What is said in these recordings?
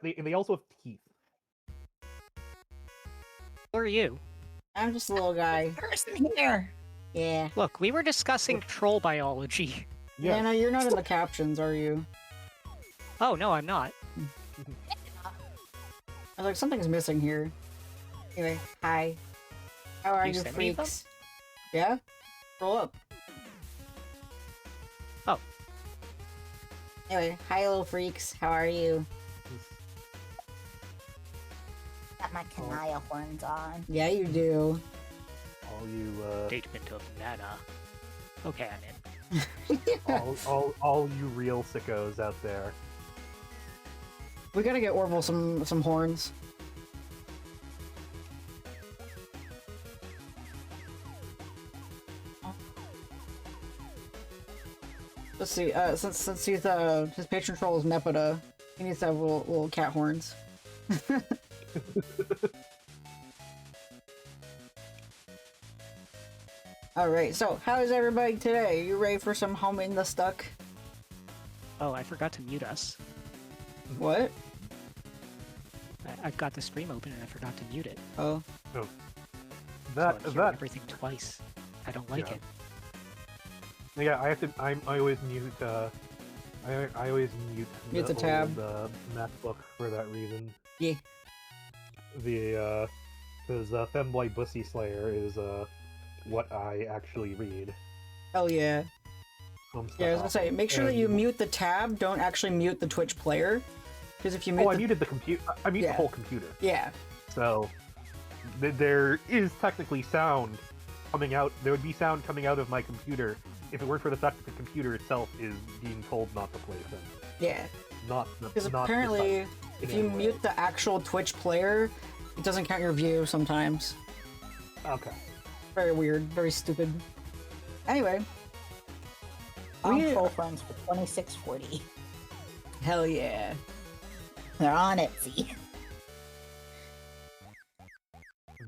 they also have teeth. Who are you? I'm just a little guy. Person here. Yeah. Look, we were discussing troll biology. Yeah. Nana, you're not in the captions, are you? Oh, no, I'm not. I was like, something's missing here. Anyway, hi. How are You you, sent me them? freaks? Yeah? Roll up. Oh. Anyway, hi, little freaks. How are you? Got my canaya horns on. Yeah, you do. All you Statement of Nana. Okay, I'm in. all you real sickos out there. We gotta get Orville some horns. Let's see. Since he's his patron troll is Mepida, he needs to have little cat horns. All right. So, how is everybody today? You ready for some home in the stuck? Oh, I forgot to mute us. What? I've got the stream open and I forgot to mute it. Oh. Oh. So That I'm hearing that everything twice. I don't like Yeah. it. yeah, I have to. I always mute. I always mute the tab. The MacBook for that reason. Yeah. The because Femboy Bussy Slayer is what I actually read. Oh yeah. Homestuck Yeah, I was gonna say, make sure that you and- mute the tab. Don't actually mute the Twitch player, because if you mute Oh, I the muted the computer. I muted Yeah. the whole computer. yeah, So there is technically sound coming out. There would be sound coming out of my computer if it weren't for the fact that the computer itself is being told not to play things. yeah. Not the. Because not apparently, the if in you any way. mute the actual Twitch player, it doesn't count your view sometimes. Okay. Very weird, very stupid. Anyway, I'm We- troll friends for 2640. hell yeah. They're on Etsy.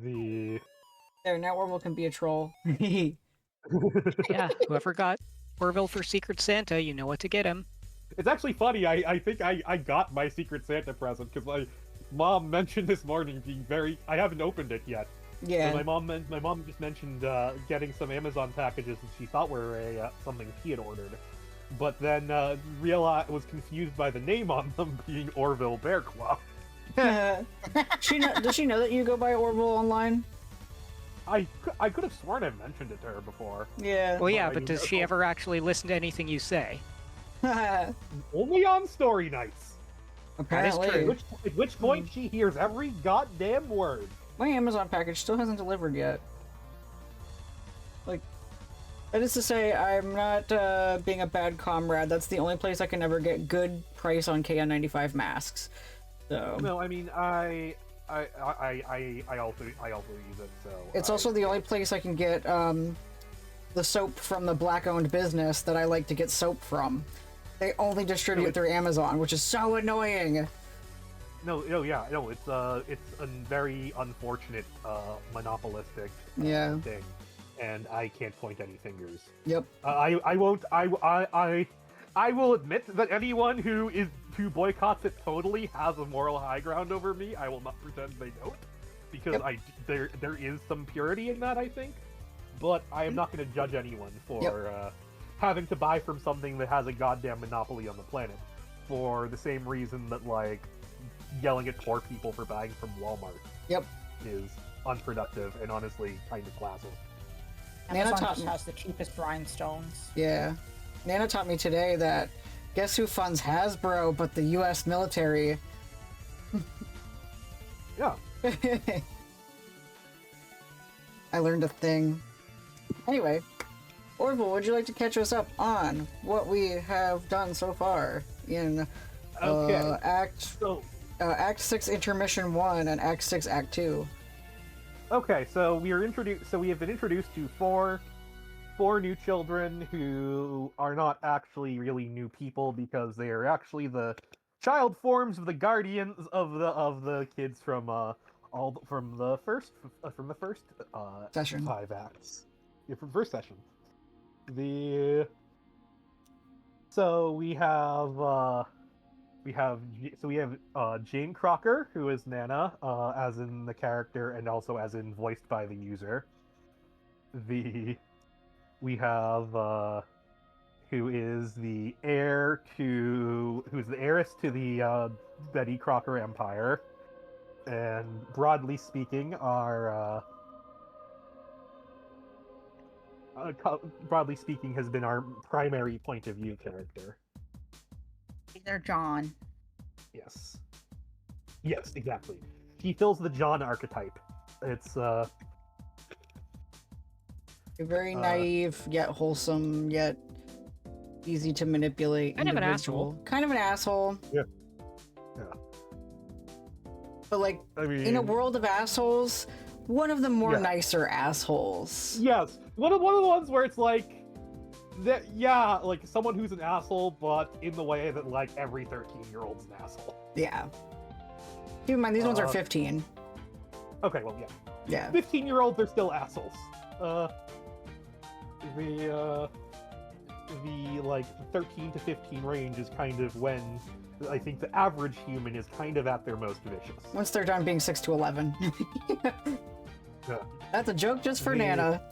The There, now Orville can be a troll. Yeah, whoever got Orville for Secret Santa, you know what to get him. It's actually funny. I think I got my Secret Santa present because my mom mentioned this morning being very. I haven't opened it yet. Yeah. But my mom just mentioned getting some Amazon packages that she thought were something he had ordered, but then was confused by the name on them being Orville Bearclaw. Does she know that you go by Orville online? I could have sworn I mentioned it to her before. Yeah. Well, yeah, I but mean, does she ever actually listen to anything you say? Only on story nights. Apparently. true. At which point she hears every goddamn word. My Amazon package still hasn't delivered yet. Like, that is to say, I'm not being a bad comrade. That's the only place I can ever get good price on KN95 masks. So No, I mean I also use it. So it's also the only place I can get the soap from the black-owned business that I like to get soap from. They only distribute through Amazon, which is so annoying. No, it's a very unfortunate monopolistic thing, and I can't point any fingers. Yep. I won't. I will admit that anyone who boycotts it totally has a moral high ground over me. I will not pretend they don't, because Yep. there is some purity in that, I think. But I am not going to judge anyone for having to buy from something that has a goddamn monopoly on the planet, for the same reason that like yelling at poor people for buying from Walmart Yep. is unproductive and honestly kind of classist. Nana Amazon taught just me. has the cheapest rhinestones. Yeah. Nana taught me today that guess who funds Hasbro but the US military? Yeah. I learned a thing. Anyway, Orville, would you like to catch us up on what we have done so far in Okay. Act 6 Intermission 1 and Act 6 Act 2? Okay, so we have been introduced to four new children who are not actually really new people because they are actually the child forms of the guardians of the kids from the first Session. 5 acts. Yeah, from first session. So we have we have Jane Crocker, who is Nana, as in the character and also as in voiced by the user. We have who's the heiress to the Betty Crocker Empire, and broadly speaking, has been our primary point of view character. Either John. Yes, exactly. He fills the John archetype. It's very naive, yet wholesome, yet easy to manipulate. Kind of an individual. Kind of an asshole. Yeah. But like, I mean, in a world of assholes, one of the more nicer assholes. Yes, one of the ones where it's like that. Yeah, like someone who's an asshole, but in the way that like every 13-year-old's an asshole. Yeah. Keep in mind, these ones are 15. Okay, well, Yeah. 15-year-olds are still assholes. The like 13 to 15 range is kind of when I think the average human is kind of at their most vicious. Once they're done being 6 to 11. Yeah. That's a joke just for Nana.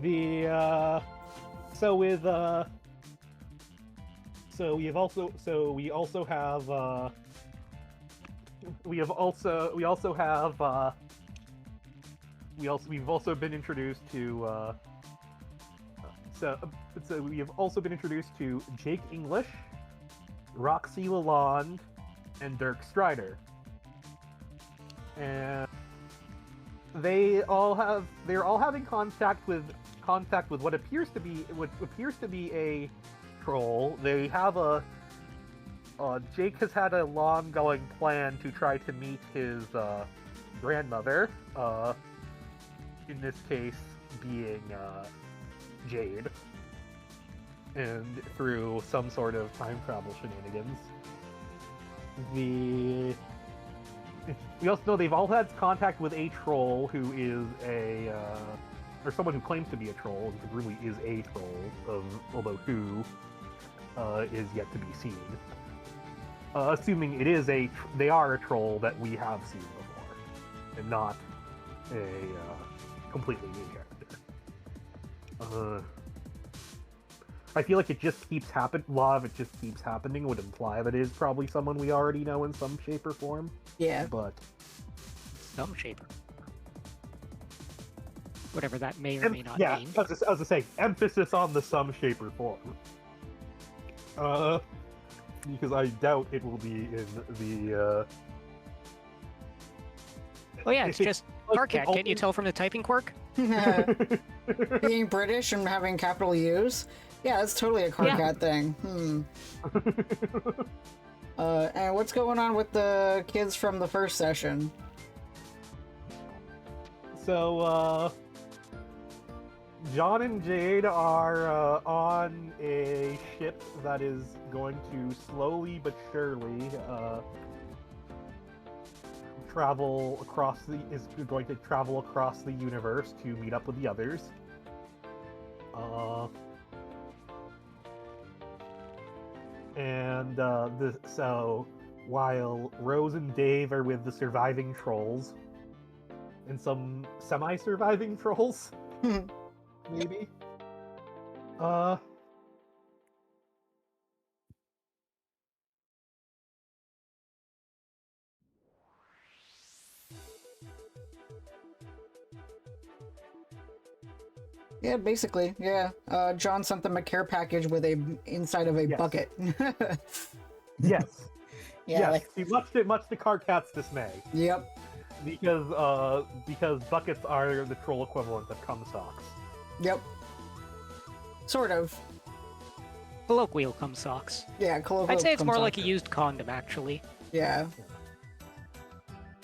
We also been introduced to Jake English, Roxy Lalonde, and Dirk Strider. And they're all having contact with what appears to be a troll. They have Jake has had a long-going plan to try to meet his grandmother, in this case being Jade, and through some sort of time travel shenanigans. We also know they've all had contact with a troll who is or someone who claims to be a troll, and who really is a troll, although who is yet to be seen. Assuming they are a troll that we have seen before, and not a completely new character. I feel like it just keeps happening. A lot of it just keeps happening would imply that it is probably someone we already know in some shape or form. Yeah. But Some shape. Whatever that may or may not mean. I was gonna say, emphasis on the some shape or form. Because I doubt it will be in the. Oh yeah, it's just Carcat. Can't you tell from the typing quirk? Being British and having capital U's? Yeah, that's totally a Carcat thing. And what's going on with the kids from the first session? So, John and Jade are on a ship that is going to slowly but surely travel across the universe to meet up with the others. So while Rose and Dave are with the surviving trolls, and some semi-surviving trolls, maybe. Yeah, basically, yeah. John sent them a care package with a inside of a bucket. Yes. Yeah, yes. like... much to Carcat's dismay. Yep. Because buckets are the troll equivalent of cum socks. Yep. Sort of. Colloquial cum socks. Yeah, colloquial. I'd say it's cum more sock. like a used condom, actually. Yeah.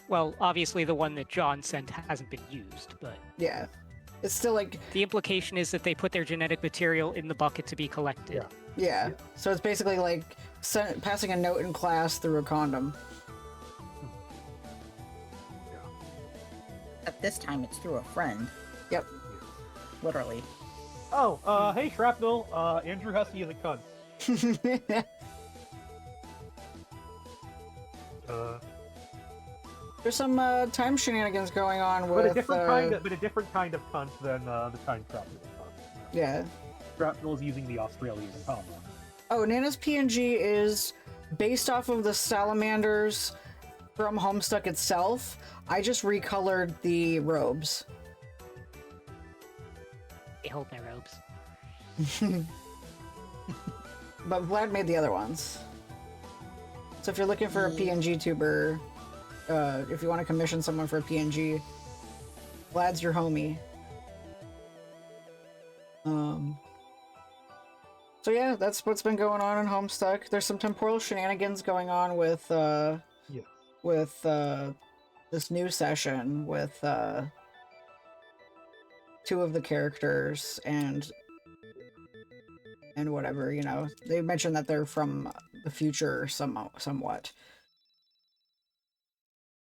Well, obviously the one that John sent hasn't been used, but... Yeah. It's still like... The implication is that they put their genetic material in the bucket to be collected. Yeah. So it's basically like passing a note in class through a condom. At this time, it's through a friend. Yep. Literally. Oh, hey Shrapnel, Andrew Husky is a cunt. There's some time shenanigans going on with. But a different kind of cunt than the kind Shrapnel cunt. Yeah. Shrapnel is using the Australian comma. Oh, Nana's PNG is based off of the salamanders from Homestuck itself. I just recolored the robes. They hold my robes. But Vlad made the other ones. So if you're looking for a PNG tuber, if you want to commission someone for a PNG, Vlad's your homie. So yeah, that's what's been going on in Homestuck. There's some temporal shenanigans going on with this new session with two of the characters and whatever, you know. They mentioned that they're from the future somewhat.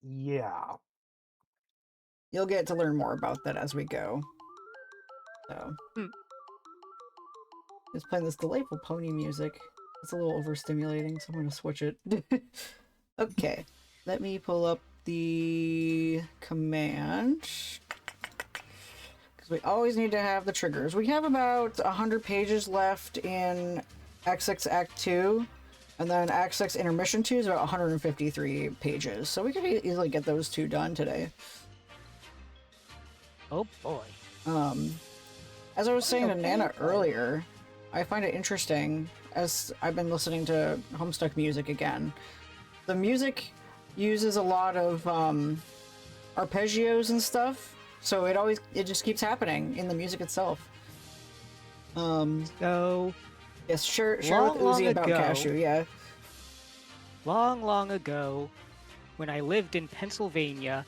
Yeah. You'll get to learn more about that as we go. So. Just playing this delightful pony music. It's a little overstimulating, so I'm going to switch it. Okay, let me pull up the command. Because we always need to have the triggers. We have about 100 pages left in A6A2, and then A6 Intermission 2 is about 153 pages. So we could easily get those two done today. Oh boy. As I was saying to Nana earlier, I find it interesting, as I've been listening to Homestuck music again. The music uses a lot of arpeggios and stuff, so it just keeps happening in the music itself. So Yes, share with long Uzi about ago- Cashew, yeah. long ago, when I lived in Pennsylvania,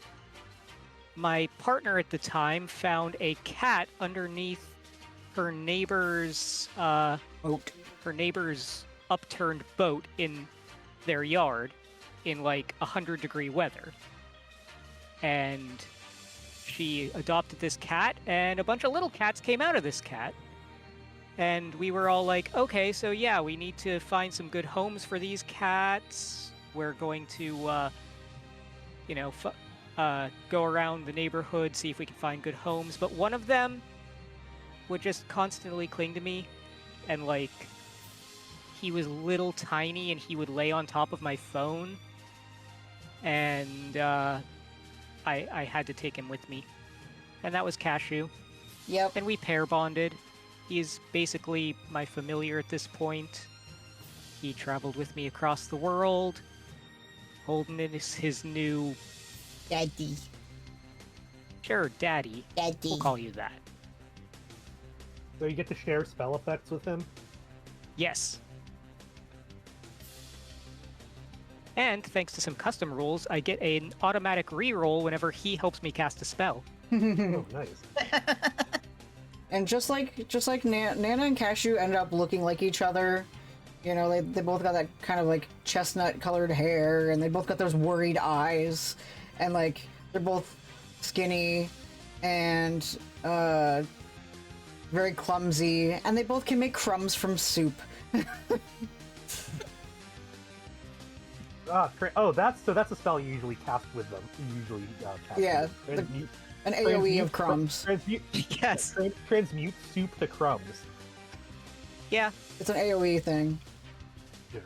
my partner at the time found a cat underneath her neighbor's upturned boat in their yard in like 100-degree weather. And she adopted this cat, and a bunch of little cats came out of this cat. And we were all like, okay, so yeah, we need to find some good homes for these cats. We're going to, go around the neighborhood, see if we can find good homes. But one of them would just constantly cling to me, and like, he was little tiny, and he would lay on top of my phone, and I had to take him with me. And that was Cashew. Yep. And we pair bonded. He's basically my familiar at this point. He traveled with me across the world. Holden is his new... Daddy. Sure, Daddy. Daddy. We'll call you that. So you get to share spell effects with him? Yes. And thanks to some custom rules, I get an automatic reroll whenever he helps me cast a spell. Oh, nice. And just like Nana and Cashew ended up looking like each other. You know, they both got that kind of like chestnut colored hair, and they both got those worried eyes, and like they're both skinny and very clumsy, and they both can make crumbs from soup. That's a spell you usually cast with them. You usually cast Yeah, with transmute, An AoE of crumbs. Yes. Transmute soup to crumbs. Yeah. It's an AoE thing. Yeah.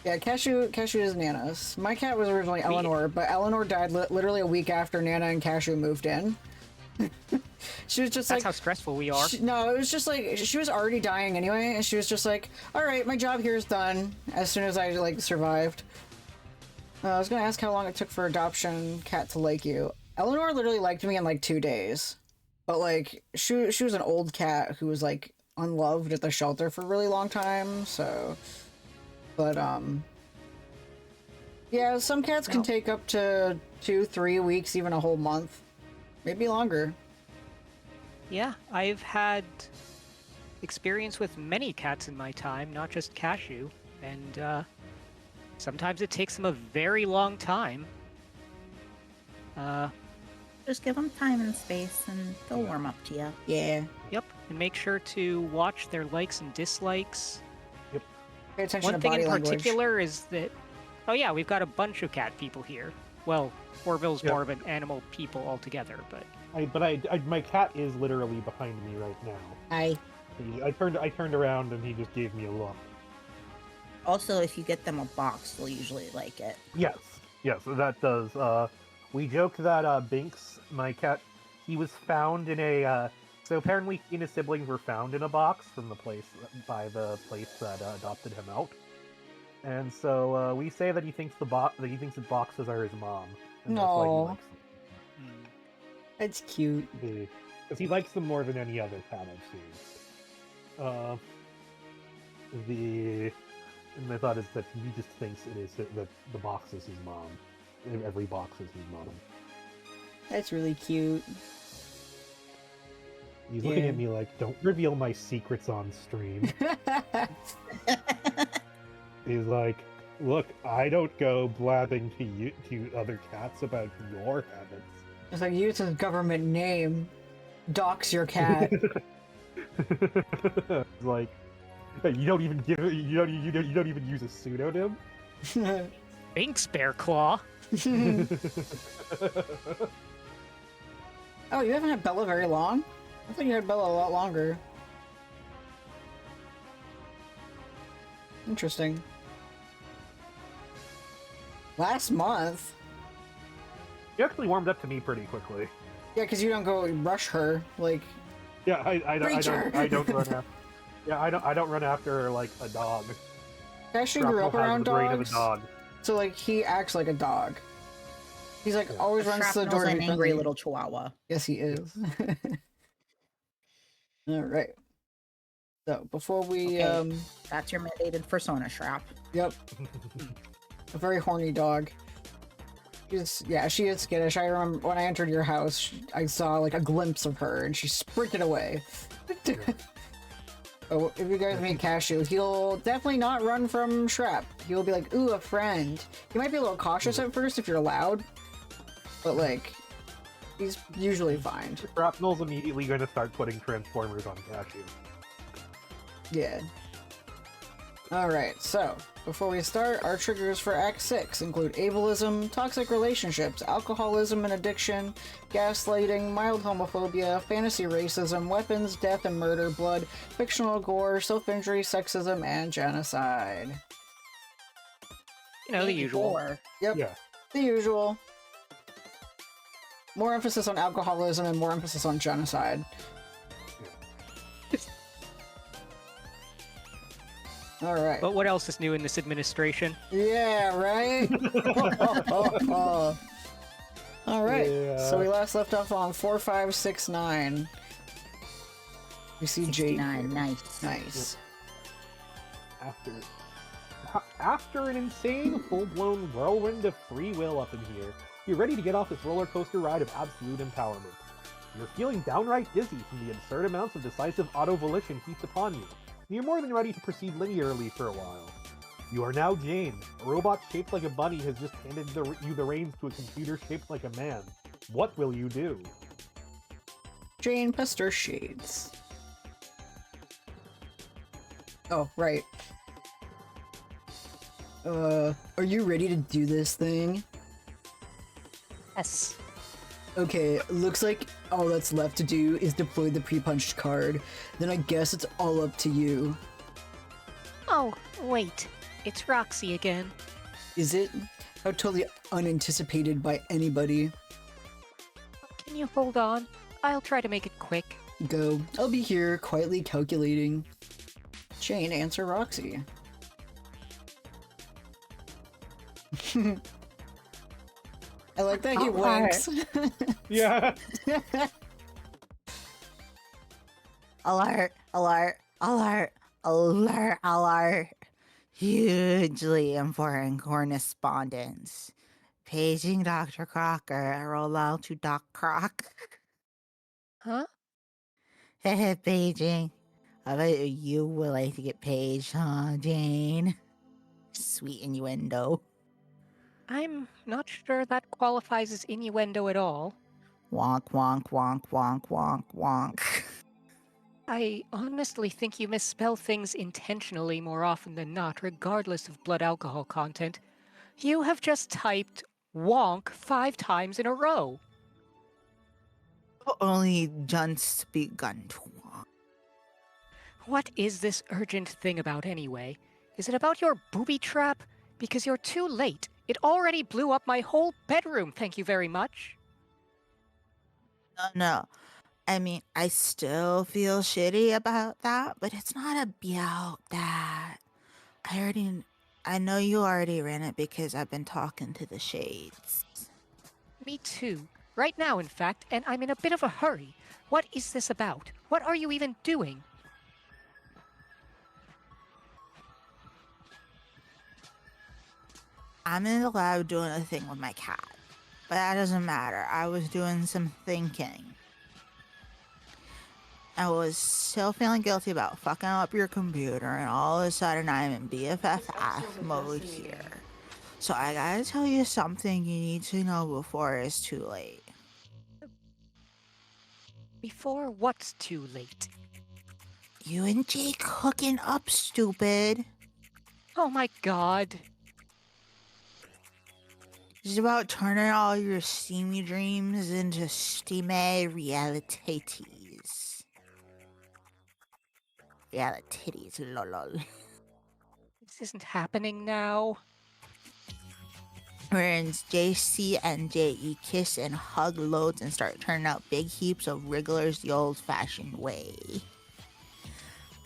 Yeah, Cashew is Nana's. My cat was originally Eleanor, but Eleanor died literally a week after Nana and Cashew moved in. She was just That's like... how stressful we are. No, it was just like, she was already dying anyway, and she was just like, alright, my job here is done, as soon as I, like, survived. I was gonna ask how long it took for adoption cat to like you. Eleanor literally liked me in, like, 2 days. But, like, she was an old cat who was, like, unloved at the shelter for a really long time, so... But, yeah, some cats can take up to 2-3 weeks, even a whole month. Maybe longer. Yeah, I've had experience with many cats in my time, not just Cashew, and sometimes it takes them a very long time. Just give them time and space, and they'll warm up to you. Yeah. Yep, and make sure to watch their likes and dislikes. Pay attention One to thing body in language. particular is that, oh yeah, we've got a bunch of cat people here. Well, Orville's Yeah. more of an animal people altogether, but My cat is literally behind me right now. Hi. I turned around and he just gave me a look. Also, if you get them a box, they'll usually like it. Yes, that does. We joke that Binks, my cat, he was found in a. So apparently, he and his siblings were found in a box from the place that adopted him out, and so we say that he thinks the boxes are his mom, and that's why he No. likes That's cute. them. Because he likes them more than any other cat I've seen. And my thought is that he just thinks that the box is his mom. Every box is his mom. That's really cute. He's looking Yeah. at me like, "Don't reveal my secrets on stream." He's like, "Look, I don't go blabbing to other cats about your habits." It's like, use his government name. Dox your cat. It's like, you don't even use a pseudonym. Thanks, Bearclaw. Oh, you haven't had Bella very long? I thought you had Bella a lot longer. Interesting. Last month? He actually warmed up to me pretty quickly. Yeah, because you don't go rush her, like... Yeah, I don't run after. Yeah, I don't run after her like a dog. Cashew grew up Shrapnel has around the brain of a dogs, dog. so like he acts like a dog. He's like always runs to the Shrapnel's door to an be angry friendly. little chihuahua. Yes, he is. All right. So before we Okay. That's your mandated persona, Shrap. yep, a very horny dog. She is skittish. I remember when I entered your house, I saw like a glimpse of her, and she sprinted away. Oh, if you guys meet Cashew, he'll definitely not run from Shrap. He'll be like, "Ooh, a friend." He might be a little cautious at first if you're loud, but like, he's usually fine. Shrapnel's immediately going to start putting Transformers on Cashew. Yeah. Alright, so, before we start, our triggers for Act 6 include ableism, toxic relationships, alcoholism and addiction, gaslighting, mild homophobia, fantasy racism, weapons, death and murder, blood, fictional gore, self-injury, sexism, and genocide. You know, the usual. Or Yep, Yeah. the usual. More emphasis on alcoholism and more emphasis on genocide. Alright. But what else is new in this administration? Yeah, right? Alright, Yeah. so we last left off on 4569. We see Jade. 69, here. nice. Nice. After an insane, full-blown whirlwind of free will up in here, you're ready to get off this roller coaster ride of absolute empowerment. You're feeling downright dizzy from the absurd amounts of decisive auto-volition heaped upon you. You're more than ready to proceed linearly for a while. You are now Jane. A robot shaped like a bunny has just handed you the reins to a computer shaped like a man. What will you do? Jane Pester Shades. Oh, right. Are you ready to do this thing? Yes. Okay, looks like all that's left to do is deploy the pre-punched card. Then I guess it's all up to you. Oh, wait. It's Roxy again. Is it? How totally unanticipated by anybody. Can you hold on? I'll try to make it quick. Go. I'll be here, quietly calculating. Jane, answer Roxy. I like that he winks. Yeah. Alert, alert, alert, alert, alert. Hugely important correspondence. Paging Dr. Crocker, roll out to Doc Croc. Huh? Paging. I bet you would like to get paged, huh, Jane? Sweet innuendo. I'm not sure that qualifies as innuendo at all. Wonk, wonk, wonk, wonk, wonk, wonk. I honestly think you misspell things intentionally more often than not, regardless of blood alcohol content. You have just typed wonk 5 times in a row. Only just begun to walk. What is this urgent thing about anyway? Is it about your booby trap? Because you're too late. It already blew up my whole bedroom, thank you very much. No. I mean, I still feel shitty about that, but it's not about that. I know you already ran it because I've been talking to the shades. Me too. Right now, in fact, and I'm in a bit of a hurry. What is this about? What are you even doing? I'm in the lab doing a thing with my cat, but that doesn't matter. I was doing some thinking. I was still feeling guilty about fucking up your computer, and all of a sudden I'm in BFF mode here. So I gotta tell you something you need to know before it's too late. Before what's too late? You and Jake hooking up, stupid. Oh my god. It's about turning all your steamy dreams into steamy realities. Realities, lol. This isn't happening now. Wherein JC and JE kiss and hug loads and start turning out big heaps of wrigglers the old-fashioned way.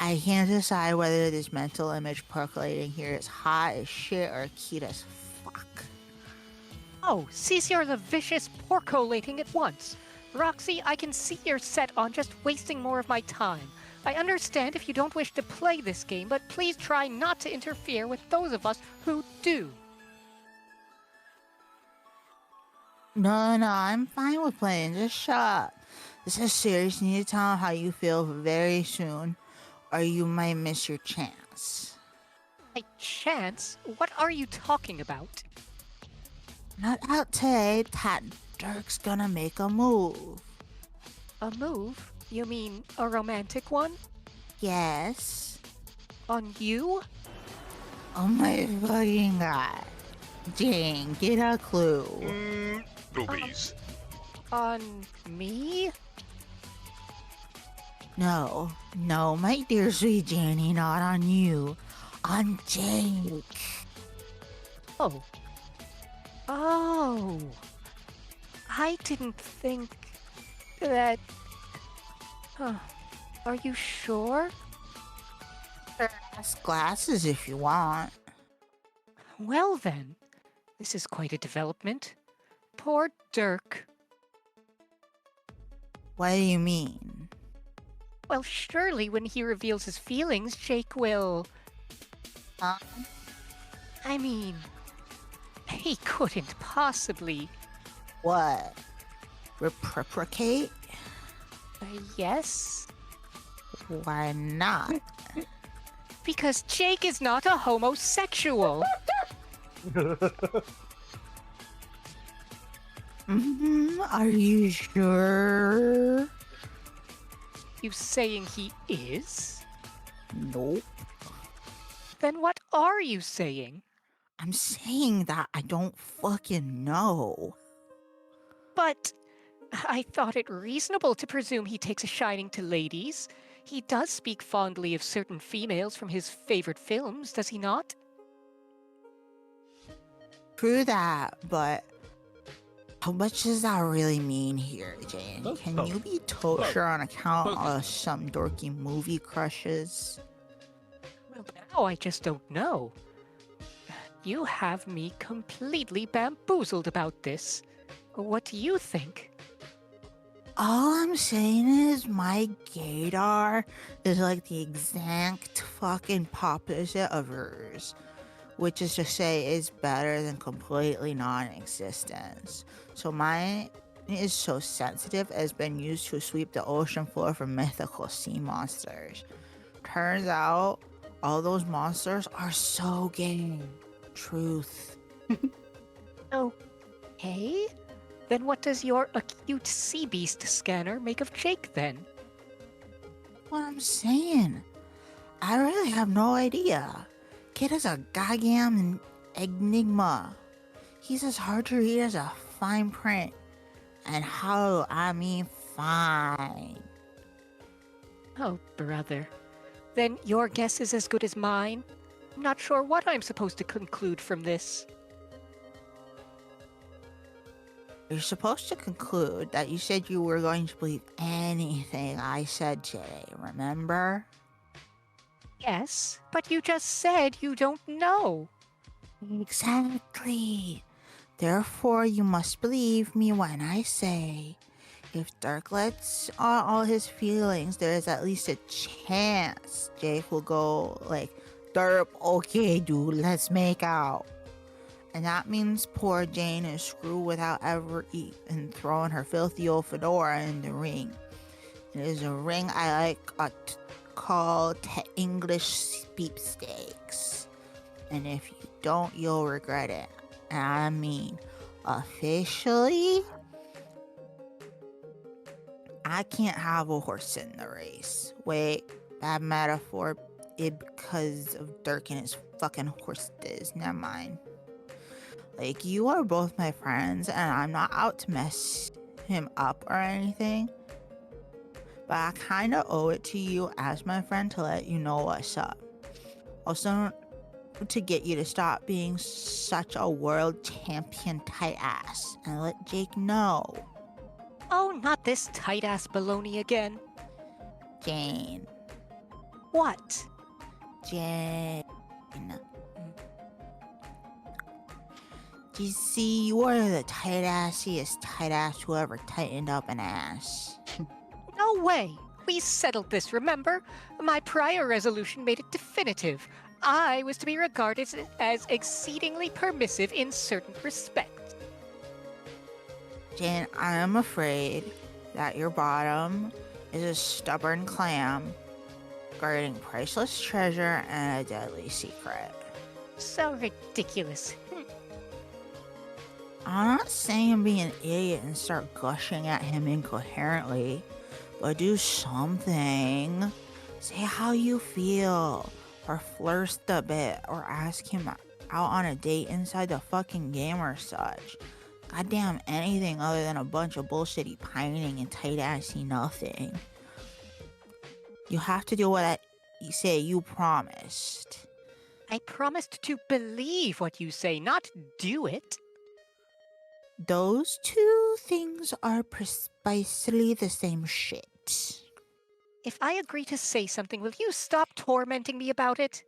I can't decide whether this mental image percolating here is hot as shit or cute as fuck. Oh, cease your the vicious porcolating at once. Roxy, I can see you're set on just wasting more of my time. I understand if you don't wish to play this game, but please try not to interfere with those of us who do. No, I'm fine with playing. Just shut up. This is serious. You need to tell them how you feel very soon, or you might miss your chance. My chance? What are you talking about? Not out today. That Dirk's gonna make a move. A move? You mean a romantic one? Yes. On you? Oh my fucking god. Jane, get a clue. Boobies. On me? No, my dear sweet Janie, not on you. On Jake. Oh. Oh. I didn't think that... Huh. Are you sure? Ask glasses if you want. Well then, this is quite a development. Poor Dirk. What do you mean? Well, surely when he reveals his feelings, Jake will... Huh? I mean... He couldn't possibly... What? Reciprocate? Yes? Why not? Because Jake is not a homosexual. Are you sure? You saying he is? Nope. Then what are you saying? I'm saying that I don't fucking know. But I thought it reasonable to presume he takes a shining to ladies. He does speak fondly of certain females from his favorite films, does he not? True that, but how much does that really mean here, Jane? Can you be tosher on account of some dorky movie crushes? Well, now I just don't know. You have me completely bamboozled about this. What do you think? All I'm saying is my gaydar is like the exact fucking opposite of hers. Which is to say is better than completely non-existence. So mine is so sensitive it has been used to sweep the ocean floor for mythical sea monsters. Turns out all those monsters are so gay. Truth. Okay. Then what does your acute sea beast scanner make of Jake then? What I'm saying. I really have no idea. Kid is a goddamn enigma. He's as hard to read as a fine print. And how, I mean fine. Oh, brother. Then your guess is as good as mine. I'm not sure what I'm supposed to conclude from this. You're supposed to conclude that you said you were going to believe anything I said today, remember? Yes, but you just said you don't know. Exactly. Therefore, you must believe me when I say, if Dirk lets out all his feelings, there is at least a chance Jake will go like, Derp, okay, dude, let's make out. And that means poor Jane is screwed without ever even throwing her filthy old fedora in the ring. It is a ring I like called English sweepstakes. And if you don't, you'll regret it. And I mean, officially, I can't have a horse in the race. Wait, bad metaphor. Because of Dirk and his fucking horses. Never mind. Like, you are both my friends, and I'm not out to mess him up or anything. But I kinda owe it to you as my friend to let you know what's up. Also, to get you to stop being such a world champion tight ass and let Jake know. Oh, not this tight-ass baloney again. Jane. What? Jane. You see, you are the tight-assiest tight-ass who ever tightened up an ass. No way! We settled this, remember? My prior resolution made it definitive. I was to be regarded as exceedingly permissive in certain respects. Jane, I am afraid that your bottom is a stubborn clam guarding priceless treasure and a deadly secret. So ridiculous. I'm not saying be an idiot and start gushing at him incoherently, but do something. Say how you feel, or flirt a bit, or ask him out on a date inside the fucking game or such. Goddamn anything other than a bunch of bullshitty pining and tight-assy nothing. You have to do what you say you promised. I promised to believe what you say, not do it. Those two things are precisely the same shit. If I agree to say something, will you stop tormenting me about it?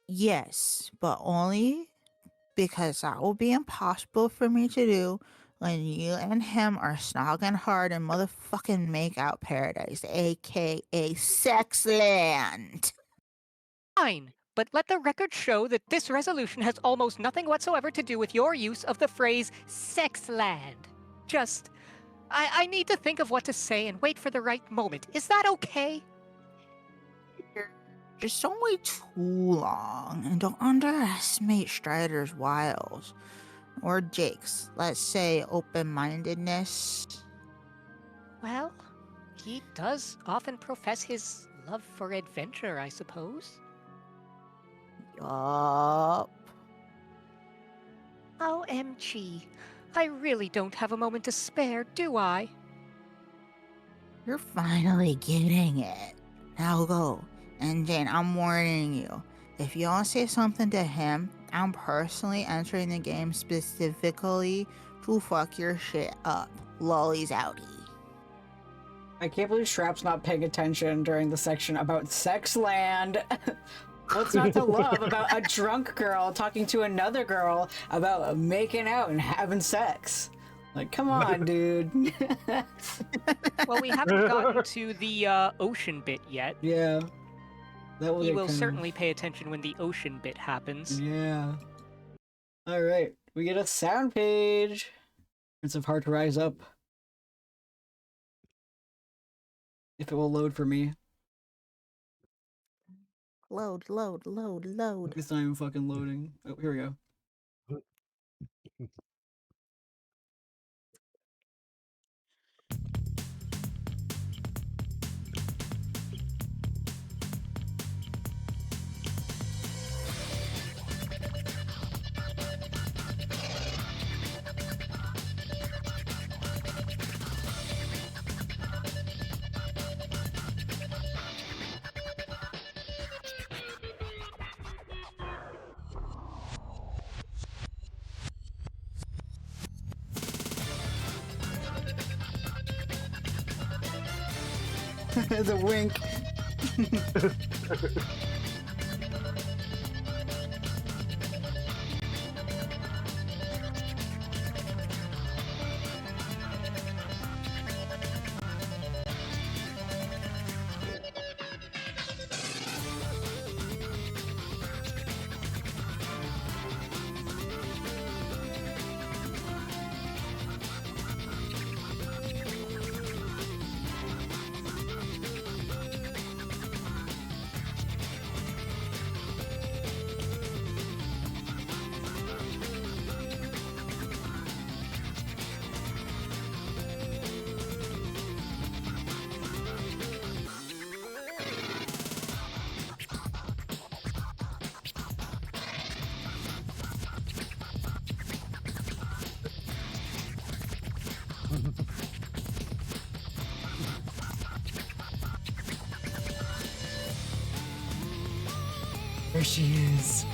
Yes, but only because that will be impossible for me to do when you and him are snogging hard in motherfucking makeout paradise, aka Sexland. Fine, but let the record show that this resolution has almost nothing whatsoever to do with your use of the phrase sexland. Just, I need to think of what to say and wait for the right moment. Is that okay? Just don't wait too long, and don't underestimate Strider's wiles, or Jake's, let's say, open-mindedness. Well, he does often profess his love for adventure, I suppose. Yup. OMG, I really don't have a moment to spare, do I? You're finally getting it. Now go. And Jane, I'm warning you. If you don't say something to him, I'm personally entering the game specifically to fuck your shit up. Lollies outie. I can't believe Shrap's not paying attention during the section about Sexland. What's not to love about a drunk girl talking to another girl about making out and having sex? Like, come on, dude. Well, we haven't gotten to the ocean bit yet. Yeah. That We will certainly pay attention when the ocean bit happens. Yeah. Alright, we get a sound page. It's of Hard to Rise Up. If it will load for me. Load. It's not even fucking loading. Oh, here we go. The wink. There she is.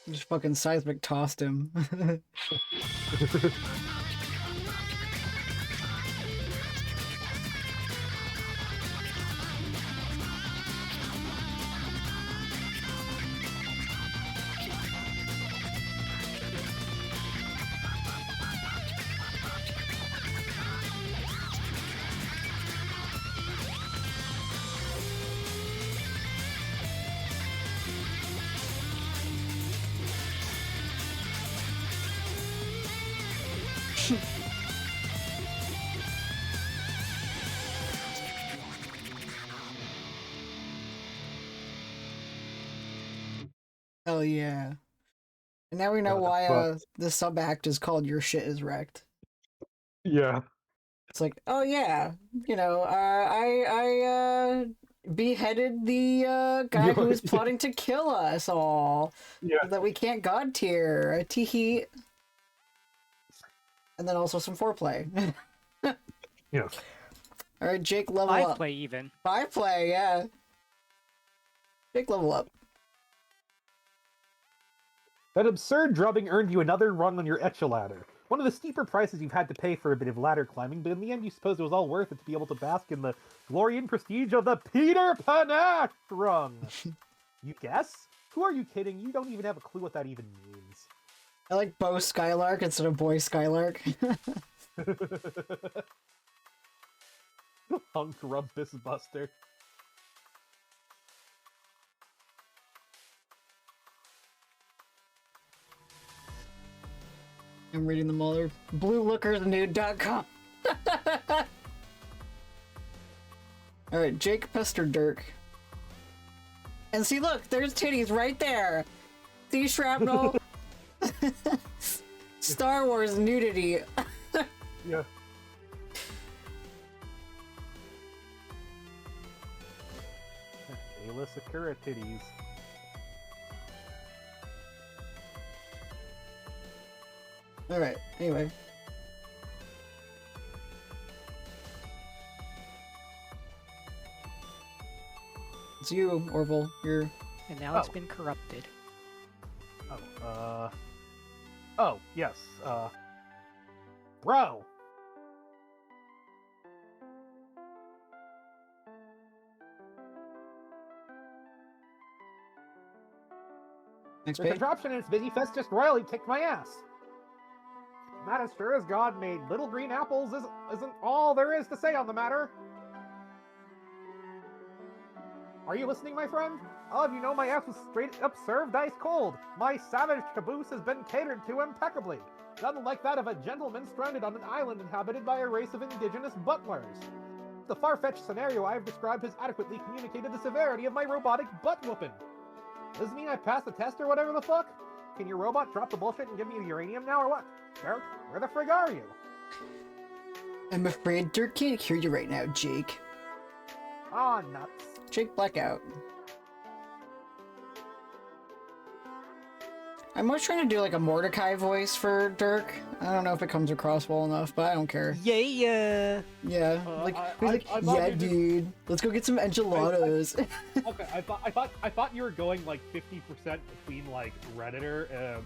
Just fucking seismic tossed him. Hell yeah. And now we know why the sub act is called Your Shit Is Wrecked. Yeah. It's like, oh yeah, you know, I beheaded the guy who was plotting to kill us all. Yeah. So that we can't god tier. Teehee. And then also some foreplay. Yeah. Alright, Jake, level Five up. play even. 5 play, yeah. Jake, level up. That absurd drubbing earned you another rung on your Etcha ladder. One of the steeper prices you've had to pay for a bit of ladder climbing, but in the end you suppose it was all worth it to be able to bask in the glory and prestige of the Peter Panache rung. You guess? Who are you kidding? You don't even have a clue what that even means. I like Bo Skylark instead of Boy Skylark. Hunk Rumpus Buster. I'm reading them all. BlueLookersNude.com. Alright, Jake Pester Dirk. And see, look, there's titties right there. See, shrapnel. Star Wars nudity. Yeah. Ayla Sakura titties. Alright, anyway. It's you, Orville. You're... And now it's been corrupted. Oh, yes, Bro! Next The page. contraption and its busy fest just royally kicked my ass. That as sure as God made little green apples isn't all there is to say on the matter. Are you listening, my friend? I'll have you know my ass was straight up served ice cold. My savage caboose has been catered to impeccably. Nothing like that of a gentleman stranded on an island inhabited by a race of indigenous butlers. The far-fetched scenario I have described has adequately communicated the severity of my robotic butt-whooping. Does it mean I passed the test or whatever the fuck? Can your robot drop the bullshit and give me the uranium now or what? Dirk, where the frig are you? I'm afraid Dirk can't hear you right now, Jake. Ah, nuts. Jake Blackout. I'm always trying to do like a Mordecai voice for Dirk. I don't know if it comes across well enough, but I don't care. Yeah. Yeah, dude, let's go get some enchiladas. Okay, I thought you were going like 50% between like Redditor.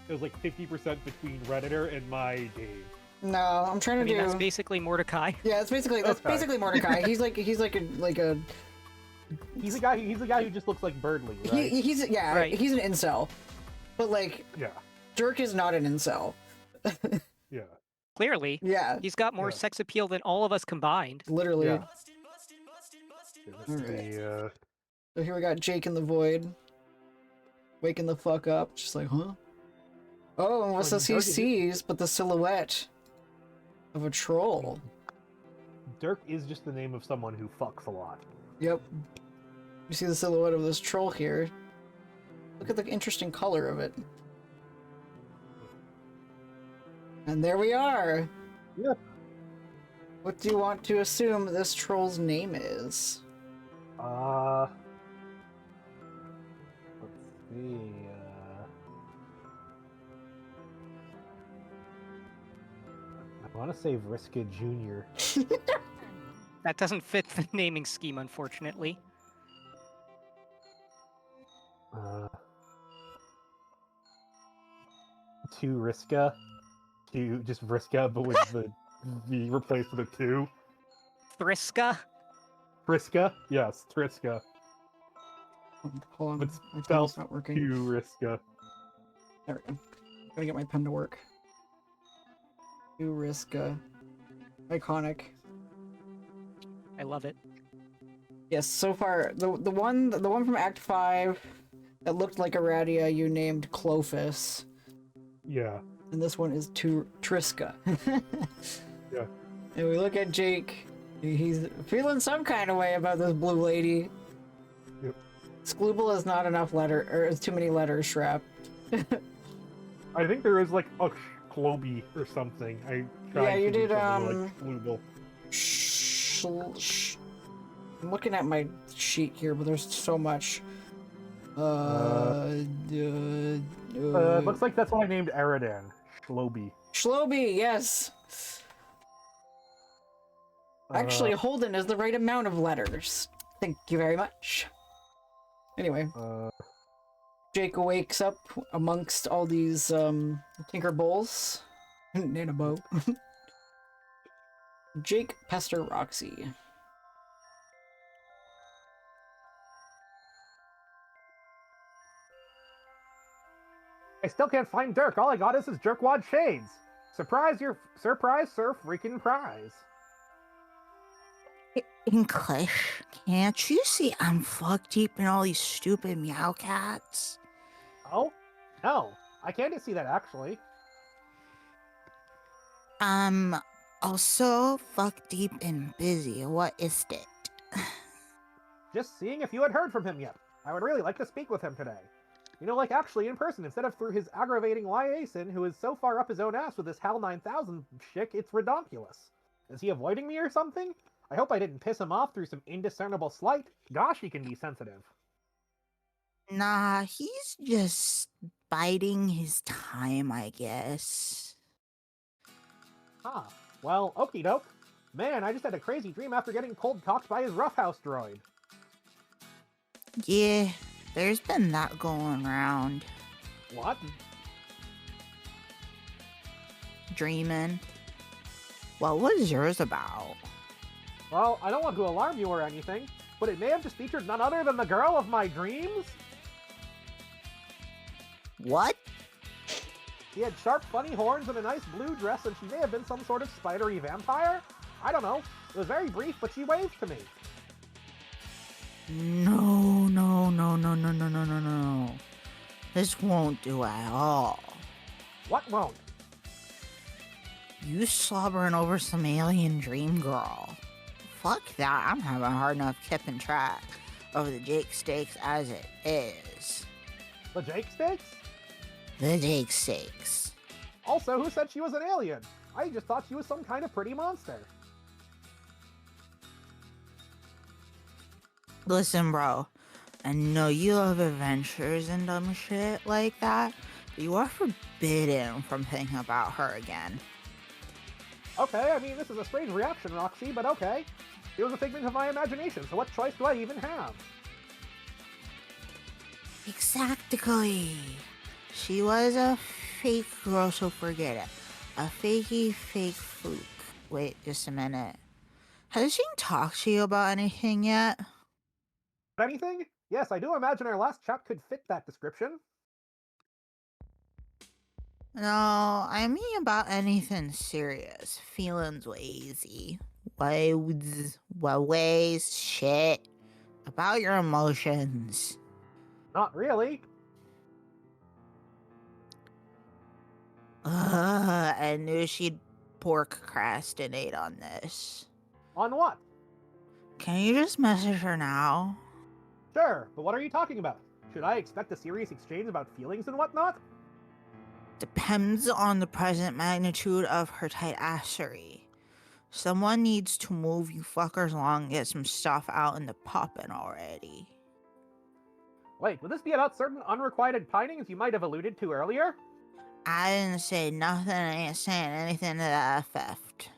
It was like 50% between Redditor and my Dave. No, I'm trying to do. That's basically Mordecai. Yeah, that's basically Mordecai. He's a guy who just looks like Birdly, right? He's an incel, but like yeah, Dirk is not an incel. Yeah. Clearly. Yeah. He's got more sex appeal than all of us combined. Literally. Yeah. Alright. So here we got Jake in the void. Waking the fuck up. Just like, huh? Oh, and what's this he sees but the silhouette of a troll? Dirk is just the name of someone who fucks a lot. Yep. You see the silhouette of this troll here. Look at the interesting color of it. And there we are! Yep. What do you want to assume this troll's name is? Let's see, I want to say Vriska Jr. That doesn't fit the naming scheme, unfortunately. To Vriska. To just Vriska, but with the V replaced with a 2. Thriska? Vriska? Yes, Triska. Hold on, But my pen's spelled not working. to Vriska. There we go. Gotta get my pen to work. Riska. Iconic. I love it. Yes, so far the one from Act 5 that looked like a radia you named Clophis. Yeah. And this one is Triska. Yeah. And we look at Jake. He's feeling some kind of way about this blue lady. Yep. Sklooble is not enough letter, or it's too many letters, Shrap. I think there is like a Kloby or something. Yeah, you did, like Sklooble. I'm looking at my sheet here, but there's so much. Looks like that's what I named Eridan. Shloby. Shloby, yes. Actually, Holden is the right amount of letters. Thank you very much. Anyway, Jake wakes up amongst all these Tinker Bowls. Nanobo. Jake Pester Roxy. I still can't find Dirk. All I got is his jerkwad shades. Surprise, sir freaking prize. English, can't you see I'm fuck deep in all these stupid meow cats? Oh? No. I can't see that, actually. Also fuck deep and busy. What is it? Just seeing if you had heard from him yet. I would really like to speak with him today. You know, like actually in person, instead of through his aggravating liaison, who is so far up his own ass with this HAL 9000 chick, it's redonkulous. Is he avoiding me or something? I hope I didn't piss him off through some indiscernible slight. Gosh, he can be sensitive. Nah, he's just biding his time, I guess. Huh. Well, okie doke. Man, I just had a crazy dream after getting cold-cocked by his roughhouse droid. Yeah, there's been that going around. What? Dreaming. What was yours about? Well, I don't want to alarm you or anything, but it may have just featured none other than the girl of my dreams. What? She had sharp, funny horns and a nice blue dress, and she may have been some sort of spidery vampire? I don't know. It was very brief, but she waved to me. No, no, no, no, no, no, no, no, no. This won't do at all. What won't? You slobbering over some alien dream girl. Fuck that, I'm having a hard enough keeping track of the Jake Stakes as it is. The Jake Stakes? The Jake Stakes. Also, who said she was an alien? I just thought she was some kind of pretty monster. Listen, bro, I know you love adventures and dumb shit like that, but you are forbidden from thinking about her again. Okay, I mean, this is a strange reaction, Roxy, but okay. It was a figment of my imagination, so what choice do I even have? Exactly. She was a fake girl, so forget it. A fakey fake fluke. Wait, just a minute. Has she talked to you about anything yet? Anything? Yes, I do imagine our last chat could fit that description. No, I mean about anything serious. Feelings lazy. Ways, shit. About your emotions. Not really. I knew she'd procrastinate on this. On what? Can you just message her now? Sure, but what are you talking about? Should I expect a serious exchange about feelings and whatnot? Depends on the present magnitude of her tight assery. Someone needs to move you fuckers along and get some stuff out in the poppin' already. Wait, would this be about certain unrequited pinings you might have alluded to earlier? I didn't say nothing, I ain't saying anything to that effect.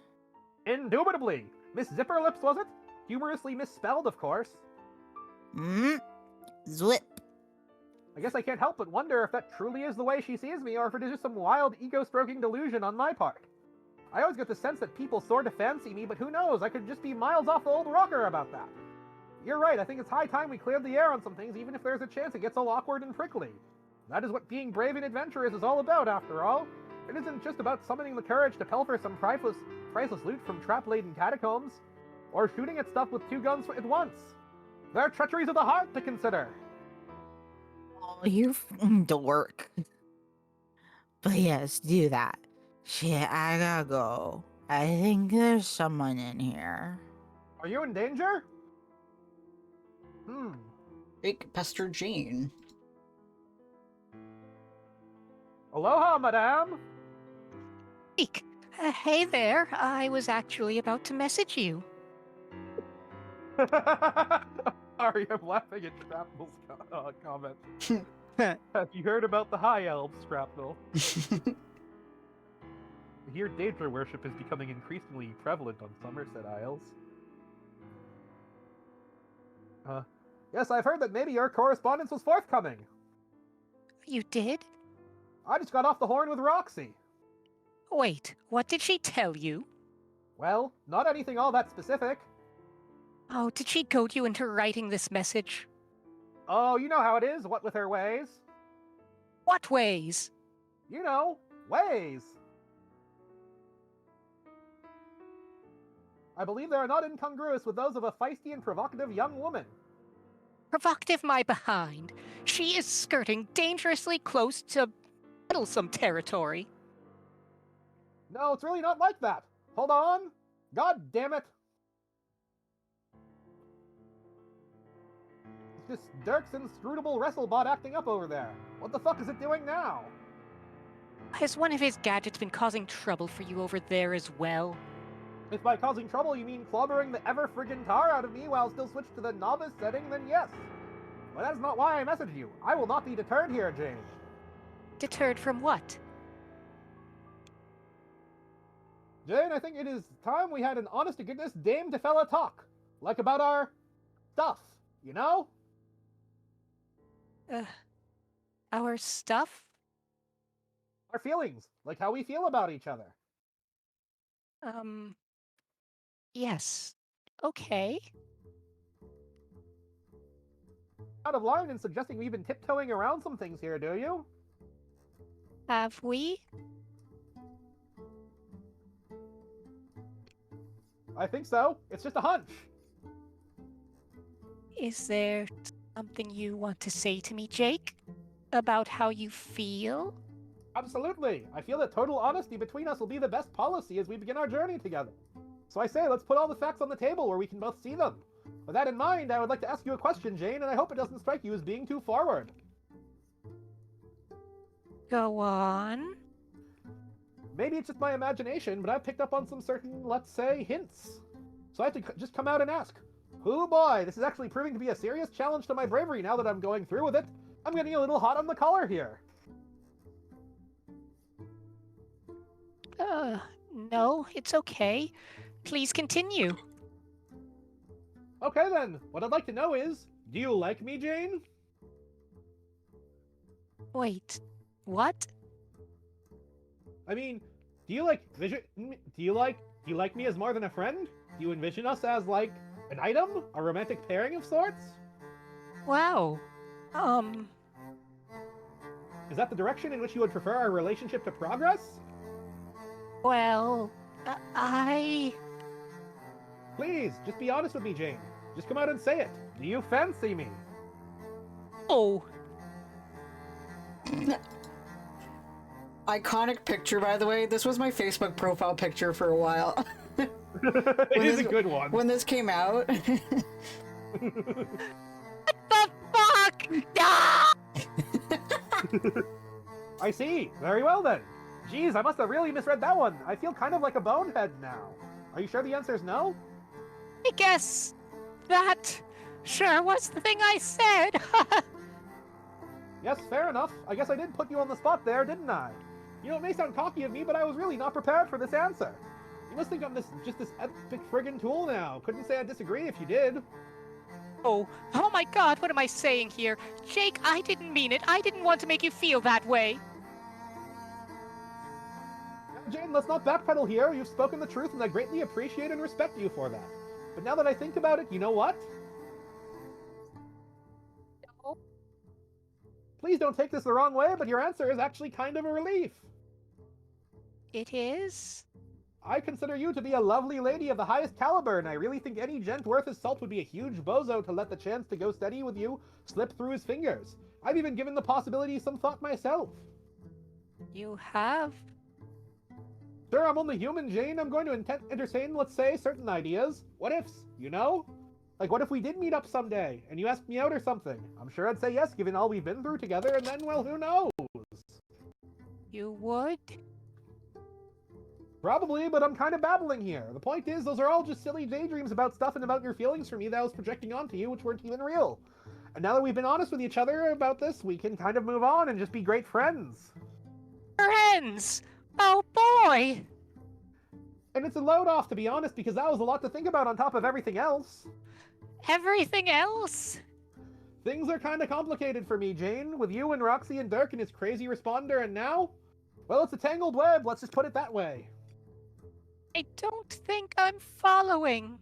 Indubitably! Miss Zipperlips, was it? Humorously misspelled, of course. Zwip. I guess I can't help but wonder if that truly is the way she sees me, or if it is just some wild ego-stroking delusion on my part. I always get the sense that people sort of fancy me, but who knows, I could just be miles off the old rocker about that. You're right, I think it's high time we cleared the air on some things, even if there's a chance it gets all awkward and prickly. That is what being brave and adventurous is all about, after all. It isn't just about summoning the courage to pilfer some priceless loot from trap-laden catacombs, or shooting at stuff with two guns at once. There are treacheries of the heart to consider. Oh, you dork. But yes, do that. Shit, I gotta go. I think there's someone in here. Are you in danger? Fake Pester Jane. Aloha, madame! Eek. Hey there, I was actually about to message you. Sorry, I'm laughing at Shrapnel's comment. Have you heard about the High Elves, Shrapnel? I hear Daedra worship is becoming increasingly prevalent on Somerset Isles. Yes, I've heard that maybe your correspondence was forthcoming. You did? I just got off the horn with Roxy. Wait, what did she tell you? Well, not anything all that specific. Oh, did she goad you into writing this message? Oh, you know how it is, what with her ways. What ways? You know, ways. I believe they are not incongruous with those of a feisty and provocative young woman. Provocative my behind. She is skirting dangerously close to meddlesome territory. No, it's really not like that. Hold on. God damn it. It's just Dirk's inscrutable WrestleBot acting up over there. What the fuck is it doing now? Has one of his gadgets been causing trouble for you over there as well? If by causing trouble you mean clobbering the ever-friggin' tar out of me while still switched to the novice setting, then yes. But that is not why I messaged you. I will not be deterred here, Jane. Deterred from what? Jane, I think it is time we had an honest-to-goodness dame-to-fella talk. Like about our stuff, you know? Our stuff? Our feelings, like how we feel about each other. Yes. Okay. Out of line in suggesting we've been tiptoeing around some things here, do you? Have we? I think so. It's just a hunch. Is there something you want to say to me, Jake? About how you feel? Absolutely. I feel that total honesty between us will be the best policy as we begin our journey together. So I say, let's put all the facts on the table where we can both see them. With that in mind, I would like to ask you a question, Jane, and I hope it doesn't strike you as being too forward. Go on. Maybe it's just my imagination, but I've picked up on some certain, let's say, hints. So I have to just come out and ask, oh boy, this is actually proving to be a serious challenge to my bravery now that I'm going through with it. I'm getting a little hot on the collar here. No, it's okay. Please continue. Okay then, what I'd like to know is, do you like me, Jane? Wait, what? I mean, do you like me as more than a friend? Do you envision us as, like, an item? A romantic pairing of sorts? Wow. Is that the direction in which you would prefer our relationship to progress? Well, I... Please, just be honest with me, Jane. Just come out and say it. Do you fancy me? Oh. Iconic picture, by the way. This was my Facebook profile picture for a while. It is a good one. When this came out. What the fuck? Ah! I see. Very well then. Geez, I must have really misread that one. I feel kind of like a bonehead now. Are you sure the answer is no? I guess that sure was the thing I said. Yes, fair enough. I guess I did put you on the spot there, didn't I? You know, it may sound cocky of me, but I was really not prepared for this answer. You must think I'm just this epic friggin' tool now. Couldn't say I disagree if you did. Oh my god, what am I saying here? Jake, I didn't mean it. I didn't want to make you feel that way. Jane, let's not backpedal here. You've spoken the truth, and I greatly appreciate and respect you for that. But now that I think about it, you know what? No. Please don't take this the wrong way, but your answer is actually kind of a relief. It is? I consider you to be a lovely lady of the highest caliber, and I really think any gent worth his salt would be a huge bozo to let the chance to go steady with you slip through his fingers. I've even given the possibility some thought myself. You have? Sure, I'm only human, Jane. I'm going to entertain, let's say, certain ideas. What ifs, you know? Like, what if we did meet up someday, and you asked me out or something? I'm sure I'd say yes, given all we've been through together, and then, well, who knows? You would? Probably, but I'm kind of babbling here. The point is, those are all just silly daydreams about stuff and about your feelings for me that I was projecting onto you, which weren't even real. And now that we've been honest with each other about this, we can kind of move on and just be great friends. Friends! Oh boy! And it's a load off, to be honest, because that was a lot to think about on top of everything else. Everything else? Things are kind of complicated for me, Jane, with you and Roxy and Dirk and his crazy responder, and now? Well, it's a tangled web, let's just put it that way. I don't think I'm following.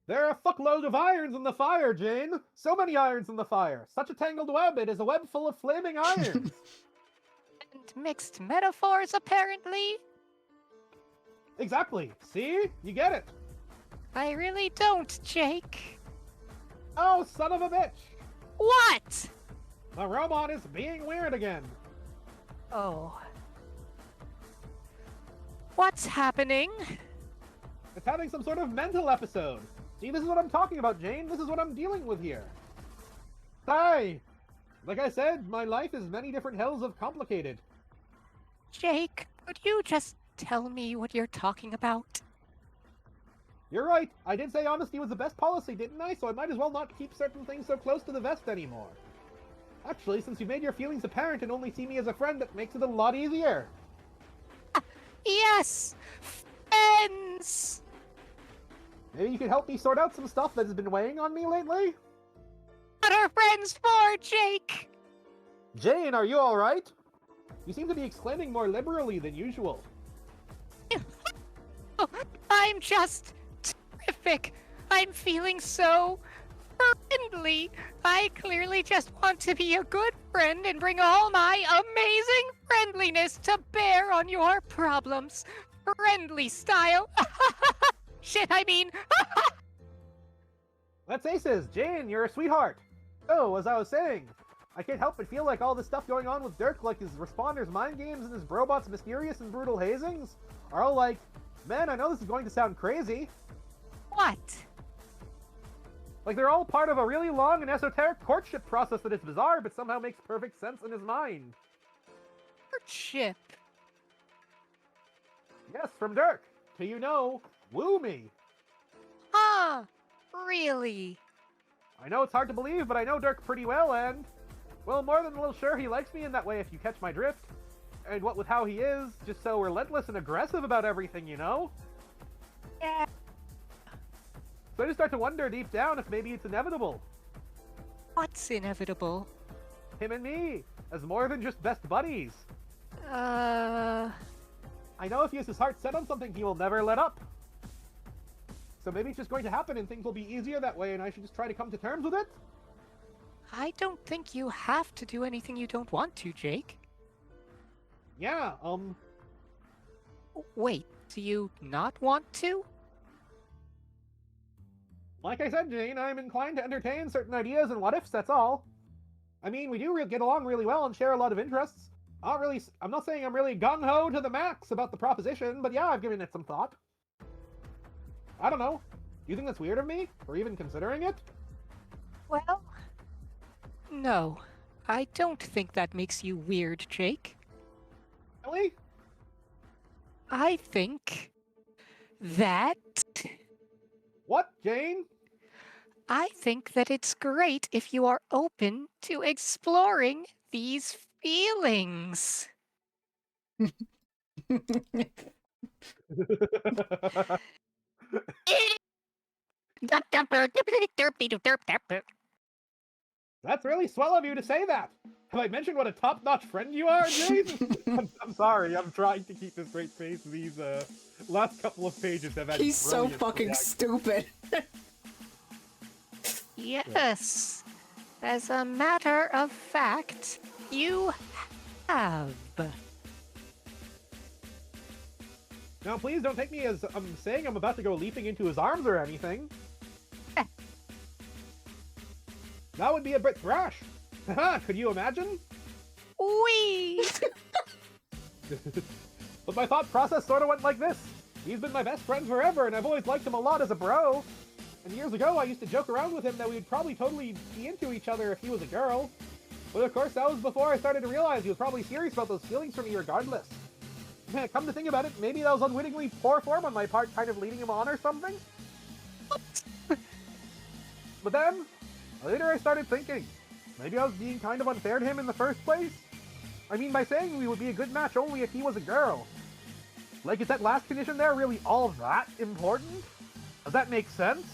There are a fuckload of irons in the fire, Jane. So many irons in the fire. Such a tangled web, it is a web full of flaming irons. And mixed metaphors, apparently? Exactly. See? You get it. I really don't, Jake. Oh, son of a bitch. What? The robot is being weird again. Oh. What's happening? It's having some sort of mental episode. See, this is what I'm talking about, Jane. This is what I'm dealing with here. Hi. Like I said, my life is many different hells of complicated. Jake, could you just tell me what you're talking about? You're right. I did say honesty was the best policy, didn't I? So I might as well not keep certain things so close to the vest anymore. Actually, since you made your feelings apparent and only see me as a friend, that makes it a lot easier. Yes! Friends! Maybe you could help me sort out some stuff that has been weighing on me lately? What are friends for, Jake? Jane, are you alright? You seem to be exclaiming more liberally than usual. I'm just terrific. I'm feeling so friendly. I clearly just want to be a good friend and bring all my amazing friendliness to bear on your problems. Friendly style. Shit, I mean. Let's aces, Jane, you're a sweetheart. Oh, as I was saying, I can't help but feel like all this stuff going on with Dirk, like his responders' mind games and his robots' mysterious and brutal hazings, are all like, man, I know this is going to sound crazy. What? Like they're all part of a really long and esoteric courtship process that is bizarre, but somehow makes perfect sense in his mind. Courtship. Yes, from Dirk. To, you know, woo me. Huh? Really? I know it's hard to believe, but I know Dirk pretty well, and, well, more than a little sure he likes me in that way, if you catch my drift. And what with how he is, just so relentless and aggressive about everything, you know? Yeah. So I just start to wonder deep down if maybe it's inevitable. What's inevitable? Him and me, as more than just best buddies. I know if he has his heart set on something, he will never let up. So maybe it's just going to happen and things will be easier that way, and I should just try to come to terms with it? I don't think you have to do anything you don't want to, Jake. Yeah, Wait, do you not want to? like I said, Jane, I'm inclined to entertain certain ideas and what-ifs, that's all. I mean, we do get along really well and share a lot of interests. I'm not saying I'm really gung-ho to the max about the proposition, but yeah, I've given it some thought. I don't know. Do you think that's weird of me? Or even considering it? Well, no. I don't think that makes you weird, Jake. Really? I think that... What, Jane? I think that it's great if you are open to exploring these feelings. That's really swell of you to say that. Have I mentioned what a top-notch friend you are, Jane? I'm sorry, I'm trying to keep this straight face. These last couple of pages have had He's so brilliant fucking reactions. stupid. Yes. As a matter of fact, you have. Now, please don't take me as I'm saying I'm about to go leaping into his arms or anything. That would be a bit thrash. Could you imagine? Wee! But my thought process sort of went like this. He's been my best friend forever, and I've always liked him a lot as a bro. And years ago, I used to joke around with him that we'd probably totally be into each other if he was a girl. But of course, that was before I started to realize he was probably serious about those feelings for me regardless. Come to think about it, maybe that was unwittingly poor form on my part, kind of leading him on or something? But then, later I started thinking, maybe I was being kind of unfair to him in the first place? I mean, by saying we would be a good match only if he was a girl. Like, is that last condition there really all that important? Does that make sense?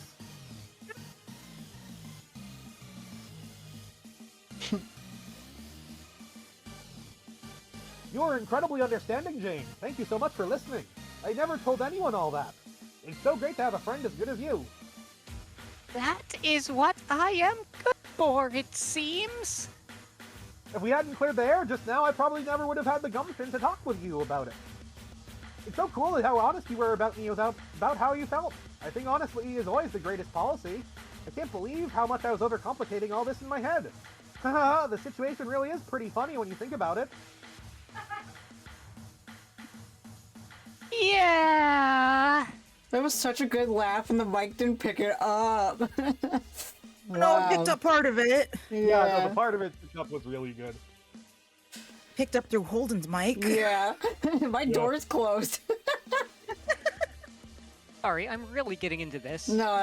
You are incredibly understanding, Jane. Thank you so much for listening. I never told anyone all that. It's so great to have a friend as good as you. That is what I am good for, it seems. If we hadn't cleared the air just now, I probably never would have had the gumption to talk with you about it. It's so cool how honest you were about me about how you felt. I think honestly is always the greatest policy. I can't believe how much I was overcomplicating all this in my head. Haha, the situation really is pretty funny when you think about it. Yeah. That was such a good laugh, and the mic didn't pick it up. No, I picked up part of it. Yeah, no, the part of it picked up was really good. Picked up through Holden's mic. Yeah. My door's closed. Sorry, I'm really getting into this. No,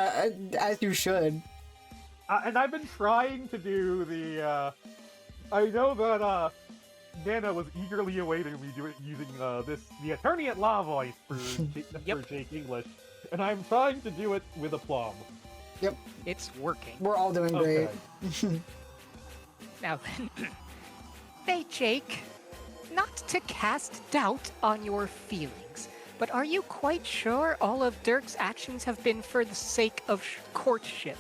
as you should. And I've been trying to do the, I know that, Nana was eagerly awaiting me using the attorney at law voice for Jake English, and I'm trying to do it with aplomb. Yep. It's working. We're all doing great. Okay. Now then, hey Jake, not to cast doubt on your feelings, but are you quite sure all of Dirk's actions have been for the sake of courtship?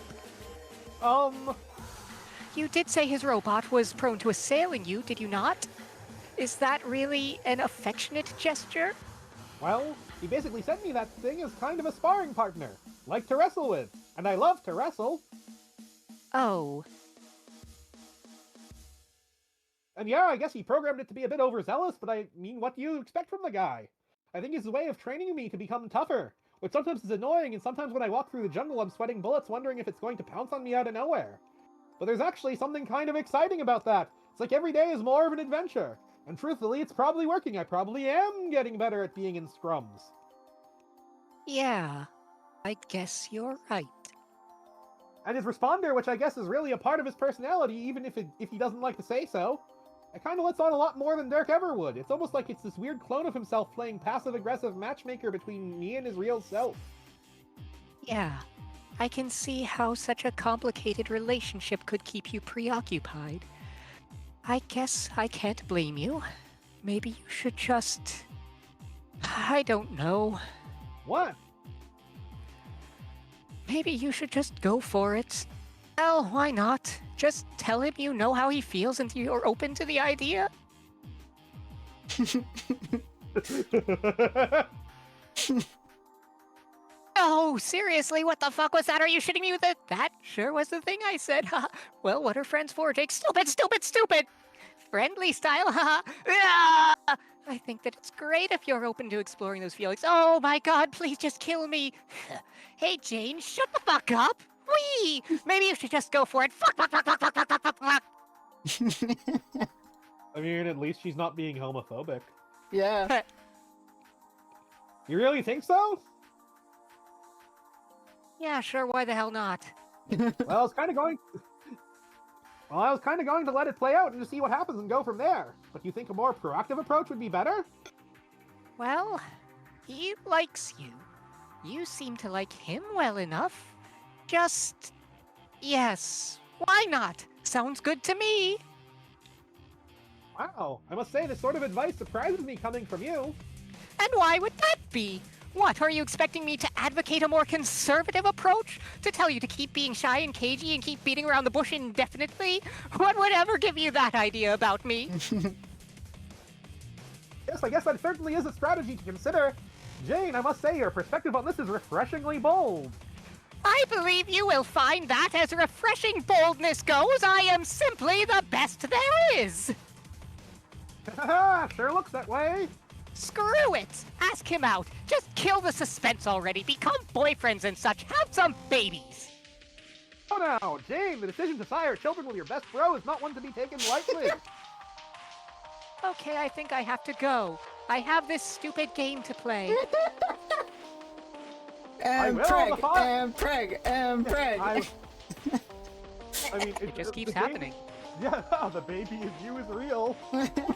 You did say his robot was prone to assailing you, did you not? Is that really an affectionate gesture? Well, he basically sent me that thing as kind of a sparring partner, like to wrestle with, and I love to wrestle. Oh, And yeah, I guess he programmed it to be a bit overzealous, but I mean, what do you expect from the guy? I think it's his way of training me to become tougher, which sometimes is annoying, and sometimes when I walk through the jungle, I'm sweating bullets wondering if it's going to pounce on me out of nowhere. But there's actually something kind of exciting about that. It's like every day is more of an adventure. And truthfully, it's probably working. I probably am getting better at being in scrums. yeah. I guess you're right. And his responder, which I guess is really a part of his personality, even if he doesn't like to say so, it kind of lets on a lot more than Dirk ever would. It's almost like it's this weird clone of himself playing passive-aggressive matchmaker between me and his real self. Yeah. I can see how such a complicated relationship could keep you preoccupied. I guess I can't blame you. Maybe you should just... I don't know. What? Maybe you should just go for it. Well, why not? Just tell him you know how he feels and you're open to the idea. Oh, seriously, what the fuck was that? Are you shitting me with it? That sure was the thing I said, haha. Well, what are friends for, Jake? Stupid, stupid, stupid! Friendly style, haha. Ah! I think that it's great if you're open to exploring those feelings. Oh my god, please just kill me. Hey, Jane, shut the fuck up. Whee! Maybe you should just go for it. Fuck, fuck, fuck, fuck, fuck, fuck, fuck, fuck. I mean, at least she's not being homophobic. Yeah. You really think so? Yeah, sure, why the hell not? Well, I was kind of going... Well, I was kind of going to let it play out and just see what happens and go from there. But you think a more proactive approach would be better? Well, he likes you. You seem to like him well enough. Just... yes. Why not? Sounds good to me. Wow, I must say this sort of advice surprises me coming from you. And why would that be? What, are you expecting me to advocate a more conservative approach? To tell you to keep being shy and cagey and keep beating around the bush indefinitely? What would ever give you that idea about me? Yes, I guess that certainly is a strategy to consider. Jane, I must say your perspective on this is refreshingly bold. I believe you will find that as refreshing boldness goes, I am simply the best there is. Haha, sure looks that way. Screw it! Ask him out. Just kill the suspense already. Become boyfriends and such. Have some babies. Oh no, Jane, the decision to sire children with your best bro is not one to be taken lightly. Okay, I think I have to go. I have this stupid game to play. And will, preg, the fuck? and preg, and preg. I mean, It just keeps the game- happening. Yeah, the baby in you is real.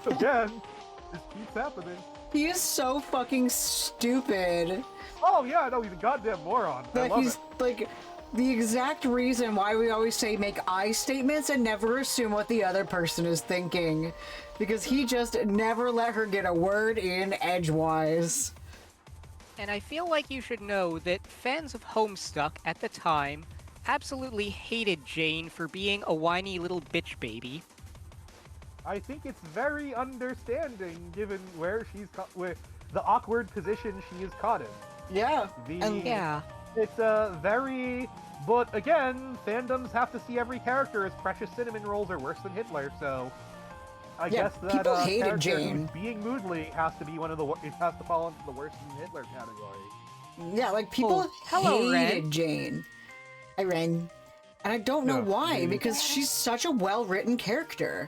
Again, this keeps happening. He is so fucking stupid. Oh yeah, no, he's a goddamn moron. I That love he's it. like the exact reason why we always say make I statements and never assume what the other person is thinking. Because he just never let her get a word in edgewise. And I feel like you should know that fans of Homestuck at the time absolutely hated Jane for being a whiny little bitch baby. I think it's very understanding given where she's with the awkward position she is caught in. Yeah. Yeah. It's a very, but again, fandoms have to see every character as precious cinnamon rolls are worse than Hitler. So, I Yeah, guess that people hated character Jane. who's being moodly has to be one of the it has to fall into the worse than Hitler category. Yeah, like people Oh, hello, hated Ren. Jane. Hi, Ren. And I don't know Yeah, why, Ren. because she's such a well-written character.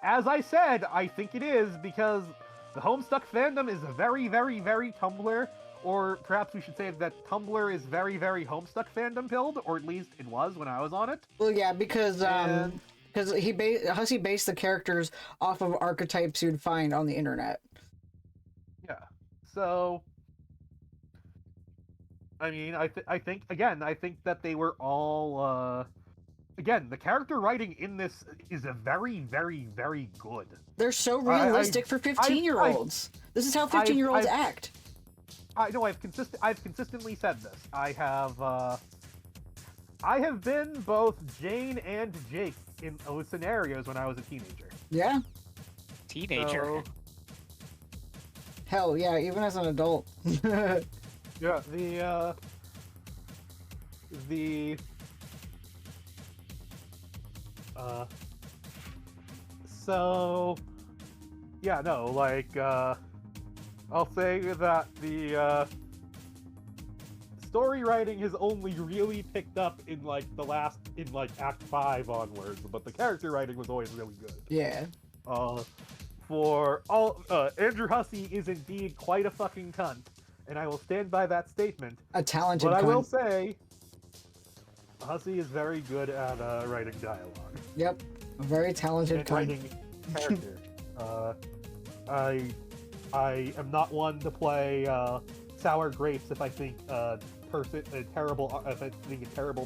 As I said, I think it is because the Homestuck fandom is very, very, very Tumblr, or perhaps we should say that Tumblr is very, very Homestuck fandom pilled, or at least it was when I was on it. Well, yeah, because And- Hussey based the characters off of archetypes you'd find on the internet. Yeah. So, I mean, I think that they were all. Again, the character writing in this is a very, very, very good. They're so I- realistic for 15-year-olds. This is how 15-year-olds I've- act. I know I've consistently said this. I have been both Jane and Jake in those scenarios when I was a teenager. Yeah. Teenager. So, Hell, yeah, even as an adult. yeah, the So, yeah, no, like, I'll say that the story writing has only really picked up in like Act 5 onwards, but the character writing was always really good. Yeah. For all, Andrew Hussey is indeed quite a fucking cunt, and I will stand by that statement. A talented But I will cunt. say, Hussey is very good at writing dialogue. Yep. A very talented And cunt. writing character. I am not one to play sour grapes if I think a terrible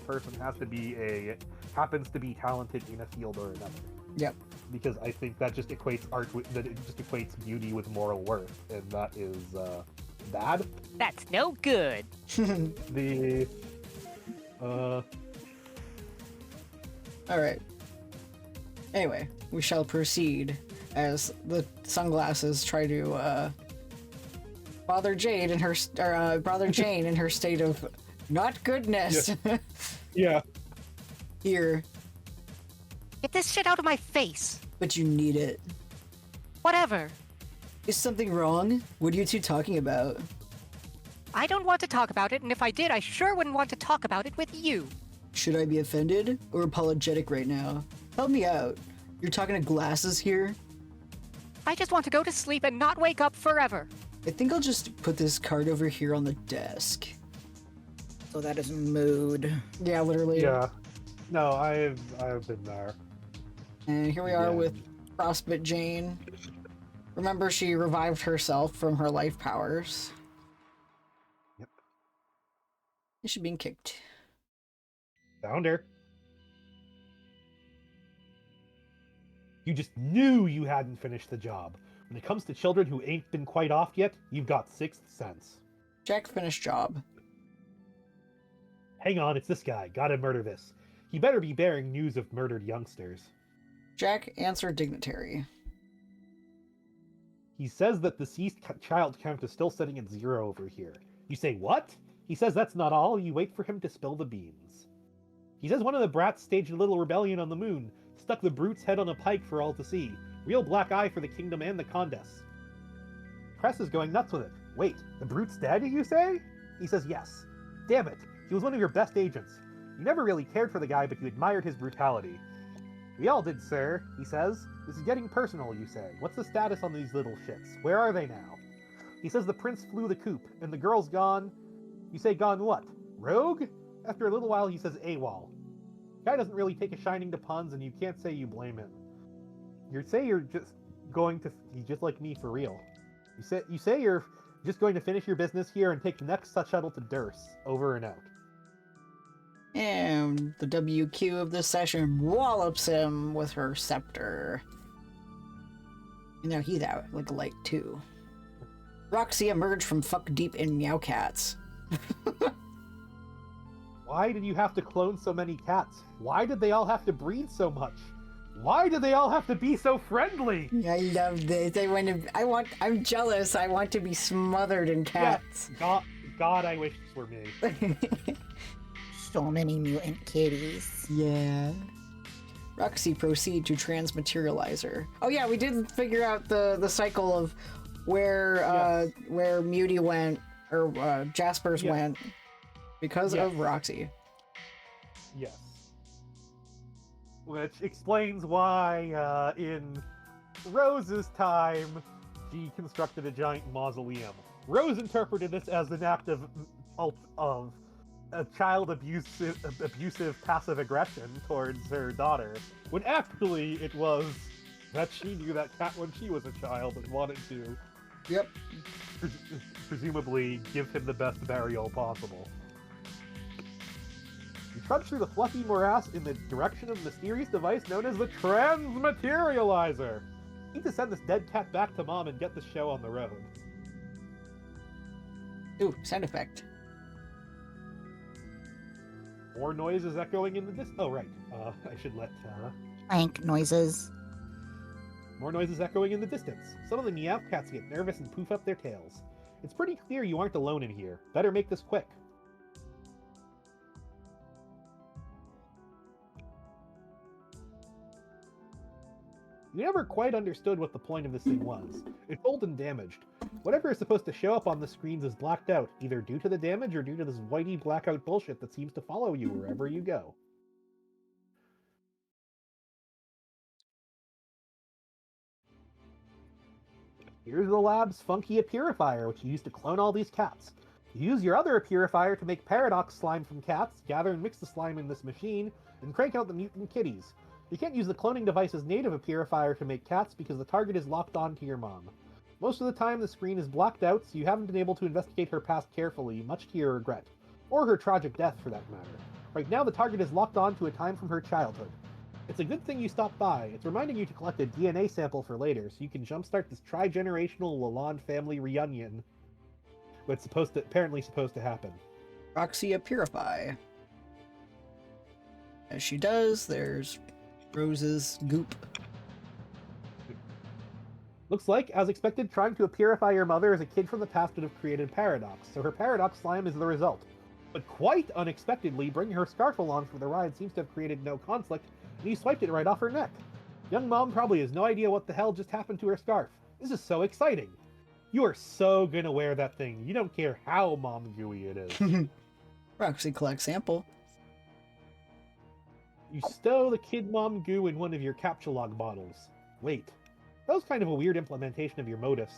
person happens to be talented in a field or another. Yep. Because I think that just equates beauty with moral worth, and that is bad. That's no good. The Alright. Anyway, we shall proceed as the sunglasses try to bother Jane in her state of not goodness. yeah. Here. Get this shit out of my face. But you need it. Whatever. Is something wrong? What are you two talking about? I don't want to talk about it, and if I did, I sure wouldn't want to talk about it with you. Should I be offended or apologetic right now? Help me out. You're talking to glasses here? I just want to go to sleep and not wake up forever. I think I'll just put this card over here on the desk. So that is mood. Yeah, literally. Yeah. No, I've been there. And here we are Yeah. with Frostbite Jane. Remember, she revived herself from her life powers. Yep. And she's being kicked. Found her. You just knew you hadn't finished the job. When it comes to children who ain't been quite off yet, you've got sixth sense. Jack finished job. Hang on, it's this guy. Gotta murder this. He better be bearing news of murdered youngsters. Jack answered dignitary. He says that the deceased child count is still sitting at 0 over here. You say, what? He says that's not all. You wait for him to spill the beans. He says one of the brats staged a little rebellion on the moon, stuck the brute's head on a pike for all to see. Real black eye for the kingdom and the Condess. Press is going nuts with it. Wait, the brute's dead, you say? He says yes. Damn it, he was one of your best agents. You never really cared for the guy, but you admired his brutality. We all did, sir, he says. This is getting personal, you say. What's the status on these little shits? Where are they now? He says the prince flew the coop, and the girl's gone. You say gone what? Rogue? After a little while, he says AWOL. Guy doesn't really take a shining to puns, and you can't say you blame him. You say you're just going to... He's just like me, for real. You say you're just going to finish your business here and take the next shuttle to Durst. Over and out. And the WQ of this session wallops him with her scepter. And now he's out like a light too. Roxy emerged from fuck deep in Meowcats. Why did you have to clone so many cats? Why did they all have to breed so much? Why did they all have to be so friendly? I love this. I'm jealous. I want to be smothered in cats. Yeah, God, I wish this were me. So many mutant kitties. Yeah. Roxy proceed to transmaterialize her. Oh yeah, we did figure out the cycle of where Muty went, or Jaspers went, because of Roxy. Yes. Which explains why, in Rose's time, she constructed a giant mausoleum. Rose interpreted this as an act of a child abusive passive aggression towards her daughter, when actually it was that she knew that cat when she was a child and wanted to, presumably give him the best burial possible. You trudge through the fluffy morass in the direction of a mysterious device known as the Transmaterializer. You need to send this dead cat back to Mom and get the show on the road. Ooh, sound effect. More noises echoing in the distance. Oh, right. I should let, Clank noises. More noises echoing in the distance. Some of the meow cats get nervous and poof up their tails. It's pretty clear you aren't alone in here. Better make this quick. You never quite understood what the point of this thing was. It's old and damaged. Whatever is supposed to show up on the screens is blacked out, either due to the damage or due to this whitey blackout bullshit that seems to follow you wherever you go. Here's the lab's funky purifier, which you use to clone all these cats. You use your other purifier to make paradox slime from cats, gather and mix the slime in this machine, and crank out the mutant kitties. You can't use the cloning device's native purifier to make cats because the target is locked on to your mom. Most of the time the screen is blacked out, so you haven't been able to investigate her past carefully, much to your regret. Or her tragic death, for that matter. Right now the target is locked on to a time from her childhood. It's a good thing you stopped by. It's reminding you to collect a DNA sample for later, so you can jumpstart this tri-generational Lalonde family reunion. What's apparently supposed to happen. Roxy purify. As she does, there's Rose's goop. Looks like, as expected, trying to purify your mother as a kid from the past would have created paradox, so her paradox slime is the result. But quite unexpectedly, bringing her scarf along for the ride seems to have created no conflict, and you swiped it right off her neck. Young mom probably has no idea what the hell just happened to her scarf. This is so exciting. You are so gonna wear that thing. You don't care how mom gooey it is. Roxy collects sample. You stow the kid mom goo in one of your captcha log bottles. Wait, that was kind of a weird implementation of your motifs.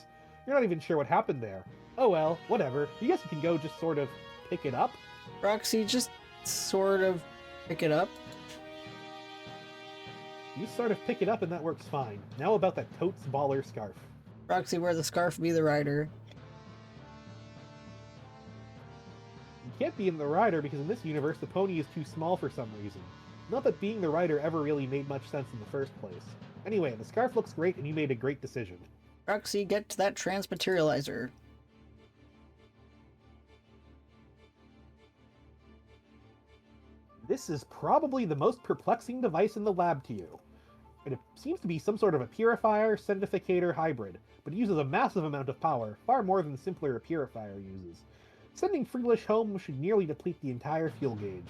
You're not even sure what happened there. Oh well, whatever. You guess you can go just sort of pick it up? Roxy, just sort of pick it up. You sort of pick it up and that works fine. Now about that totes baller scarf. Roxy, wear the scarf, be the rider. You can't be in the rider because in this universe the pony is too small for some reason. Not that being the rider ever really made much sense in the first place. Anyway, the scarf looks great and you made a great decision. Roxy, get to that transmaterializer. This is probably the most perplexing device in the lab to you. It seems to be some sort of a purifier, centrifugator hybrid, but it uses a massive amount of power, far more than simpler a purifier uses. Sending Freelish home should nearly deplete the entire fuel gauge.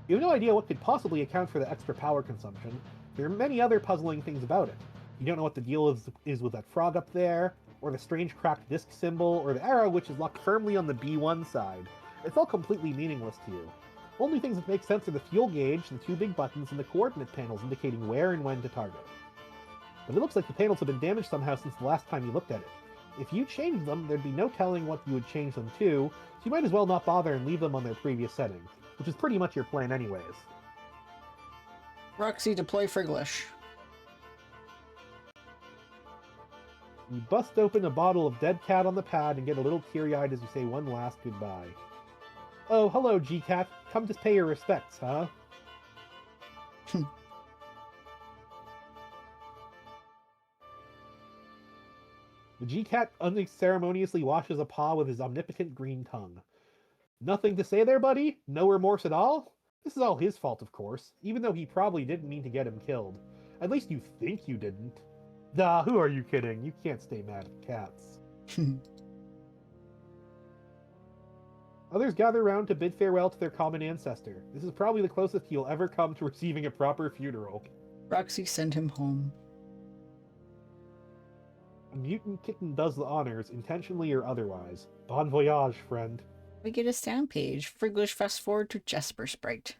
You have no idea what could possibly account for the extra power consumption. There are many other puzzling things about it. You don't know what the deal is with that frog up there, or the strange cracked disc symbol, or the arrow which is locked firmly on the B1 side. It's all completely meaningless to you. Only things that make sense are the fuel gauge, the two big buttons, and the coordinate panels indicating where and when to target. But it looks like the panels have been damaged somehow since the last time you looked at it. If you changed them, there'd be no telling what you would change them to, so you might as well not bother and leave them on their previous settings, which is pretty much your plan anyways. Roxy, deploy Friglish. You bust open a bottle of dead cat on the pad and get a little teary-eyed as you say one last goodbye. Oh, hello, G-Cat. Come to pay your respects, huh? The G-Cat unceremoniously washes a paw with his omnipotent green tongue. Nothing to say there, buddy? No remorse at all? This is all his fault, of course, even though he probably didn't mean to get him killed. At least you think you didn't. Duh, who are you kidding? You can't stay mad at cats. Others gather round to bid farewell to their common ancestor. This is probably the closest you'll ever come to receiving a proper funeral. Roxy, send him home. A mutant kitten does the honors, intentionally or otherwise. Bon voyage, friend. We get a sound page. Friglish fast forward to Jasper Sprite.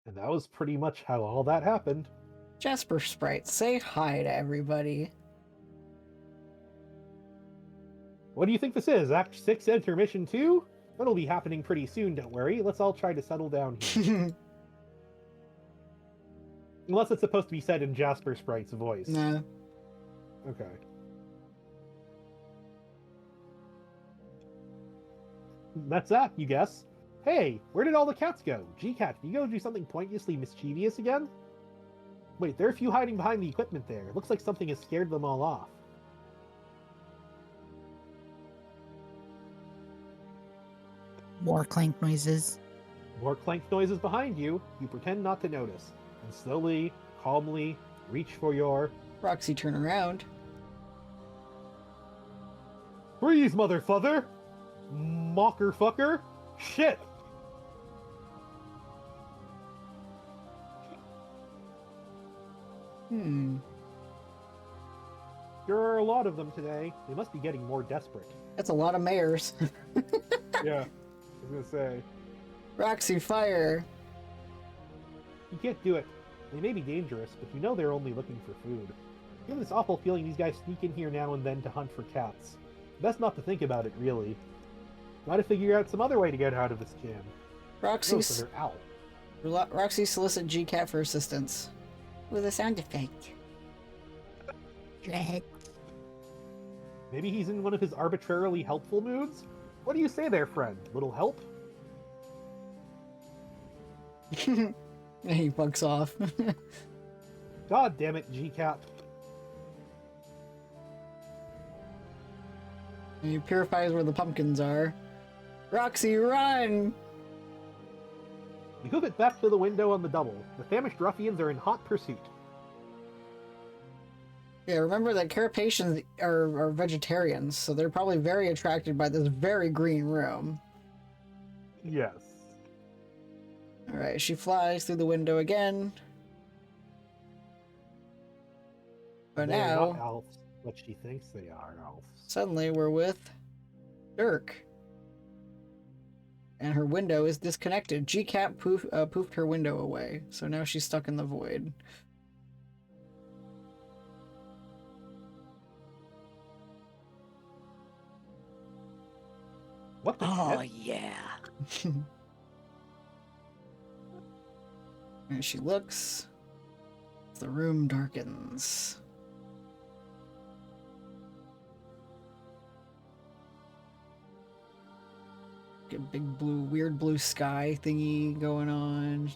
And that was pretty much how all that happened. Jasper Sprite, say hi to everybody. What do you think this is? Act 6 Intermission 2? That'll be happening pretty soon, don't worry. Let's all try to settle down here. Unless it's supposed to be said in Jasper Sprite's voice. Nah. Okay. That's that, you guess. Hey, where did all the cats go? G-Cat, can you go do something pointlessly mischievous again? Wait, there are a few hiding behind the equipment there. It looks like something has scared them all off. More clank noises. More clank noises behind you. You pretend not to notice, and slowly, calmly, reach for your... Roxy, turn around. Freeze, motherfucker! Mocker fucker! Shit! There are a lot of them today. They must be getting more desperate. That's a lot of mayors. Yeah, I was gonna say. Roxy, fire. You can't do it. They may be dangerous, but you know they're only looking for food. You have this awful feeling these guys sneak in here now and then to hunt for cats. Best not to think about it, really. Gotta figure out some other way to get out of this jam. Roxy, So they're out. Roxy solicit GCat for assistance. With a sound effect. Dread. Maybe he's in one of his arbitrarily helpful moods? What do you say there, friend? Little help? And he fucks off. God damn it, GCat. And he purifies where the pumpkins are. Roxy, run! You hoof it back to the window on the double. The famished ruffians are in hot pursuit. Yeah, remember that Carapacians are vegetarians, so they're probably very attracted by this very green room. Yes. Alright, she flies through the window again. But They're now, not elves, but she thinks they are elves. suddenly we're with Dirk. And her window is disconnected. GCat poofed her window away, so now she's stuck in the void. What the Oh, shit? yeah. And she looks. The room darkens. Get a big blue, weird blue sky thingy going on.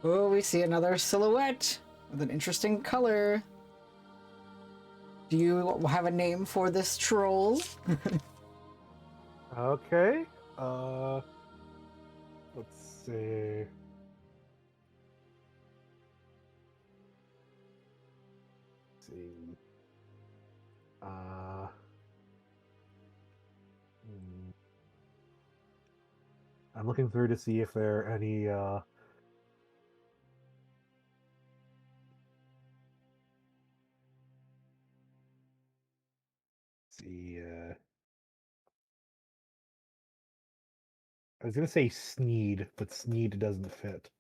Oh, we see another silhouette with an interesting color. Do you have a name for this troll? Okay. Let's see. I'm looking through to see if there are any, I was gonna say Sneed, but Sneed doesn't fit.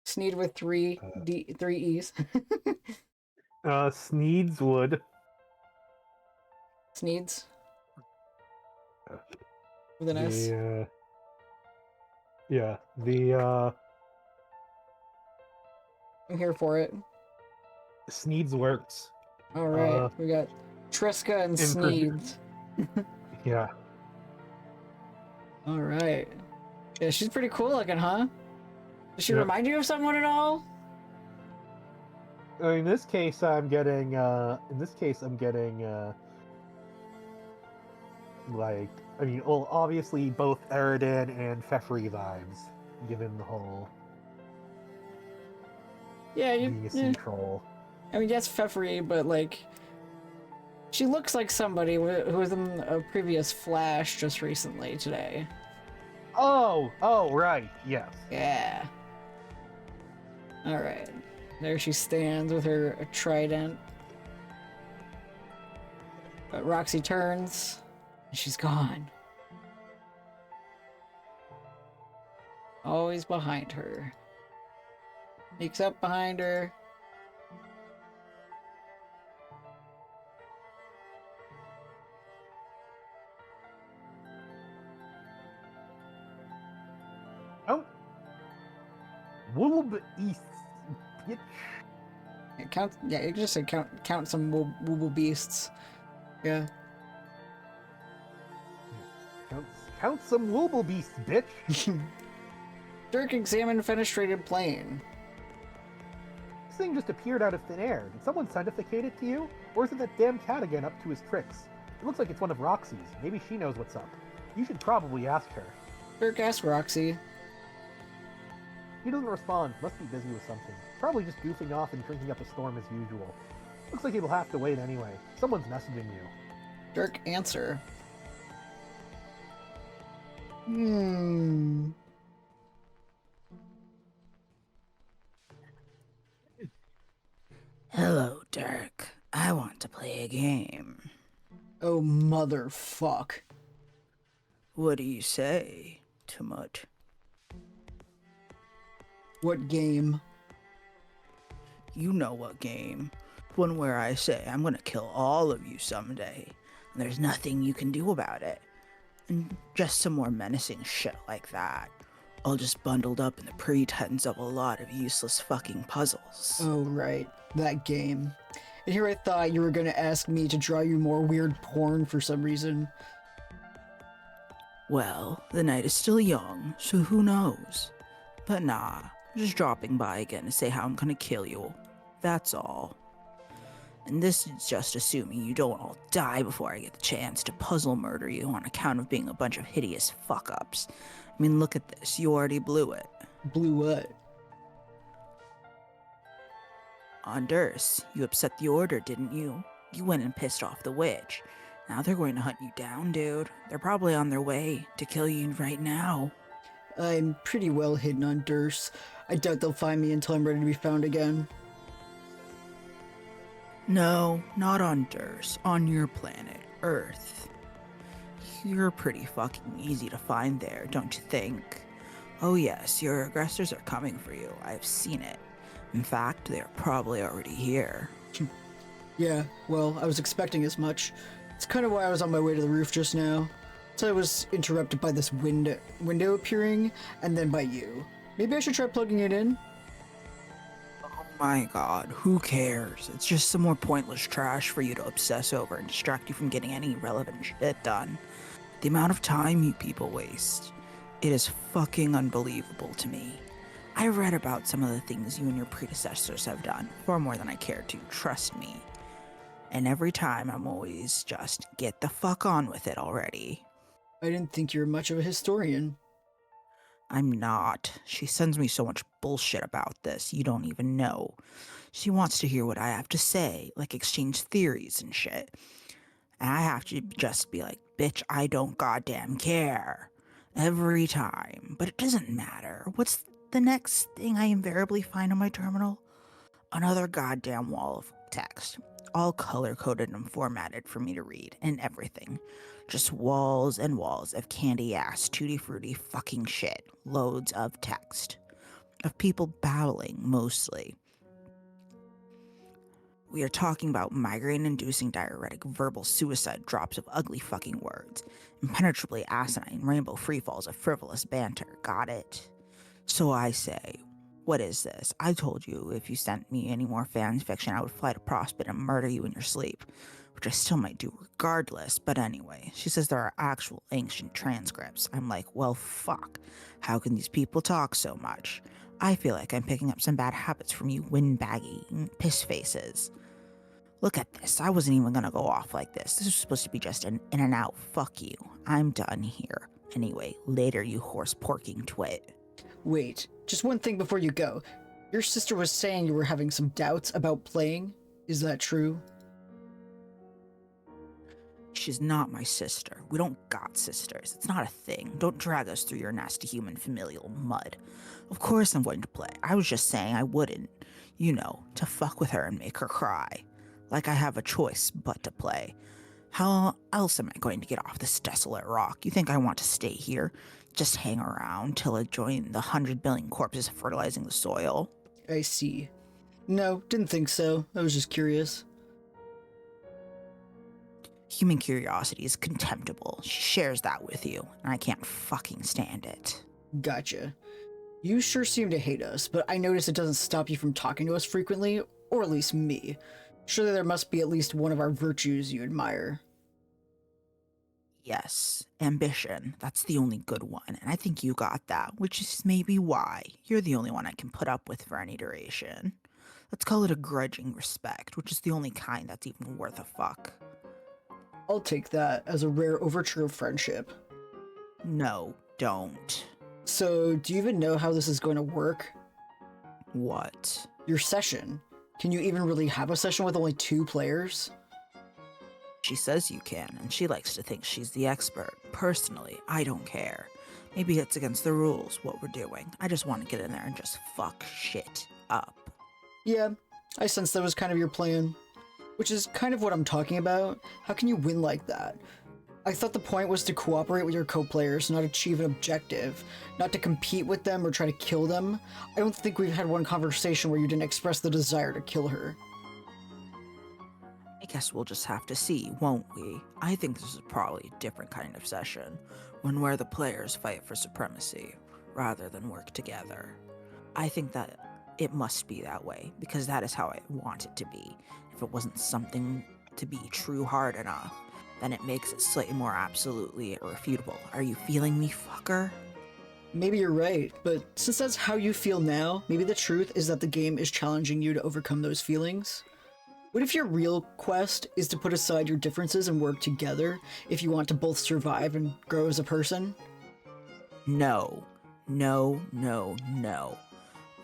Sneed with three E's. Sneeds would. Sneeds. With an S. I'm here for it. Sneeds works. Alright, we got Triska and Sneeds. Yeah. Alright. Yeah, she's pretty cool looking, huh? Does she remind you of someone at all? In this case, I'm getting, like, I mean, well, obviously both Eridan and Fefri vibes, given the whole Yeah, being a sea troll. I mean, yes, Fefri, but like, she looks like somebody who was in a previous Flash just recently today. Oh, right, yes. Yeah. Alright. There she stands with her trident. But Roxy turns, and she's gone. Always behind her. Sneaks up behind her. Oh. Woolb East, bitch. Yeah, you just say count some wooble beasts. Yeah. Count some Woolble beasts, bitch. Dirk examined fenestrated plane. This thing just appeared out of thin air. Did someone scientificate it to you? Or is it that damn cat again up to his tricks? It looks like it's one of Roxy's. Maybe she knows what's up. You should probably ask her. Dirk, ask Roxy. He doesn't respond. Must be busy with something. Probably just goofing off and drinking up a storm as usual. Looks like he'll have to wait anyway. Someone's messaging you. Dirk, answer. Hello, Dirk. I want to play a game. Oh, motherfuck. What do you say? Too much. What game? You know what game. One where I say I'm gonna kill all of you someday, and there's nothing you can do about it. And just some more menacing shit like that. All just bundled up in the pretense of a lot of useless fucking puzzles. Oh, right. That game. And here I thought you were gonna ask me to draw you more weird porn for some reason. Well, the night is still young, so who knows? But nah, just dropping by again to say how I'm gonna kill you. That's all. And this is just assuming you don't all die before I get the chance to puzzle murder you on account of being a bunch of hideous fuck-ups. I mean, look at this, you already blew it. Blew what? On Durst, you upset the order, didn't you? You went and pissed off the witch. Now they're going to hunt you down, dude. They're probably on their way to kill you right now. I'm pretty well hidden on Durst. I doubt they'll find me until I'm ready to be found again. No, not on Durst. On your planet, Earth. You're pretty fucking easy to find there, don't you think? Oh yes, your aggressors are coming for you. I've seen it. In fact, they're probably already here. Yeah, well, I was expecting as much. It's kind of why I was on my way to the roof just now. So I was interrupted by this window appearing, and then by you. Maybe I should try plugging it in? Oh my god, who cares? It's just some more pointless trash for you to obsess over and distract you from getting any relevant shit done. The amount of time you people waste. It is fucking unbelievable to me. I read about some of the things you and your predecessors have done, far more than I care to, trust me. And every time I'm always just, get the fuck on with it already. I didn't think you were much of a historian. I'm not. She sends me so much bullshit about this, you don't even know. She wants to hear what I have to say, like exchange theories and shit. And I have to just be like, bitch, I don't goddamn care. Every time. But it doesn't matter. What's the next thing I invariably find on my terminal? Another goddamn wall of text. All color-coded and formatted for me to read, and everything. Just walls and walls of candy-ass, tutti-frutti fucking shit. Loads of text. Of people babbling, mostly. We are talking about migraine-inducing diuretic verbal suicide drops of ugly fucking words. Impenetrably asinine rainbow freefalls of frivolous banter. Got it? So I say, what is this? I told you if you sent me any more fan fiction, I would fly to Prospect and murder you in your sleep. Which I still might do regardless, but anyway. She says there are actual ancient transcripts. I'm like, well, fuck. How can these people talk so much? I feel like I'm picking up some bad habits from you windbaggy piss faces. Look at this. I wasn't even gonna go off like this. This was supposed to be just an in and out. Fuck you. I'm done here. Anyway, later, you horse porking twit. Wait, just one thing before you go. Your sister was saying you were having some doubts about playing. Is that true? She's not my sister. We don't got sisters. It's not a thing. Don't drag us through your nasty human familial mud. Of course I'm going to play. I was just saying I wouldn't. You know, to fuck with her and make her cry. Like I have a choice but to play. How else am I going to get off this desolate rock? You think I want to stay here? Just hang around till I join the 100 billion corpses fertilizing the soil? I see. No, didn't think so. I was just curious. Human curiosity is contemptible. She shares that with you, and I can't fucking stand it. Gotcha. You sure seem to hate us, but I notice it doesn't stop you from talking to us frequently, or at least me. Surely there must be at least one of our virtues you admire. Yes, ambition. That's the only good one, and I think you got that, which is maybe why you're the only one I can put up with for any duration. Let's call it a grudging respect, which is the only kind that's even worth a fuck. I'll take that as a rare overture of friendship. No, don't. So, do you even know how this is going to work? What? Your session. Can you even really have a session with only 2 players? She says you can, and she likes to think she's the expert. Personally, I don't care. Maybe it's against the rules, what we're doing. I just want to get in there and just fuck shit up. Yeah, I sense that was kind of your plan. Which is kind of what I'm talking about. How can you win like that? I thought the point was to cooperate with your co-players, not achieve an objective, not to compete with them or try to kill them. I don't think we've had one conversation where you didn't express the desire to kill her. I guess we'll just have to see, won't we? I think this is probably a different kind of session, one where the players fight for supremacy, rather than work together. I think that it must be that way, because that is how I want it to be. If it wasn't something to be true hard enough, then it makes it slightly more absolutely irrefutable. Are you feeling me, fucker? Maybe you're right, but since that's how you feel now, maybe the truth is that the game is challenging you to overcome those feelings. What if your real quest is to put aside your differences and work together if you want to both survive and grow as a person? No. No, no, no.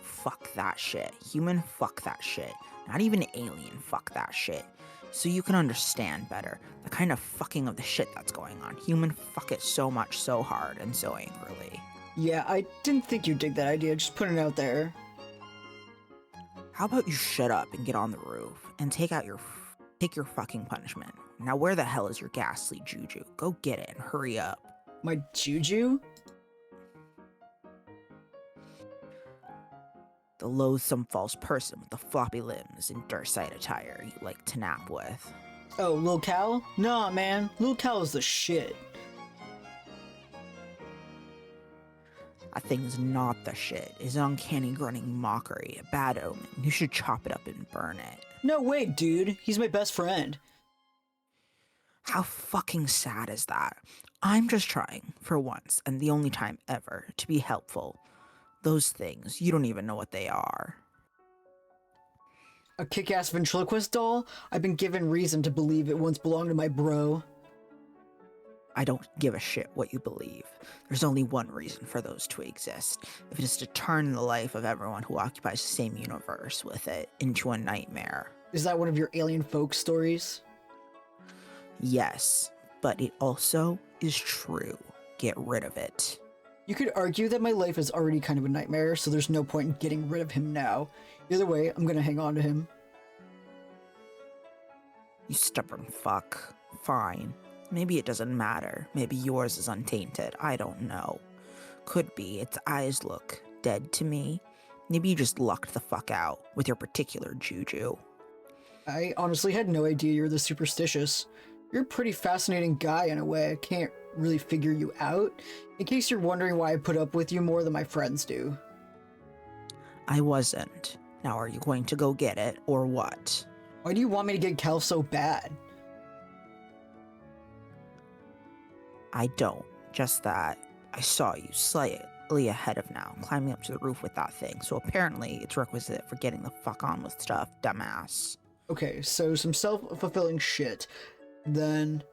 Fuck that shit. Human, fuck that shit. Not even alien, fuck that shit. So you can understand better the kind of fucking of the shit that's going on. Human, fuck it so much, so hard, and so angrily. Yeah, I didn't think you'd dig that idea, just putting it out there. How about you shut up and get on the roof and take your fucking punishment. Now where the hell is your ghastly juju? Go get it and hurry up. My juju? The loathsome false person with the floppy limbs and dirt-side attire you like to nap with. Oh, Lil Cal? Nah, man. Lil Cal is the shit. That thing's not the shit. It's an uncanny grunting mockery, a bad omen. You should chop it up and burn it. No way, dude. He's my best friend. How fucking sad is that? I'm just trying, for once, and the only time ever, to be helpful. Those things, you don't even know what they are. A kick-ass ventriloquist doll? I've been given reason to believe it once belonged to my bro. I don't give a shit what you believe. There's only one reason for those to exist. If it is to turn the life of everyone who occupies the same universe with it into a nightmare. Is that one of your alien folk stories? Yes, but it also is true. Get rid of it. You could argue that my life is already kind of a nightmare, so there's no point in getting rid of him now. Either way, I'm gonna hang on to him. You stubborn fuck. Fine. Maybe it doesn't matter. Maybe yours is untainted. I don't know. Could be. Its eyes look dead to me. Maybe you just lucked the fuck out with your particular juju. I honestly had no idea you were this superstitious. You're a pretty fascinating guy in a way. I can't really figure you out. In case you're wondering why I put up with you more than my friends do. I wasn't. Now are you going to go get it, or what? Why do you want me to get Cal so bad? I don't. Just that I saw you slightly ahead of now, climbing up to the roof with that thing, so apparently it's requisite for getting the fuck on with stuff, dumbass. Okay, so some self-fulfilling shit. Then,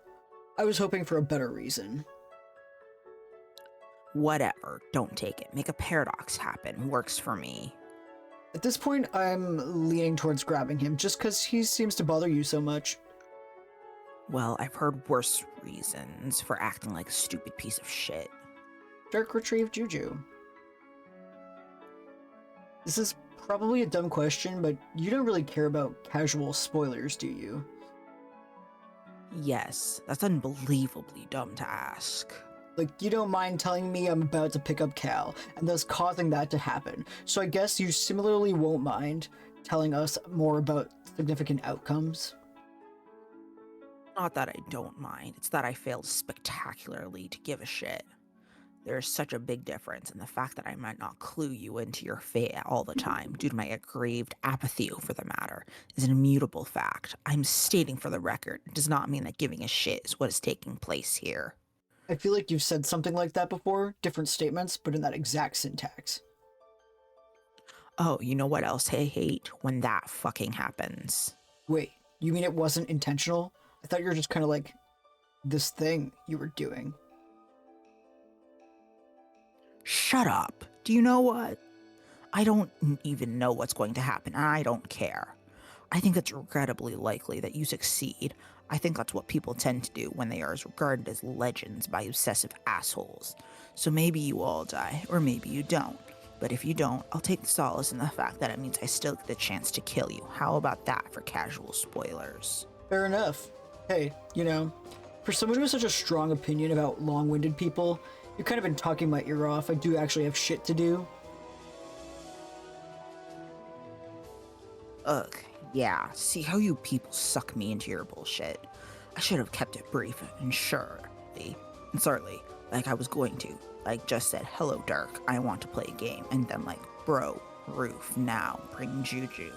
I was hoping for a better reason. Whatever, don't take it. Make a paradox happen. Works for me. At this point, I'm leaning towards grabbing him, just because he seems to bother you so much. Well, I've heard worse reasons for acting like a stupid piece of shit. Dark Retrieve Juju. This is probably a dumb question, but you don't really care about casual spoilers, do you? Yes, that's unbelievably dumb to ask. Like, you don't mind telling me I'm about to pick up Cal, and thus causing that to happen. So I guess you similarly won't mind telling us more about significant outcomes? Not that I don't mind, it's that I failed spectacularly to give a shit. There's such a big difference in the fact that I might not clue you into your fate all the time due to my aggrieved apathy over the matter is an immutable fact. I'm stating for the record, it does not mean that giving a shit is what is taking place here. I feel like you've said something like that before, different statements, but in that exact syntax. Oh, you know what else I hate? When that fucking happens. Wait, you mean it wasn't intentional? I thought you were just kind of like this thing you were doing. Shut up. Do you know what? I don't even know what's going to happen, and I don't care. I think it's regrettably likely that you succeed. I think that's what people tend to do when they are regarded as legends by obsessive assholes. So maybe you all die, or maybe you don't. But if you don't, I'll take solace in the fact that it means I still get the chance to kill you. How about that for casual spoilers? Fair enough. Hey, you know, for someone who has such a strong opinion about long-winded people, you've kind of been talking my ear off. I do actually have shit to do. Ugh, yeah, see how you people suck me into your bullshit. I should have kept it brief and surely, like I was going to. Like, just said, hello, Dark, I want to play a game. And then, like, bro, roof, now, bring Juju.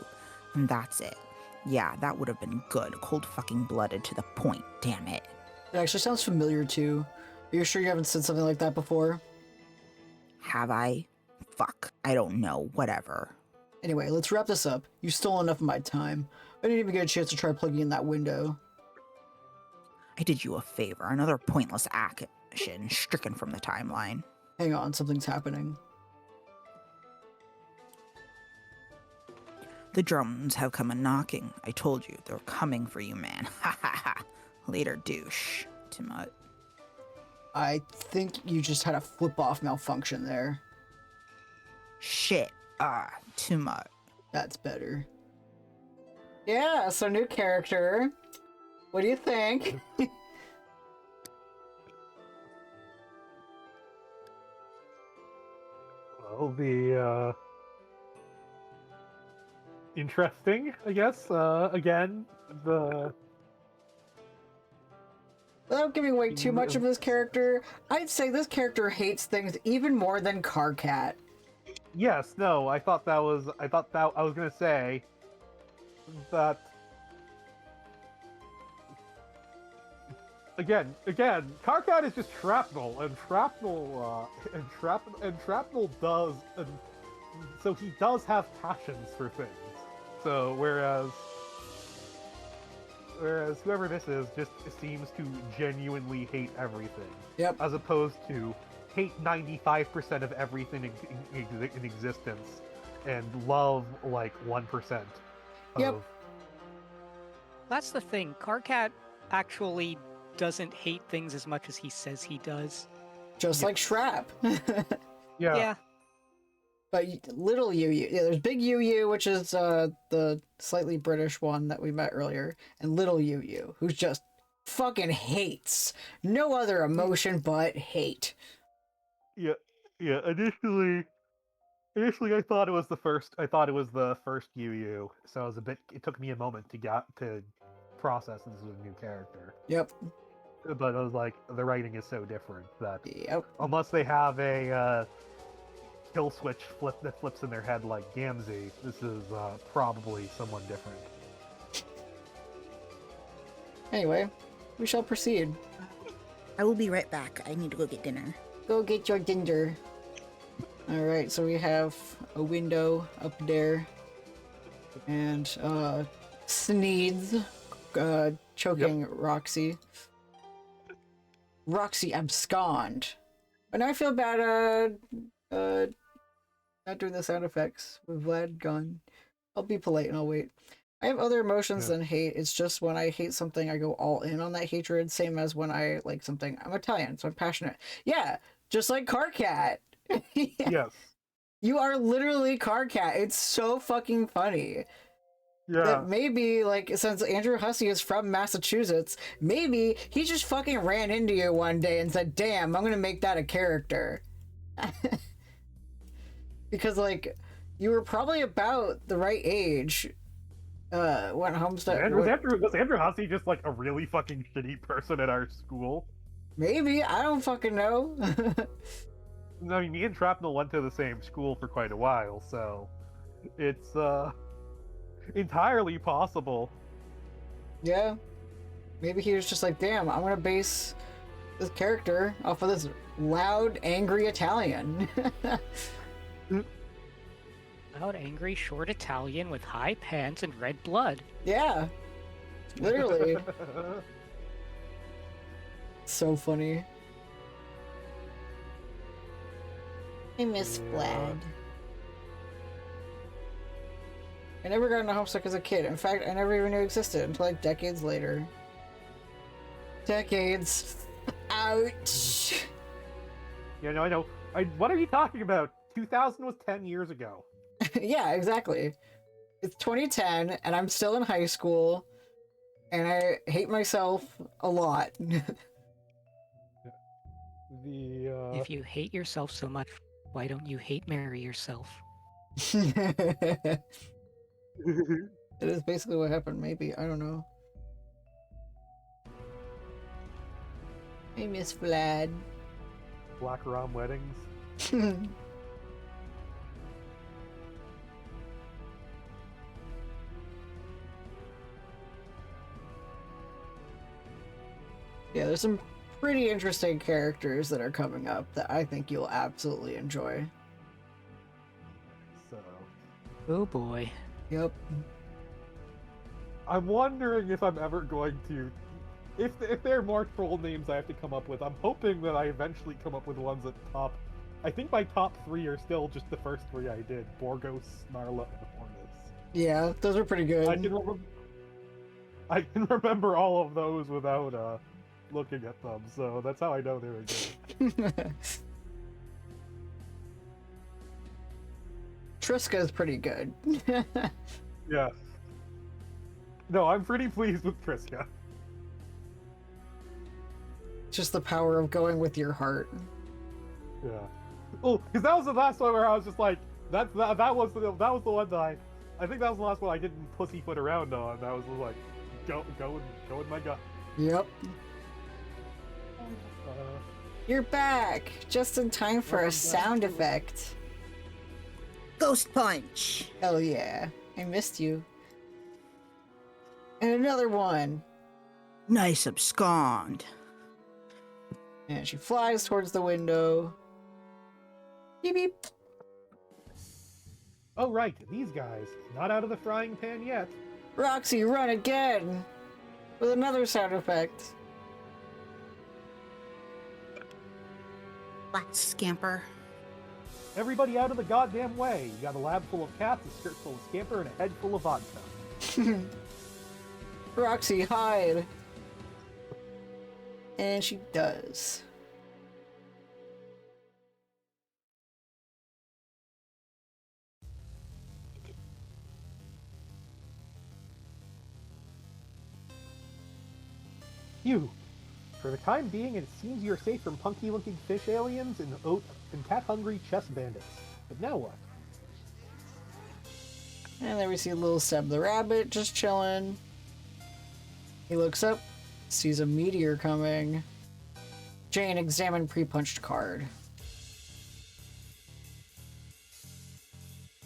And that's it. Yeah, that would have been good. Cold fucking blooded to the point, damn it. It actually sounds familiar, too. Are you sure you haven't said something like that before? Have I? Fuck, I don't know, whatever. Anyway, let's wrap this up. You stole enough of my time. I didn't even get a chance to try plugging in that window. I did you a favor, another pointless action stricken from the timeline. Hang on, something's happening. The drums have come a-knocking. I told you, they're coming for you, man. Ha ha ha. Later, douche. Timot. I think you just had a flip-off malfunction there. Shit. Timot. That's better. Yeah, so new character. What do you think? Well, interesting, I guess. Again, Without giving away too much of this character, I'd say this character hates things even more than Carcat. yes, no, I was gonna say that again, Carcat is just shrapnel, and shrapnel does, and so he does have passions for things. So whereas whoever this is just seems to genuinely hate everything. Yep. As opposed to hate 95% of everything in existence and love like 1% of... Yep. That's the thing. Carcat actually doesn't hate things as much as he says he does. Just like Shrap. Yeah. But little UU, yeah, there's big UU, which is the slightly British one that we met earlier, and little UU, who's just fucking hates. No other emotion but hate. Yeah. Initially, I thought it was the first. UU. So it took me a moment to process this as a new character. Yep. But I was like, the writing is so different that Yep. unless they have a kill switch that flips in their head like Gamzee, this is probably someone different. Anyway, we shall proceed. I will be right back. I need to go get dinner. Go get your dinner. Alright, so we have a window up there. And, Sneeds, choking Roxy. Roxy abscond. And I feel bad, not doing the sound effects with Vlad gone. I'll be polite and I'll wait. I have other emotions than hate. It's just when I hate something, I go all in on that hatred. Same as when I like something. I'm Italian, so I'm passionate. Yeah, just like Carcat. Yes. You are literally Carcat. It's so fucking funny. Yeah. That maybe, like, since Andrew Hussey is from Massachusetts, maybe he just fucking ran into you one day and said, damn, I'm gonna make that a character. Because, like, you were probably about the right age when Homestuck... Was Andrew Hussey just, like, a really fucking shitty person at our school? Maybe. I don't fucking know. I mean, me and Shrapnel went to the same school for quite a while, so... It's, entirely possible. Yeah. Maybe he was just like, damn, I'm gonna base this character off of this loud, angry Italian. Loud, angry, short Italian with high pants and red blood. Yeah. Literally. So funny. I miss Vlad. I never got into Homestuck as a kid. In fact, I never even knew it existed until like decades later. Decades. Ouch. Yeah, no, I know. What are you talking about? 2000 was 10 years ago. Yeah, exactly. It's 2010, and I'm still in high school, and I hate myself a lot. If you hate yourself so much, why don't you hate Mary yourself? It is basically what happened, maybe. I don't know. I miss Vlad. Black Rom weddings. Yeah, there's some pretty interesting characters that are coming up that I think you'll absolutely enjoy. So, Oh boy. Yep. I'm wondering if I'm ever going to... If there are more troll names I have to come up with, I'm hoping that I eventually come up with ones at top. I think my top 3 are still just the first 3 I did. Borgos, Snarla, and Hornus. Yeah, those are pretty good. I can remember all of those without looking at them, so that's how I know they were good. Triska's pretty good. Yeah. No, I'm pretty pleased with Triska. Just the power of going with your heart. Yeah. Oh, because that was the last one where I was just like, that was the one that I think that was the last one I didn't pussyfoot around on. I was just like, go with my gut. Yep. You're back! Just in time for a sound effect. Ghost punch. Hell yeah. I missed you. And another one. Nice abscond. And she flies towards the window. Beep beep. Oh right, these guys. Not out of the frying pan yet. Roxy, run again! With another sound effect. What scamper? Everybody out of the goddamn way. You got a lab full of cats, a skirt full of scamper, and a head full of vodka. Roxy, hide! And she does. You. For the time being, it seems you're safe from punky-looking fish aliens and cat-hungry chess bandits. But now what? And then we see little Seb the rabbit just chilling. He looks up, sees a meteor coming. Jane, examine pre-punched card.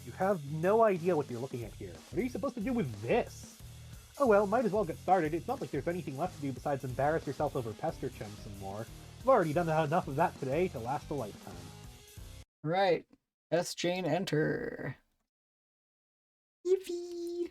You have no idea what you're looking at here. What are you supposed to do with this? Oh well, might as well get started. It's not like there's anything left to do besides embarrass yourself over pester chum some more. I've already done enough of that today to last a lifetime. Right. S. Jane, enter. Yippee!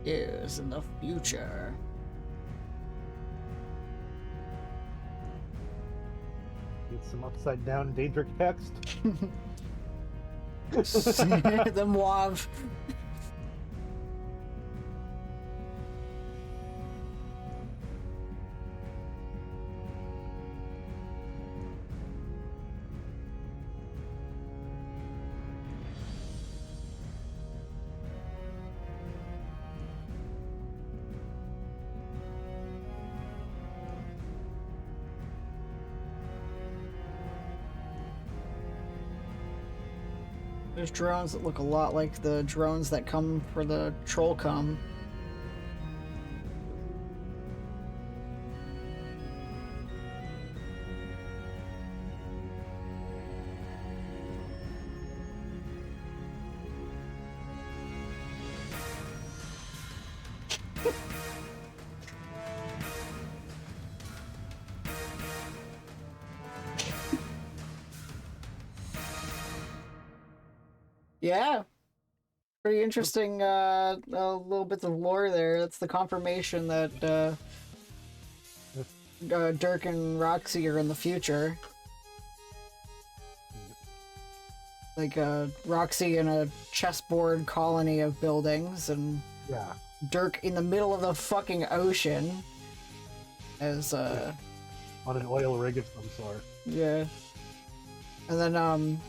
Years in the future. Get some upside down Daedric text. The Mauve. There's drones that look a lot like the drones that come for the troll come. Yeah. Pretty interesting, a little bits of lore there. That's the confirmation that, Dirk and Roxy are in the future. Like, Roxy in a chessboard colony of buildings, and Yeah. Dirk in the middle of the fucking ocean. As, On an oil rig of some sort. yeah. And then,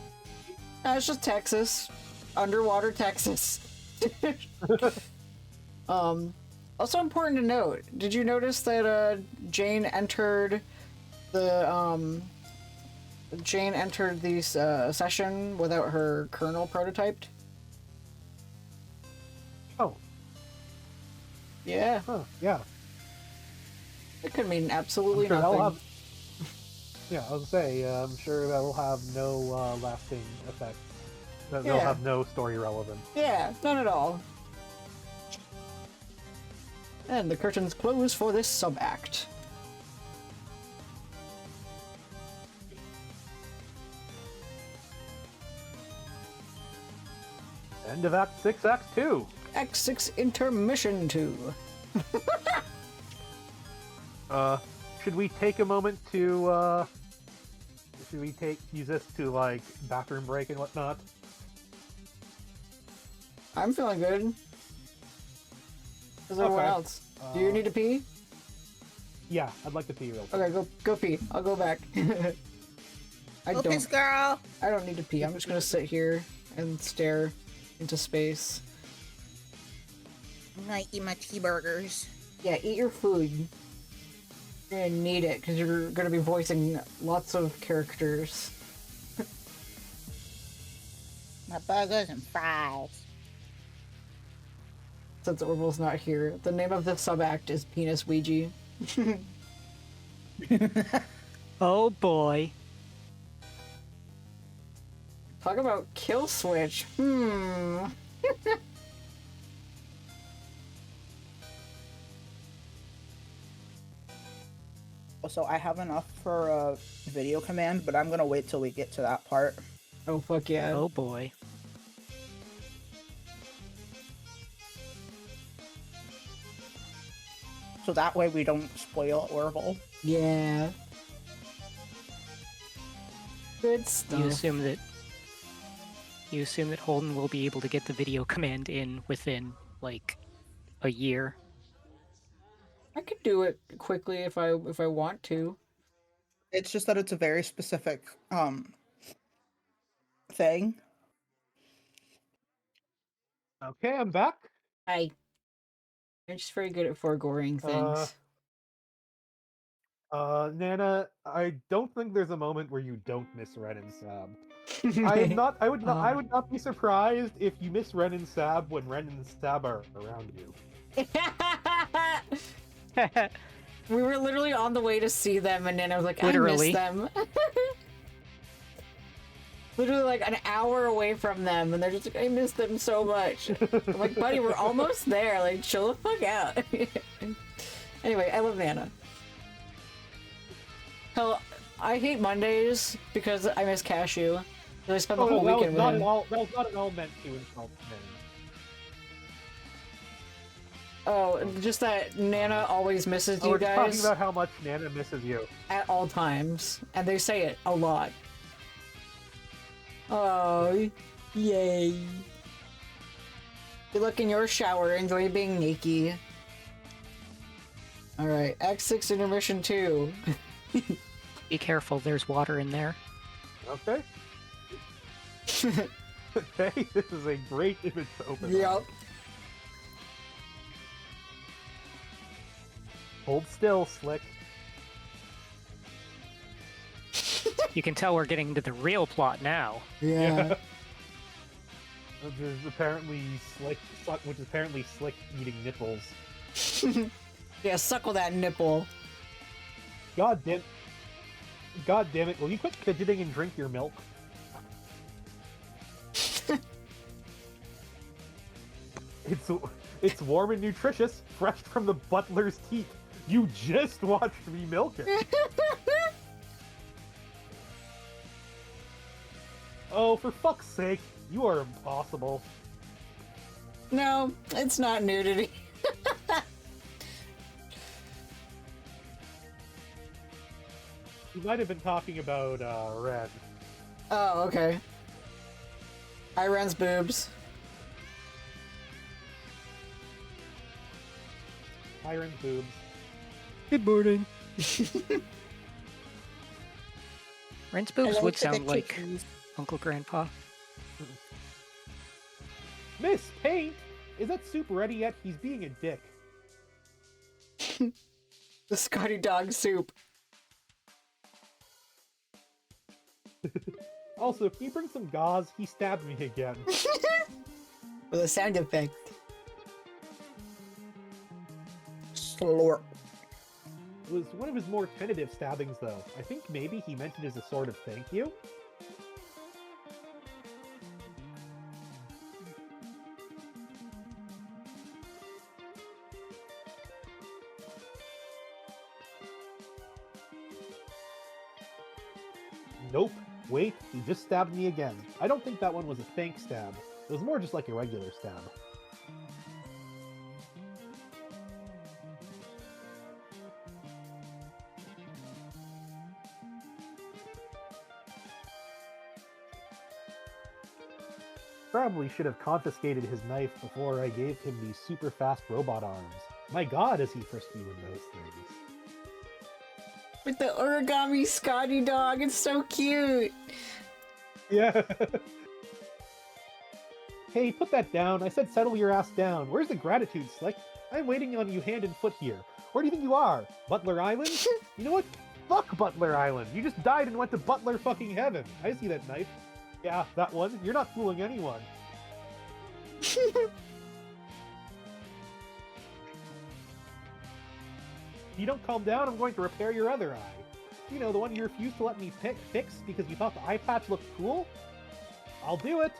it's just Texas. Underwater Texas. Also important to note, did you notice that Jane entered the session without her kernel prototyped? Oh. Yeah. Huh. Yeah. It could mean absolutely I'm sure that'll nothing. Yeah, I was gonna say, I'm sure that'll have no lasting effect. They'll Yeah. have no story relevance. Yeah, none at all. And the curtains close for this sub-act. End of Act 6, Act 2. Act 6 intermission 2. Should we take a moment to, use this to, like, bathroom break and whatnot? I'm feeling good. How's everyone Okay. else? Do you need to pee? Yeah, I'd like to pee real quick. Okay, go pee. I'll go back. I Focus, don't. girl. I don't need to pee. I'm just gonna sit here and stare into space. I'm gonna eat my tea burgers. Yeah, eat your food. You're gonna need it because you're gonna be voicing lots of characters. My burgers and fries. Since Orville's not here, the name of the sub-act is Penis Ouija. Oh boy. Talk about kill switch. So I have enough for a video command, but I'm gonna wait till we get to that part. Oh fuck yeah. Oh boy. So that way we don't spoil Orville. Yeah. Good stuff. You assume that Holden will be able to get the video command in within like a year. I could do it quickly if I want to. It's just that it's a very specific thing. Okay, I'm back. I'm just very good at foregoing things. Nana, I don't think there's a moment where you don't miss Ren and Sab. I would not be surprised if you miss Ren and Sab when Ren and Sab are around you. We were literally on the way to see them, and then I was like, Literally. I miss them. Literally like an hour away from them, and they're just like, I miss them so much. I'm like, buddy, we're almost there. Like, chill the fuck out. Anyway, I love Nana. Hell, I hate Mondays because I miss Cashew. So I spent the whole weekend with him. That was not at all meant to insult men. Oh, just that Nana always misses Oh, you we're just talking guys about how much Nana misses you. at all times, and they say it a lot. Oh, yay. Good luck in your shower. Enjoy being naked. Alright, X6 intermission 2. Be careful, there's water in there. Okay. Okay, this is a great image to open. Yep. On. Hold still, Slick. You can tell we're getting into the real plot now. Yeah. Which is apparently Slick eating nipples. Yeah, suckle that nipple. God damn it, will you quit fidgeting and drink your milk? It's warm and nutritious, fresh from the butler's teeth. You just watched me milk it. Oh, for fuck's sake, you are impossible. No, it's not nudity. You might have been talking about, Ren. Oh, okay. Hi, Ren's boobs. Iron boobs. Good morning. Ren's boobs would sound like Uncle Grandpa. Miss Paint! Is that soup ready yet? He's being a dick. The Scotty dog soup. Also, can you bring some gauze? He stabbed me again. With a sound effect. Slurp. It was one of his more tentative stabbings, though. I think maybe he meant it as a sort of thank you. Nope. Wait, he just stabbed me again. I don't think that one was a thank stab. It was more just like a regular stab. Probably should have confiscated his knife before I gave him these super fast robot arms. My god, is he frisky with those things. With the origami Scotty dog, it's so cute. Yeah. Hey, put that down. I said settle your ass down. Where's the gratitude, Slick? I'm waiting on you hand and foot here. Where do you think you are? Butler Island? You know what? Fuck Butler Island. You just died and went to Butler fucking heaven. I see that knife. Yeah, that one. You're not fooling anyone. If you don't calm down, I'm going to repair your other eye. You know, the one you refused to let me fix because you thought the eye patch looked cool? I'll do it.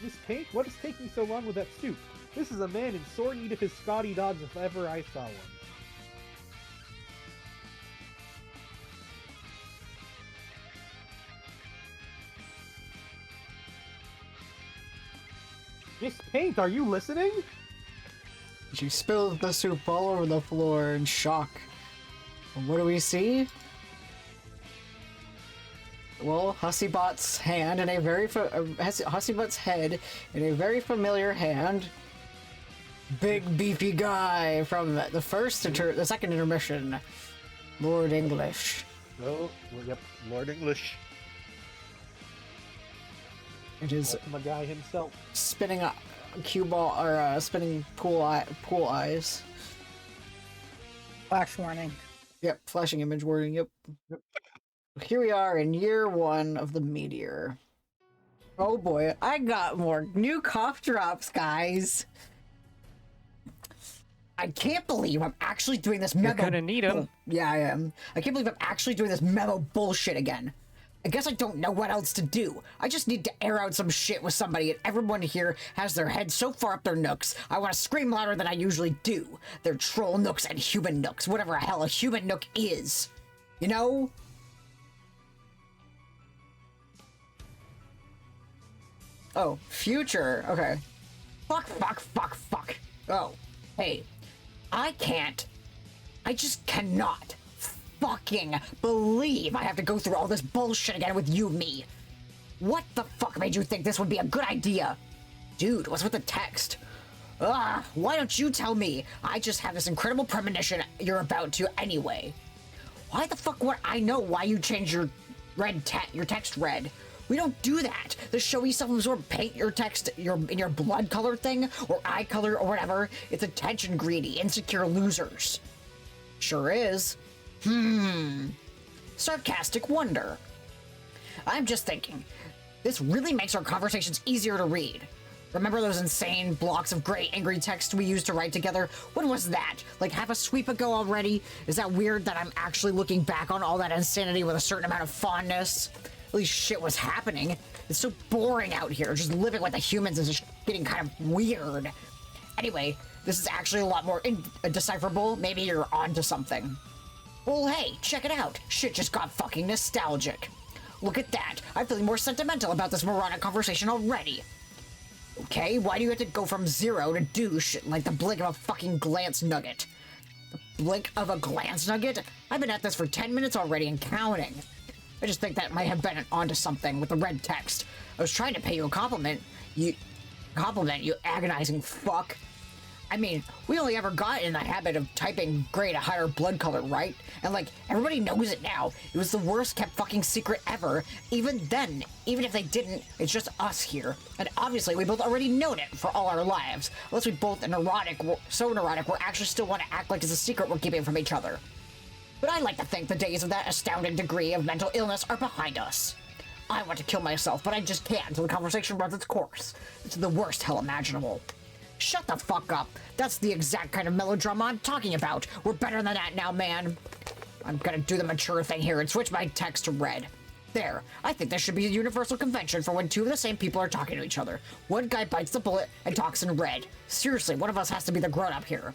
Miss Paint, what is taking so long with that soup? This is a man in sore need of his Scotty dogs if ever I saw one. Miss Paint, are you listening? She spilled the soup all over the floor in shock. And what do we see? Well, Hussybot's hand in a very Hussybot's head in a very familiar hand. Big beefy guy from the second intermission, Lord English. Oh, yep, Lord English. It is my guy himself. spinning a cue ball or spinning pool eyes. Flash warning. Yep, flashing image warning. Yep. Here we are in year 1 of the meteor. Oh boy, I got more new cough drops, guys. I can't believe I'm actually doing this memo. You're gonna need them. Yeah, I am. I can't believe I'm actually doing this memo bullshit again. I guess I don't know what else to do. I just need to air out some shit with somebody, and everyone here has their heads so far up their nooks, I want to scream louder than I usually do. They're troll nooks and human nooks, whatever the hell a human nook is. You know? Oh, future. Okay. Fuck. Oh, hey. I just cannot fucking believe I have to go through all this bullshit again with you, me. What the fuck made you think this would be a good idea? Dude, what's with the text? Why don't you tell me? I just have this incredible premonition you're about to anyway. Why the fuck would I know why you changed your text red? We don't do that. The showy self-absorbed paint your text in your blood color thing or eye color or whatever. It's attention greedy, insecure losers. Sure is. Sarcastic wonder. I'm just thinking, this really makes our conversations easier to read. Remember those insane blocks of gray angry text we used to write together? When was that? Like half a sweep ago already? Is that weird that I'm actually looking back on all that insanity with a certain amount of fondness? At least shit was happening. It's so boring out here. Just living with the humans is just getting kind of weird. Anyway, this is actually a lot more decipherable. Maybe you're onto something. Well, hey, check it out. Shit just got fucking nostalgic. Look at that. I'm feeling more sentimental about this moronic conversation already. Okay, why do you have to go from zero to douche like the blink of a fucking glance nugget? The blink of a glance nugget? I've been at this for 10 minutes already and counting. I just think that might have been onto something with the red text. I was trying to pay you a compliment. You agonizing fuck. I mean, we only ever got in the habit of typing gray to higher blood color, right? And like, everybody knows it now. It was the worst kept fucking secret ever. Even then, even if they didn't, it's just us here. And obviously, we both already known it for all our lives. Unless we both so neurotic, we actually still want to act like it's a secret we're keeping from each other. But I like to think the days of that astounding degree of mental illness are behind us. I want to kill myself, but I just can't until the conversation runs its course. It's the worst hell imaginable. Shut the fuck up. That's the exact kind of melodrama I'm talking about. We're better than that now, man. I'm gonna do the mature thing here and switch my text to red. There. I think there should be a universal convention for when two of the same people are talking to each other. One guy bites the bullet and talks in red. Seriously, one of us has to be the grown-up here.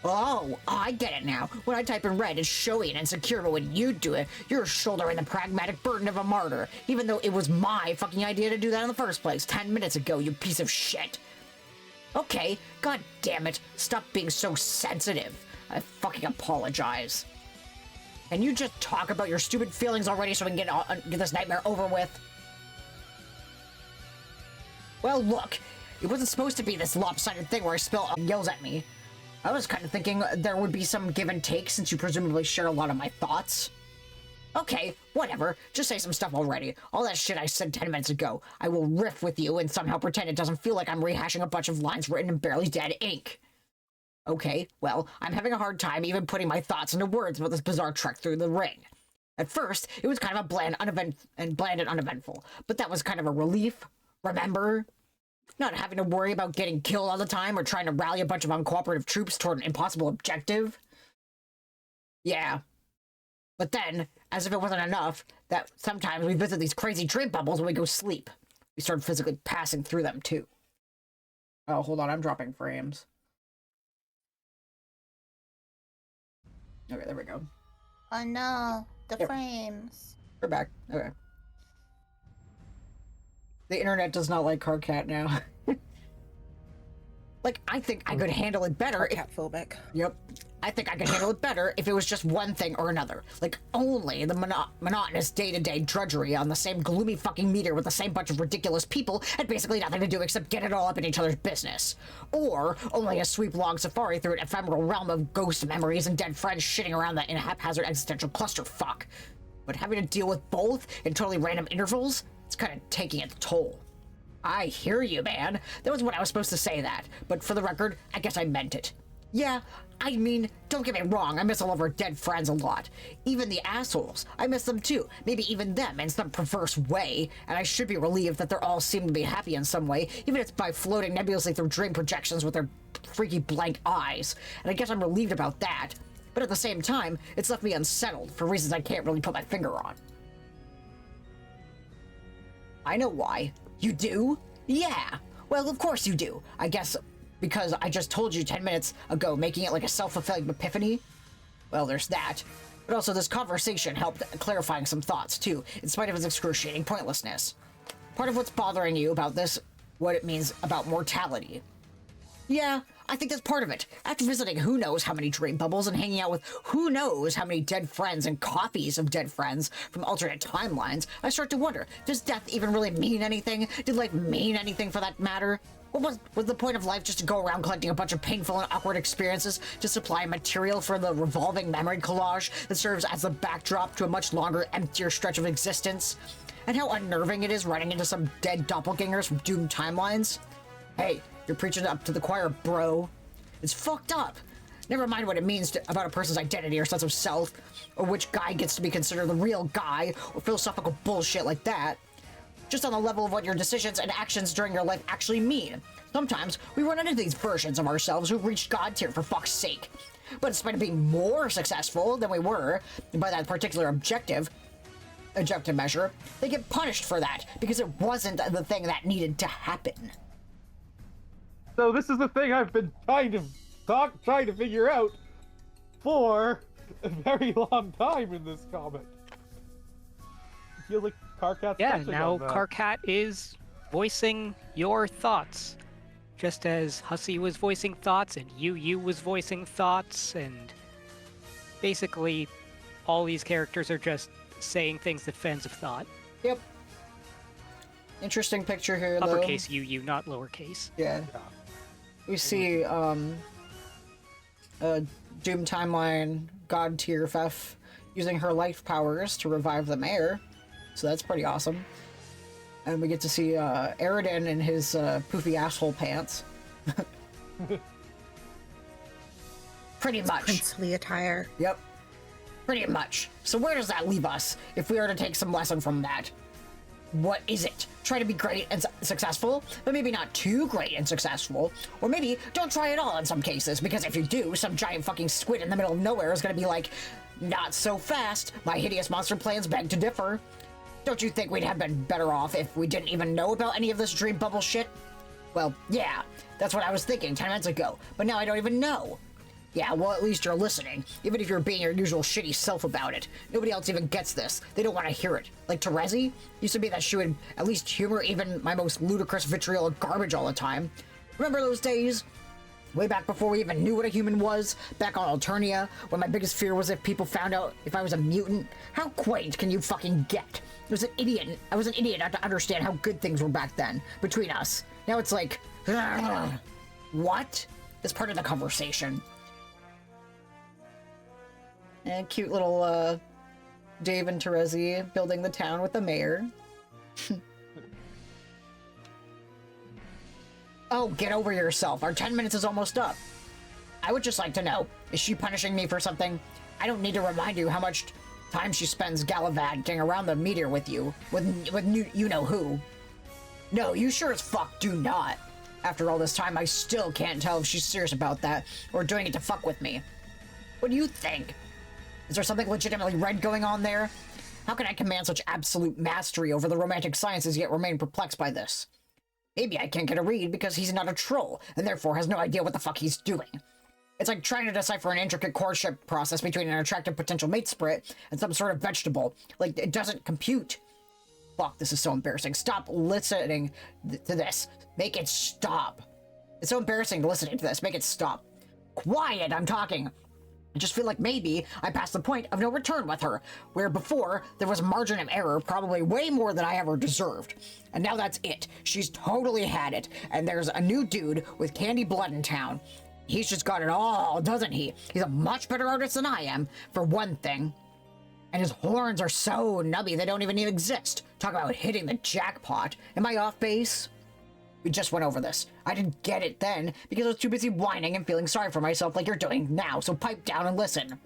Oh, I get it now. When I type in red, it's showy and insecure, but when you do it, you're shouldering the pragmatic burden of a martyr, even though it was my fucking idea to do that in the first place 10 minutes ago, you piece of shit. Okay, god damn it, stop being so sensitive. I fucking apologize. Can you just talk about your stupid feelings already so we can get this nightmare over with? Well, look, it wasn't supposed to be this lopsided thing where I spill yells at me. I was kind of thinking there would be some give and take since you presumably share a lot of my thoughts. Okay, whatever. Just say some stuff already. All that shit I said 10 minutes ago. I will riff with you and somehow pretend it doesn't feel like I'm rehashing a bunch of lines written in barely dead ink. Okay, well, I'm having a hard time even putting my thoughts into words about this bizarre trek through the ring. At first, it was kind of a bland and uneventful, but that was kind of a relief. Remember? Not having to worry about getting killed all the time or trying to rally a bunch of uncooperative troops toward an impossible objective. Yeah. But then, as if it wasn't enough, that sometimes we visit these crazy dream bubbles when we go sleep. We start physically passing through them, too. Oh, hold on, I'm dropping frames. Okay, there we go. Oh no, the Yep. frames. We're back. Okay. The internet does not like Carcat now. Like, I think I could handle it better if... Catphobic. Yep. I think I could handle it better if it was just one thing or another. Like, only the monotonous day-to-day drudgery on the same gloomy fucking meter with the same bunch of ridiculous people had basically nothing to do except get it all up in each other's business. Or only a sweep-long safari through an ephemeral realm of ghost memories and dead friends shitting around that in a haphazard existential clusterfuck. But having to deal with both in totally random intervals, it's kind of taking its toll. I hear you, man. That was what I was supposed to say that. But for the record, I guess I meant it. Yeah, I mean, don't get me wrong, I miss all of our dead friends a lot. Even the assholes, I miss them too. Maybe even them in some perverse way. And I should be relieved that they're all seem to be happy in some way, even if it's by floating nebulously through dream projections with their freaky blank eyes. And I guess I'm relieved about that. But at the same time, it's left me unsettled for reasons I can't really put my finger on. I know why. You do? Yeah. Well, of course you do. I guess because I just told you 10 minutes ago, making it like a self-fulfilling epiphany. Well, there's that. But also this conversation helped clarifying some thoughts, too, in spite of its excruciating pointlessness. part of what's bothering you about this, what it means about mortality. Yeah, I think that's part of it. After visiting who knows how many dream bubbles and hanging out with who knows how many dead friends and copies of dead friends from alternate timelines, I start to wonder, does death even really mean anything? Did life mean anything for that matter? What was the point of life just to go around collecting a bunch of painful and awkward experiences to supply material for the revolving memory collage that serves as the backdrop to a much longer, emptier stretch of existence? And how unnerving it is running into some dead doppelgangers from doomed timelines? Hey, you're preaching up to the choir, bro. It's fucked up. Never mind what it means about a person's identity or sense of self, or which guy gets to be considered the real guy, or philosophical bullshit like that. Just on the level of what your decisions and actions during your life actually mean. Sometimes we run into these versions of ourselves who've reached God tier for fuck's sake. But in spite of being more successful than we were by that particular objective measure, they get punished for that because it wasn't the thing that needed to happen. So this is the thing I've been trying to figure out for a very long time in this comic. I feel like Karkat's touching now on that. Karkat is voicing your thoughts. Just as Hussey was voicing thoughts, and Yu was voicing thoughts, and basically all these characters are just saying things that fans have thought. Yep. Interesting picture here, though. Uppercase Yu, not lowercase. Yeah. We see, Doom Timeline God tier Fef using her life powers to revive the mayor. So that's pretty awesome. And we get to see Aridin in his poofy asshole pants. Pretty much. Princely attire. Yep. Pretty much. So where does that leave us if we are to take some lesson from that? What is it? Try to be great and successful, but maybe not too great and successful. Or maybe don't try at all in some cases, because if you do, some giant fucking squid in the middle of nowhere is gonna be like, not so fast. My hideous monster plans beg to differ. Don't you think we'd have been better off if we didn't even know about any of this dream bubble shit? Well, yeah, that's what I was thinking 10 minutes ago, but now I don't even know. Yeah, well, at least you're listening, even if you're being your usual shitty self about it. Nobody else even gets this. They don't want to hear it. Like Terezi used to be that she would at least humor even my most ludicrous vitriol garbage all the time. Remember those days? Way back before we even knew what a human was, back on Alternia, when my biggest fear was if people found out if I was a mutant. How quaint can you fucking get? I was an idiot not to understand how good things were back then, between us. Now it's like, ugh. What? It's part of the conversation. And cute little, Dave and Terezi building the town with the mayor. Oh, get over yourself. Our 10 minutes is almost up. I would just like to know, is she punishing me for something? I don't need to remind you how much time she spends gallivanting around the meteor with you, with you-know-who. No, you sure as fuck do not. After all this time, I still can't tell if she's serious about that, or doing it to fuck with me. What do you think? Is there something legitimately red going on there? How can I command such absolute mastery over the romantic sciences yet remain perplexed by this? Maybe I can't get a read because he's not a troll, and therefore has no idea what the fuck he's doing. It's like trying to decipher an intricate courtship process between an attractive potential mate spirit and some sort of vegetable. Like, it doesn't compute. Fuck, this is so embarrassing. Stop listening to this. Make it stop. It's so embarrassing listening to this. Make it stop. Quiet, I'm talking. I just feel like maybe I passed the point of no return with her, where before there was a margin of error, probably way more than I ever deserved. And now that's it. She's totally had it, and there's a new dude with candy blood in town. He's just got it all, doesn't he? He's a much better artist than I am, for one thing. And his horns are so nubby they don't even exist. Talk about hitting the jackpot. Am I off base? We just went over this. I didn't get it then because I was too busy whining and feeling sorry for myself like you're doing now, so pipe down and listen.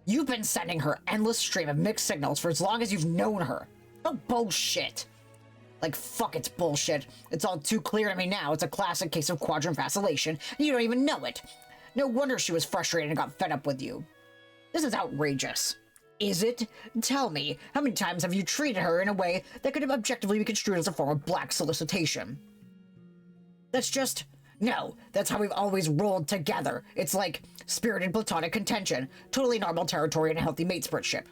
You've been sending her endless stream of mixed signals for as long as you've known her. No bullshit. Like, fuck, it's bullshit. It's all too clear to me now. It's a classic case of quadrant vacillation, and you don't even know it. No wonder she was frustrated and got fed up with you. This is outrageous. Is it? Tell me, how many times have you treated her in a way that could have objectively be construed as a form of black solicitation? That's just... No, that's how we've always rolled together. It's like spirited platonic contention, totally normal territory in a healthy matespritship.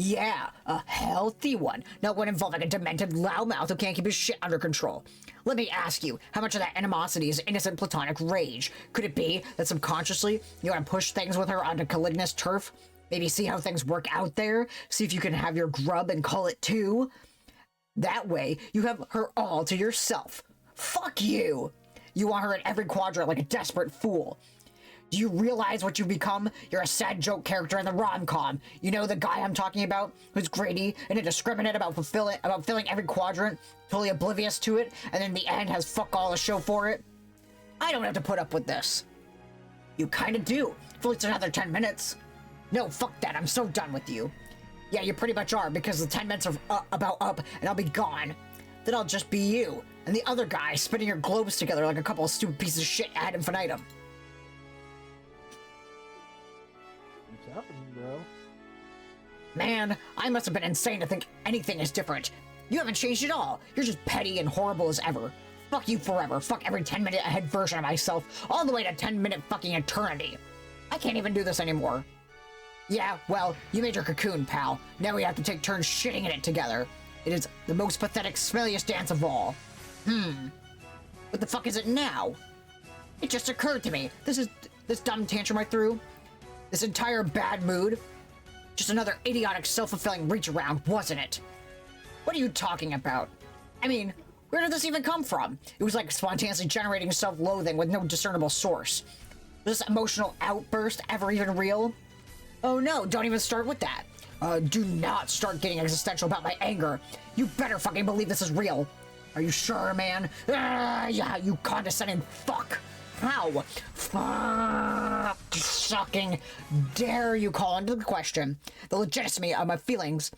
Yeah, a healthy one, not one involving a demented loudmouth who can't keep his shit under control. Let me ask you, how much of that animosity is innocent platonic rage? Could it be that subconsciously you want to push things with her onto Caligna's turf? Maybe see how things work out there? See if you can have your grub and call it too? That way, you have her all to yourself. Fuck you! You want her in every quadrant like a desperate fool. Do you realize what you've become? You're a sad joke character in the rom-com. You know the guy I'm talking about? Who's greedy and indiscriminate about filling every quadrant, totally oblivious to it, and in the end has fuck all to show for it? I don't have to put up with this. You kinda do, for it's another 10 minutes. No, fuck that, I'm so done with you. Yeah, you pretty much are, because the 10 minutes are about up, and I'll be gone. Then I'll just be you, and the other guy spinning your globes together like a couple of stupid pieces of shit ad infinitum. What's happening, bro? Man, I must have been insane to think anything is different. You haven't changed at all. You're just petty and horrible as ever. Fuck you forever. Fuck every 10-minute ahead version of myself, all the way to 10-minute fucking eternity. I can't even do this anymore. Yeah, well, you made your cocoon, pal. Now we have to take turns shitting in it together. It is the most pathetic, smelliest dance of all. What the fuck is it now? It just occurred to me. This dumb tantrum I threw. This entire bad mood. Just another idiotic, self-fulfilling reach-around, wasn't it? What are you talking about? I mean, where did this even come from? It was like spontaneously generating self-loathing with no discernible source. Was this emotional outburst ever even real? Oh no, don't even start with that. Do not start getting existential about my anger. You better fucking believe this is real. Are you sure, man? Yeah, you condescending fuck. How fucking dare you call into the question the legitimacy of my feelings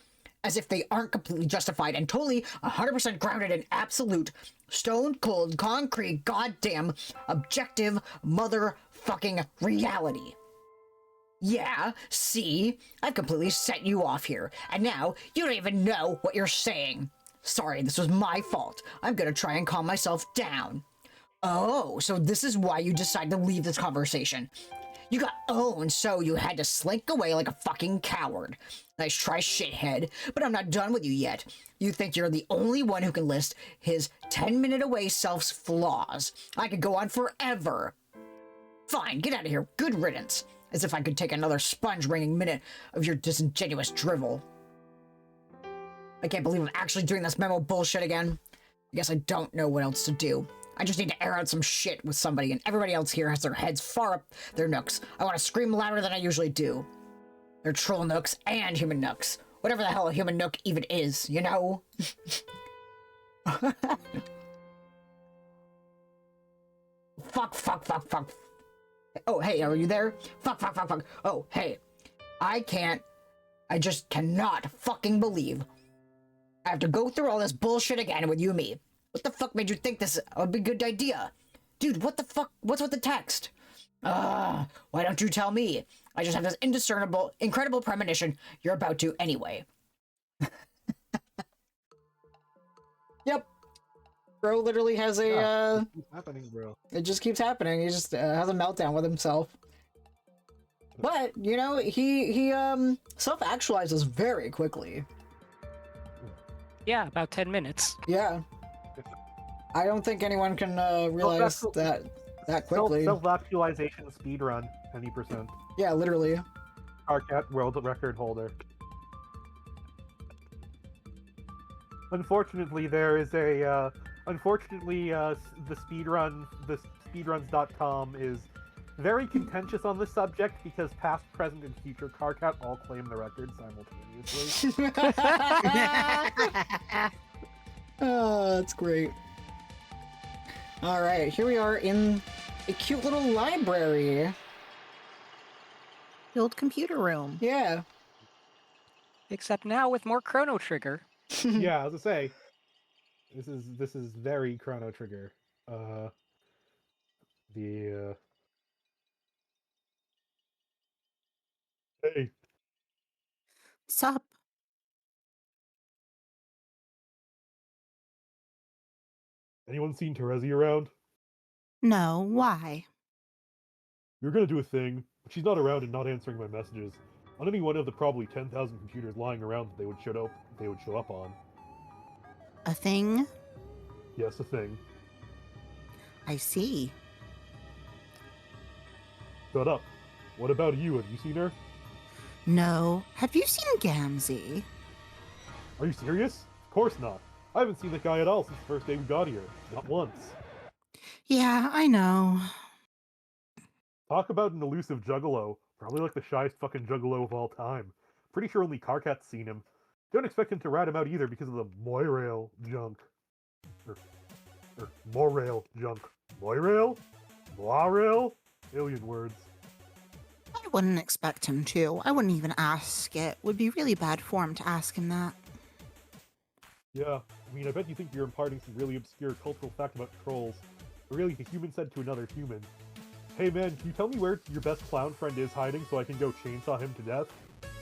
as if they aren't completely justified and totally 100% grounded in absolute, stone-cold, concrete, goddamn, objective, motherfucking reality. Yeah, see? I've completely set you off here, and now you don't even know what you're saying. Sorry, this was my fault. I'm gonna try and calm myself down. Oh, so this is why you decided to leave this conversation. You got owned, so you had to slink away like a fucking coward. Nice try, shithead, but I'm not done with you yet. You think you're the only one who can list his 10-minute away self's flaws. I could go on forever. Fine, get out of here. Good riddance. As if I could take another sponge-wringing minute of your disingenuous drivel. I can't believe I'm actually doing this memo bullshit again. I guess I don't know what else to do. I just need to air out some shit with somebody, and everybody else here has their heads far up their nooks. I want to scream louder than I usually do. They're troll nooks and human nooks. Whatever the hell a human nook even is, you know? Fuck. Oh, hey, are you there? Fuck. Oh, hey. I just cannot fucking believe I have to go through all this bullshit again with you and me. What the fuck made you think this would be a good idea? Dude, what the fuck? What's with the text? Why don't you tell me? I just have this incredible premonition you're about to anyway. Yep. Bro literally has a, What's happening, bro? It just keeps happening. He just has a meltdown with himself. But, you know, he self-actualizes very quickly. Yeah, about 10 minutes. Yeah. I don't think anyone can realize that quickly. Self-actualization speedrun, 20%. Yeah, literally. Carcat world record holder. Unfortunately, there is a the speedruns.com is very contentious on this subject because past, present, and future Carcat all claim the record simultaneously. Oh, that's great. All right, here we are in a cute little library. The old computer room. Yeah. Except now with more Chrono Trigger. Yeah, as I say, this is very Chrono Trigger. Hey, Sup? anyone seen Terezi around? No, why? We were gonna do a thing, but she's not around and not answering my messages. on any one of the probably 10,000 computers lying around that they would show up on. A thing? Yes, a thing. I see. Shut up. What about you? Have you seen her? No. Have you seen Gamzee? Are you serious? Of course not. I haven't seen that guy at all since the first day we got here. Not once. Yeah, I know. Talk about an elusive juggalo. Probably like the shyest fucking juggalo of all time. Pretty sure only Karkat's seen him. Don't expect him to rat him out either because of the Moirail junk. Or Morail junk. Moirail? Moirail? Alien words. I wouldn't expect him to. I wouldn't even ask. It would be really bad form to ask him that. Yeah, I mean, I bet you think you're imparting some really obscure cultural fact about trolls. But really, a human said to another human, "Hey man, can you tell me where your best clown friend is hiding so I can go chainsaw him to death?"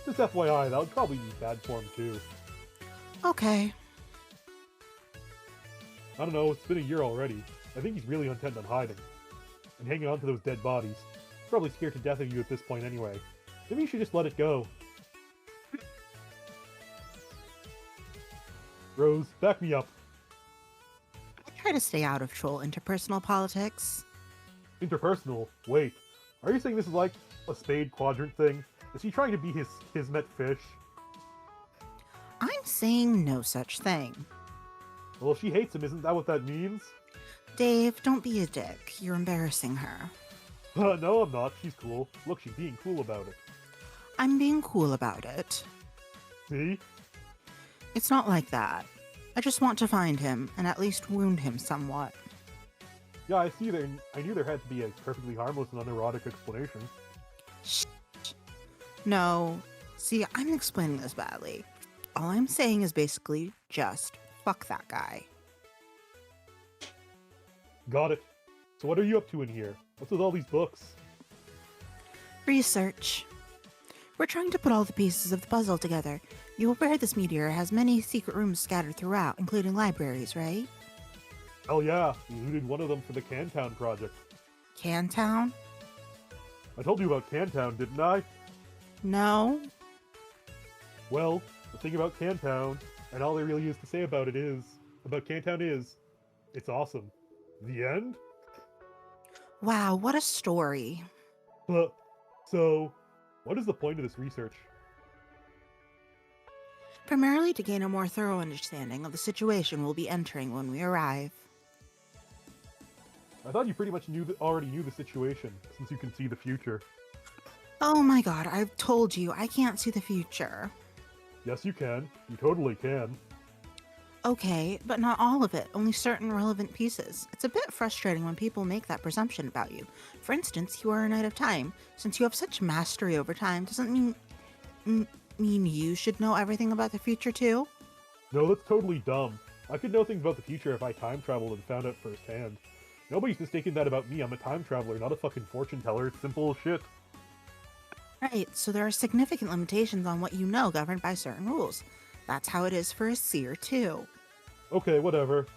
Just FYI, that would probably be bad form too. Okay. I don't know, it's been a year already. I think he's really intent on hiding. And hanging on to those dead bodies. Probably scared to death of you at this point anyway. Maybe you should just let it go. Rose, back me up. I try to stay out of troll interpersonal politics. Interpersonal? Wait. Are you saying this is like a spade quadrant thing? Is he trying to be his kismet fish? I'm saying no such thing. Well, if she hates him, isn't that what that means? Dave, don't be a dick. You're embarrassing her. No, I'm not. She's cool. Look, she's being cool about it. I'm being cool about it. See? It's not like that. I just want to find him, and at least wound him somewhat. Yeah, I see there. I knew there had to be a perfectly harmless and unerotic explanation. Shh. No. See, I'm explaining this badly. All I'm saying is basically just fuck that guy. Got it. So what are you up to in here? What's with all these books? Research. We're trying to put all the pieces of the puzzle together. You're aware this meteor has many secret rooms scattered throughout, including libraries, right? Hell yeah, we looted one of them for the Cantown project. Cantown? I told you about Cantown, didn't I? No. Well, the thing about Cantown, and all there really is to say about Cantown is, it's awesome. The end? Wow, what a story. But, so, what is the point of this research? Primarily to gain a more thorough understanding of the situation we'll be entering when we arrive. I thought you pretty much already knew the situation, since you can see the future. Oh my god, I've told you, I can't see the future. Yes, you can. You totally can. Okay, but not all of it, only certain relevant pieces. It's a bit frustrating when people make that presumption about you. For instance, you are a Knight of Time. Since you have such mastery over time, doesn't mean you should know everything about the future too? No, that's totally dumb. I could know things about the future if I time traveled and found out firsthand. Nobody's mistaken that about me. I'm a time traveler, not a fucking fortune teller. It's simple as shit. Right, so there are significant limitations on what you know governed by certain rules. That's how it is for a seer too. Okay, whatever.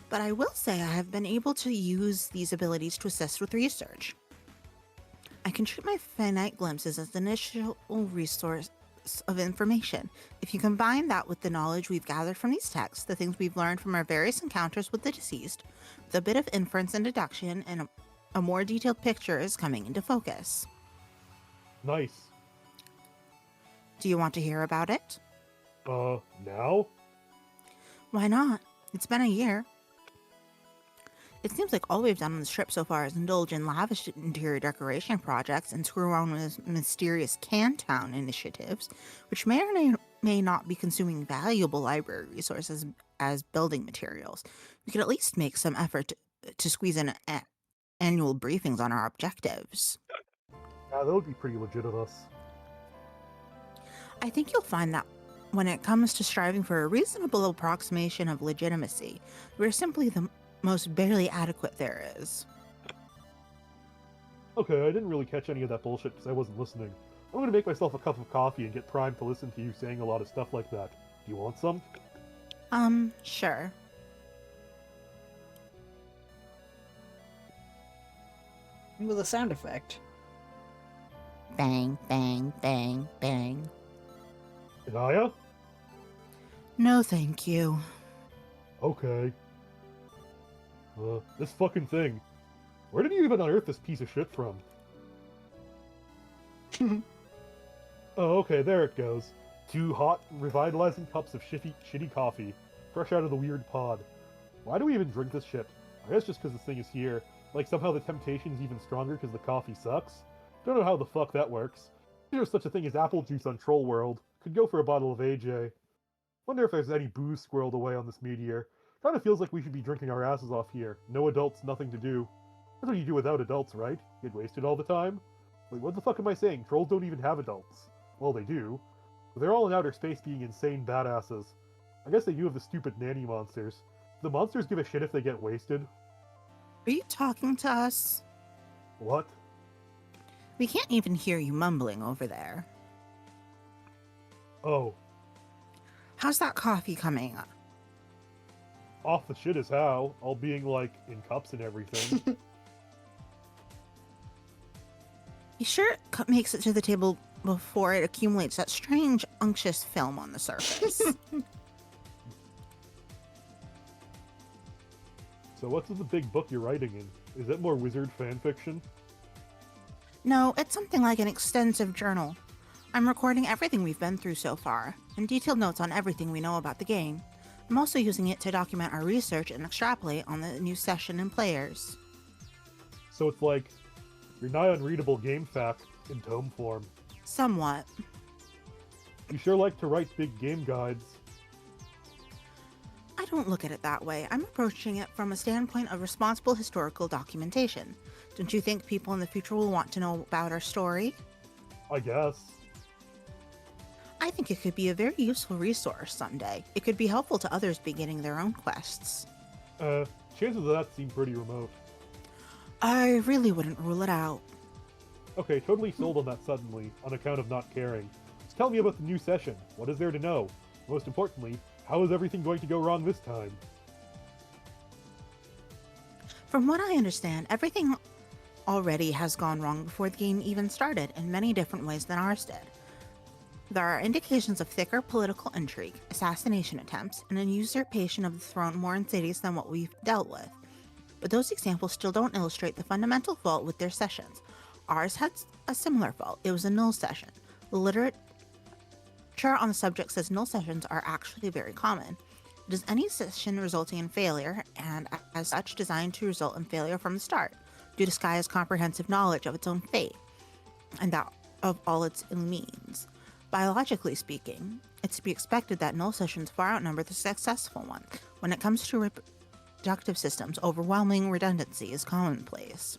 But I will say I have been able to use these abilities to assist with research. I can treat my finite glimpses as an initial resource of information. If you combine that with the knowledge we've gathered from these texts, the things we've learned from our various encounters with the deceased, with a bit of inference and deduction, and a more detailed picture is coming into focus. Nice. Do you want to hear about it? Now? Why not? It's been a year. It seems like all we've done on this trip so far is indulge in lavish interior decoration projects and screw around with mysterious Cantown initiatives, which may or may not be consuming valuable library resources as building materials. We could at least make some effort to squeeze in annual briefings on our objectives. Yeah, that would be pretty legit of us. I think you'll find that when it comes to striving for a reasonable approximation of legitimacy, we're simply the most barely adequate there is. Okay, I didn't really catch any of that bullshit because I wasn't listening. I'm gonna make myself a cup of coffee and get primed to listen to you saying a lot of stuff like that. Do you want some? Sure. With a sound effect. Bang, bang, bang, bang. Anaya? No, thank you. Okay. This fucking thing. Where did you even unearth this piece of shit from? Oh, okay, there it goes. 2 hot, revitalizing cups of shitty coffee, fresh out of the weird pod. Why do we even drink this shit? I guess just because this thing is here. Like somehow the temptation's even stronger because the coffee sucks? Don't know how the fuck that works. There's such a thing as apple juice on Troll World. Could go for a bottle of AJ. Wonder if there's any booze squirreled away on this meteor. Kinda feels like we should be drinking our asses off here. No adults, nothing to do. That's what you do without adults, right? Get wasted all the time? Wait, what the fuck am I saying? Trolls don't even have adults. Well, they do. But they're all in outer space being insane badasses. I guess they do have the stupid nanny monsters. Do the monsters give a shit if they get wasted? Are you talking to us? What? We can't even hear you mumbling over there. Oh, How's that coffee coming up? off the shit is how. All being, like, in cups and everything. You sure it makes it to the table before it accumulates that strange, unctuous film on the surface? So what's in the big book you're writing in? Is it more wizard fanfiction? No, it's something like an extensive journal. I'm recording everything we've been through so far, and detailed notes on everything we know about the game. I'm also using it to document our research and extrapolate on the new session and players. So it's like your nigh unreadable game fact in tome form. Somewhat. You sure like to write big game guides. I don't look at it that way. I'm approaching it from a standpoint of responsible historical documentation. Don't you think people in the future will want to know about our story? I guess. I think it could be a very useful resource someday. It could be helpful to others beginning their own quests. Chances of that seem pretty remote. I really wouldn't rule it out. Okay, totally sold on that suddenly, on account of not caring. Just tell me about the new session. What is there to know? Most importantly, how is everything going to go wrong this time? From what I understand, everything already has gone wrong before the game even started, in many different ways than ours did. There are indications of thicker political intrigue, assassination attempts, and a usurpation of the throne more insidious than what we've dealt with. But those examples still don't illustrate the fundamental fault with their sessions. Ours had a similar fault. It was a null session. The literature on the subject says null sessions are actually very common. It is any session resulting in failure, and as such designed to result in failure from the start, due to Sky's comprehensive knowledge of its own fate, and that of all its means. Biologically speaking, it's to be expected that null sessions far outnumber the successful ones. When it comes to reproductive systems, overwhelming redundancy is commonplace.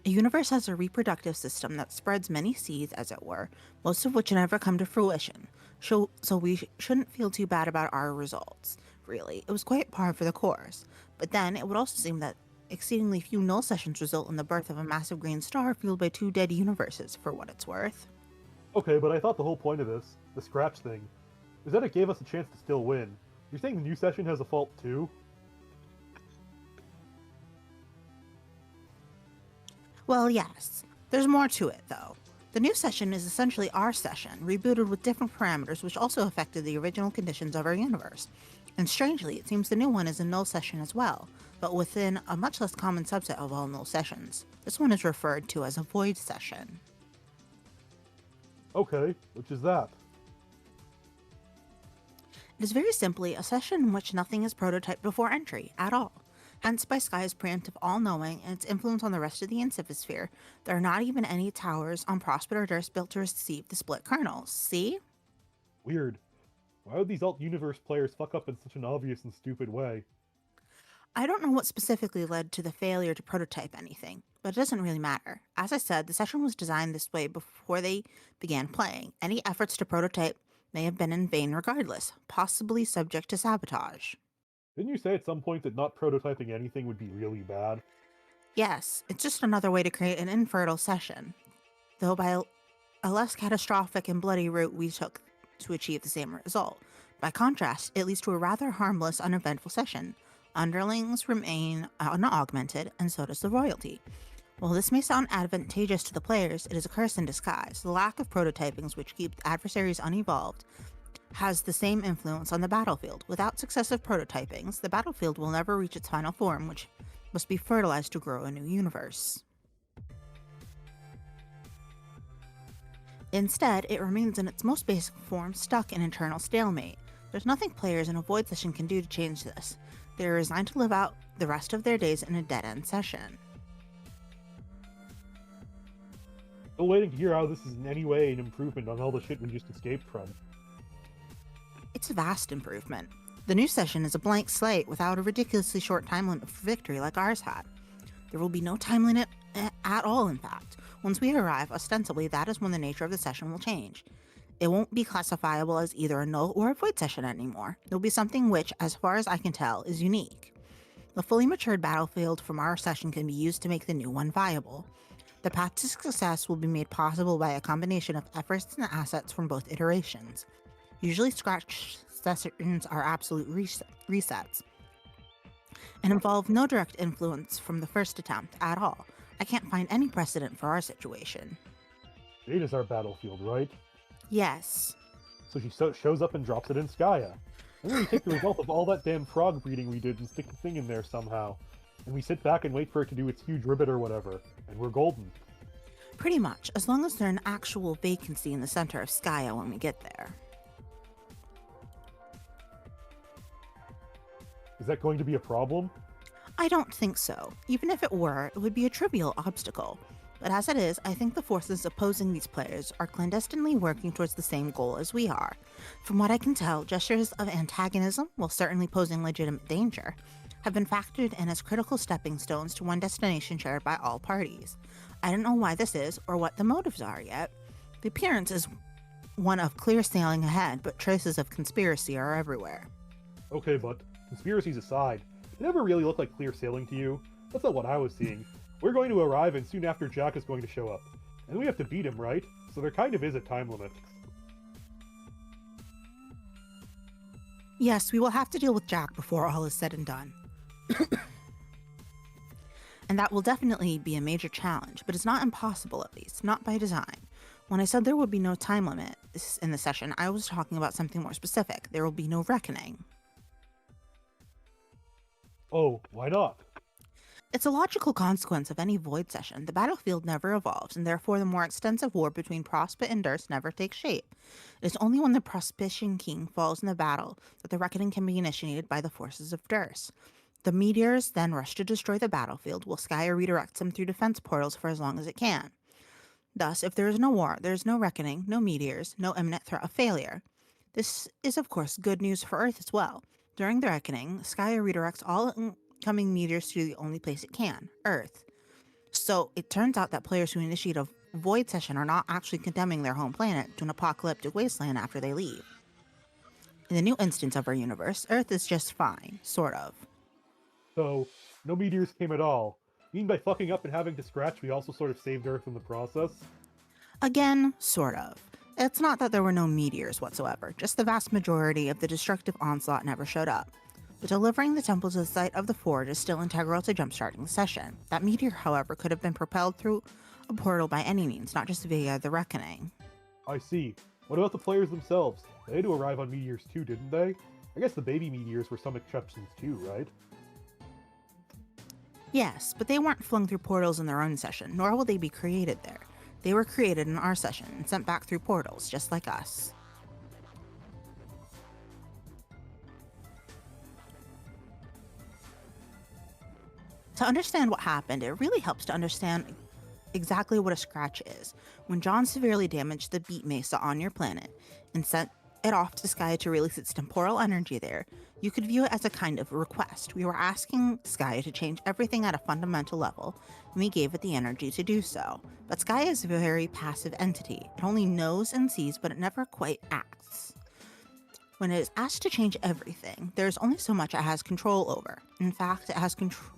A universe has a reproductive system that spreads many seeds, as it were, most of which never come to fruition, so we shouldn't feel too bad about our results. Really, it was quite par for the course. But then, it would also seem that exceedingly few null sessions result in the birth of a massive green star fueled by 2 dead universes, for what it's worth. Okay, but I thought the whole point of this, the scratch thing, is that it gave us a chance to still win. You're saying the new session has a fault too? Well, yes. There's more to it, though. The new session is essentially our session, rebooted with different parameters which also affected the original conditions of our universe. And strangely, it seems the new one is a null session as well, but within a much less common subset of all null sessions. This one is referred to as a void session. Okay, which is that? It is very simply a session in which nothing is prototyped before entry, at all. Hence, by Sky's preemptive all-knowing and its influence on the rest of the Insifosphere, there are not even any towers on Prosper or Durst built to receive the split kernels. See? Weird. Why would these alt-universe players fuck up in such an obvious and stupid way? I don't know what specifically led to the failure to prototype anything, but it doesn't really matter. As I said, the session was designed this way before they began playing. Any efforts to prototype may have been in vain regardless, possibly subject to sabotage. Didn't you say at some point that not prototyping anything would be really bad? Yes, it's just another way to create an infertile session, though by a less catastrophic and bloody route we took to achieve the same result. By contrast, it leads to a rather harmless, uneventful session. Underlings remain unaugmented, and so does the royalty. While this may sound advantageous to the players, it is a curse in disguise. The lack of prototypings, which keep adversaries unevolved, has the same influence on the battlefield. Without successive prototypings, the battlefield will never reach its final form, which must be fertilized to grow a new universe. Instead, it remains in its most basic form, stuck in internal stalemate. There's nothing players in a void session can do to change this. They are resigned to live out the rest of their days in a dead-end session. Still waiting to hear how this is in any way an improvement on all the shit we just escaped from. It's a vast improvement. The new session is a blank slate without a ridiculously short time limit for victory like ours had. There will be no time limit at all, in fact. Once we arrive, ostensibly, that is when the nature of the session will change. It won't be classifiable as either a null or a void session anymore. It will be something which, as far as I can tell, is unique. The fully matured battlefield from our session can be used to make the new one viable. The path to success will be made possible by a combination of efforts and assets from both iterations. Usually scratch sessions are absolute resets, and involve no direct influence from the first attempt at all. I can't find any precedent for our situation. Jade is our battlefield, right? Yes. So she shows up and drops it in Skya. And then we take the result of all that damn frog breeding we did and stick the thing in there somehow. And we sit back and wait for it to do its huge ribbit or whatever. And we're golden. Pretty much, as long as there's an actual vacancy in the center of Skya when we get there. Is that going to be a problem? I don't think so. Even if it were, it would be a trivial obstacle. But as it is, I think the forces opposing these players are clandestinely working towards the same goal as we are. From what I can tell, gestures of antagonism, while certainly posing legitimate danger, have been factored in as critical stepping stones to one destination shared by all parties. I don't know why this is, or what the motives are yet. The appearance is one of clear sailing ahead, but traces of conspiracy are everywhere. Okay, but conspiracies aside, it never really looked like clear sailing to you. That's not what I was seeing. We're going to arrive, and soon after Jack is going to show up. And we have to beat him, right? So there kind of is a time limit. Yes, we will have to deal with Jack before all is said and done. And that will definitely be a major challenge, but it's not impossible at least, not by design. When I said there would be no time limit in the session, I was talking about something more specific. There will be no reckoning. Oh, why not? It's a logical consequence of any void session. The battlefield never evolves, and therefore the more extensive war between Prospit and Durst never takes shape. It is only when the Prospitian king falls in the battle that the reckoning can be initiated by the forces of Durst. The meteors then rush to destroy the battlefield, while Skya redirects them through defense portals for as long as it can. Thus, if there is no war, there is no reckoning, no meteors, no imminent threat of failure. This is, of course, good news for Earth as well. During the reckoning, Skya redirects all incoming meteors to the only place it can, Earth. So it turns out that players who initiate a void session are not actually condemning their home planet to an apocalyptic wasteland after they leave. In the new instance of our universe, Earth is just fine, sort of. So, no meteors came at all. You mean by fucking up and having to scratch, we also sort of saved Earth in the process? Again, sort of. It's not that there were no meteors whatsoever, just the vast majority of the destructive onslaught never showed up. But delivering the temple to the site of the forge is still integral to jumpstarting the session. That meteor, however, could have been propelled through a portal by any means, not just via the reckoning. I see. What about the players themselves? They had to arrive on meteors too, didn't they? I guess the baby meteors were some exceptions too, right? Yes, but they weren't flung through portals in their own session, nor will they be created there. They were created in our session and sent back through portals, just like us. To understand what happened, it really helps to understand exactly what a scratch is. When John severely damaged the beat mesa on your planet and sent it off to Skya to release its temporal energy there, you could view it as a kind of request. We were asking Skya to change everything at a fundamental level, and we gave it the energy to do so. But Skya is a very passive entity. It only knows and sees, but it never quite acts. When it is asked to change everything, there is only so much it has control over. In fact, it has control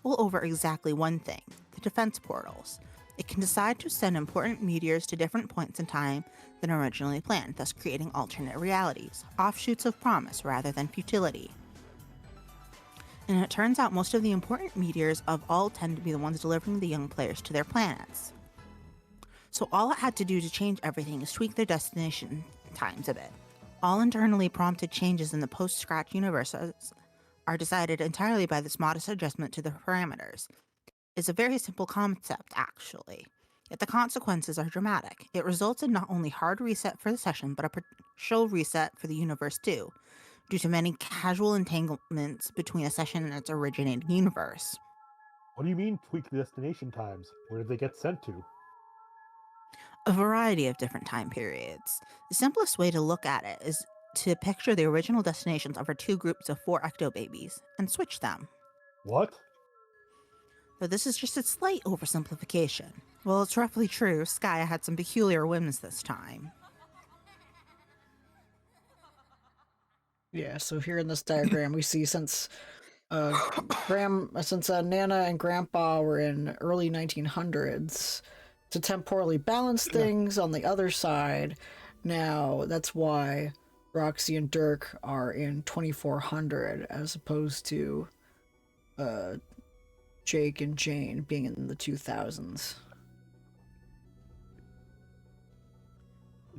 over exactly one thing, the defense portals. It can decide to send important meteors to different points in time than originally planned, thus creating alternate realities, offshoots of promise rather than futility. And it turns out most of the important meteors of all tend to be the ones delivering the young players to their planets. So all it had to do to change everything is tweak their destination times a bit. All internally prompted changes in the post-Scratch universes are decided entirely by this modest adjustment to the parameters. It's a very simple concept, actually. Yet the consequences are dramatic. It results in not only hard reset for the session, but a partial reset for the universe too, due to many casual entanglements between a session and its originating universe. What do you mean tweak the destination times? Where did they get sent to? A variety of different time periods. The simplest way to look at it is to picture the original destinations of our two groups of 4 ectobabies and switch them. What? Though this is just a slight oversimplification. Well, it's roughly true, Skya had some peculiar whims this time. Yeah, so here in this diagram we see since Nana and Grandpa were in early 1900s to temporally balance things on the other side. Now that's why Roxy and Dirk are in 2400 as opposed to Jake and Jane being in the 2000s.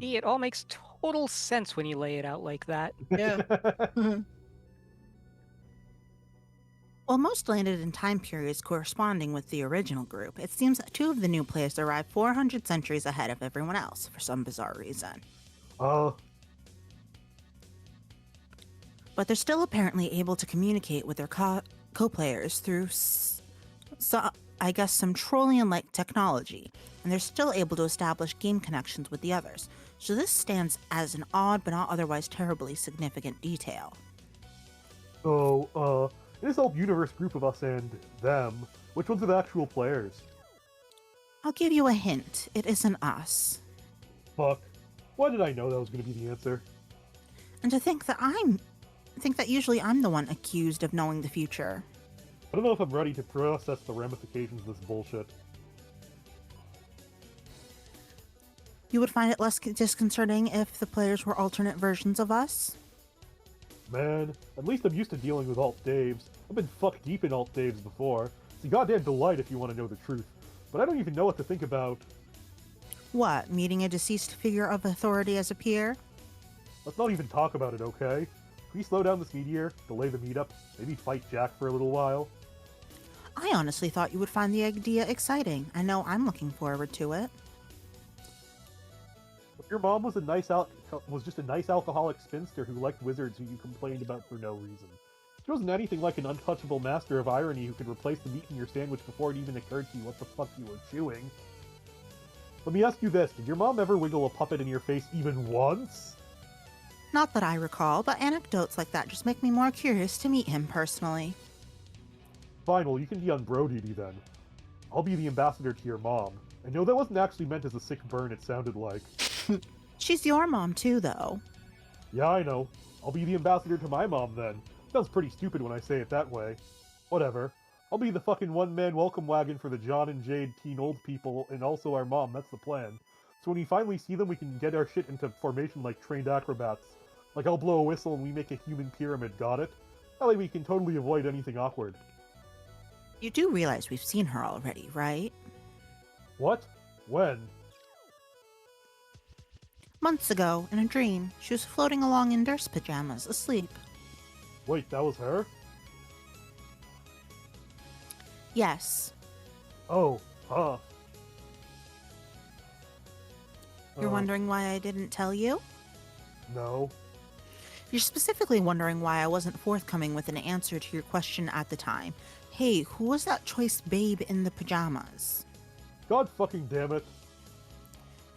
It all makes total sense when you lay it out like that. Yeah. While most landed in time periods corresponding with the original group, it seems that 2 of the new players arrived 400 centuries ahead of everyone else for some bizarre reason. But they're still apparently able to communicate with their co-players through, some Trollian-like technology, and they're still able to establish game connections with the others. So this stands as an odd but not otherwise terribly significant detail. So, in this old universe group of us and them, which ones are the actual players? I'll give you a hint. It isn't us. Fuck. Why did I know that was going to be the answer? And to think that usually I'm the one accused of knowing the future. I don't know if I'm ready to process the ramifications of this bullshit. You would find it less disconcerting if the players were alternate versions of us? Man, at least I'm used to dealing with alt Daves. I've been fuck deep in alt Daves before. It's a goddamn delight if you want to know the truth. But I don't even know what to think about. What, meeting a deceased figure of authority as a peer? Let's not even talk about it, okay? Can we slow down this meteor, delay the meetup, maybe fight Jack for a little while? I honestly thought you would find the idea exciting. I know I'm looking forward to it. Your mom was just a nice alcoholic spinster who liked wizards who you complained about for no reason. She wasn't anything like an untouchable master of irony who could replace the meat in your sandwich before it even occurred to you what the fuck you were chewing. Let me ask you this, did your mom ever wiggle a puppet in your face even once? Not that I recall, but anecdotes like that just make me more curious to meet him personally. Fine, well you can be on bro duty then. I'll be the ambassador to your mom. I know that wasn't actually meant as a sick burn it sounded like. She's your mom too, though. Yeah, I know. I'll be the ambassador to my mom then. Sounds pretty stupid when I say it that way. Whatever. I'll be the fucking one-man welcome wagon for the John and Jade teen old people, and also our mom, that's the plan. So when we finally see them, we can get our shit into formation like trained acrobats. Like I'll blow a whistle and we make a human pyramid, got it? That way we can totally avoid anything awkward. You do realize we've seen her already, right? What? When? Months ago, in a dream, she was floating along in nurse pajamas, asleep. Wait, that was her? Yes. Oh, huh. You're wondering why I didn't tell you? No. You're specifically wondering why I wasn't forthcoming with an answer to your question at the time. Hey, who was that choice babe in the pajamas? God fucking damn it.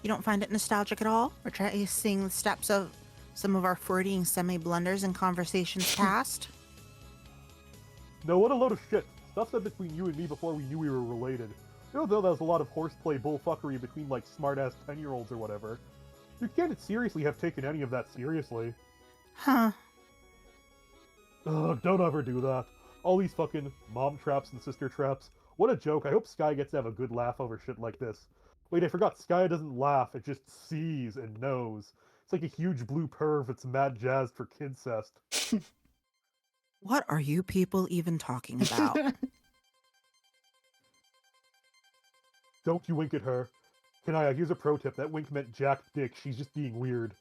You don't find it nostalgic at all? Or tracing the steps of some of our Freudian semi-blunders in conversations past? No, what a load of shit. Stuff said between you and me before we knew we were related. You know, though, there was a lot of horseplay bullfuckery between, like, smart-ass 10-year-olds or whatever. You can't seriously have taken any of that seriously. Huh. Ugh, don't ever do that. All these fucking mom traps and sister traps. What a joke. I hope Sky gets to have a good laugh over shit like this. Wait, I forgot. Sky doesn't laugh. It just sees and knows. It's like a huge blue perv that's mad jazzed for kidcest. What are you people even talking about? Don't you wink at her. Kanaya, here's a pro tip. That wink meant Jack Dick. She's just being weird.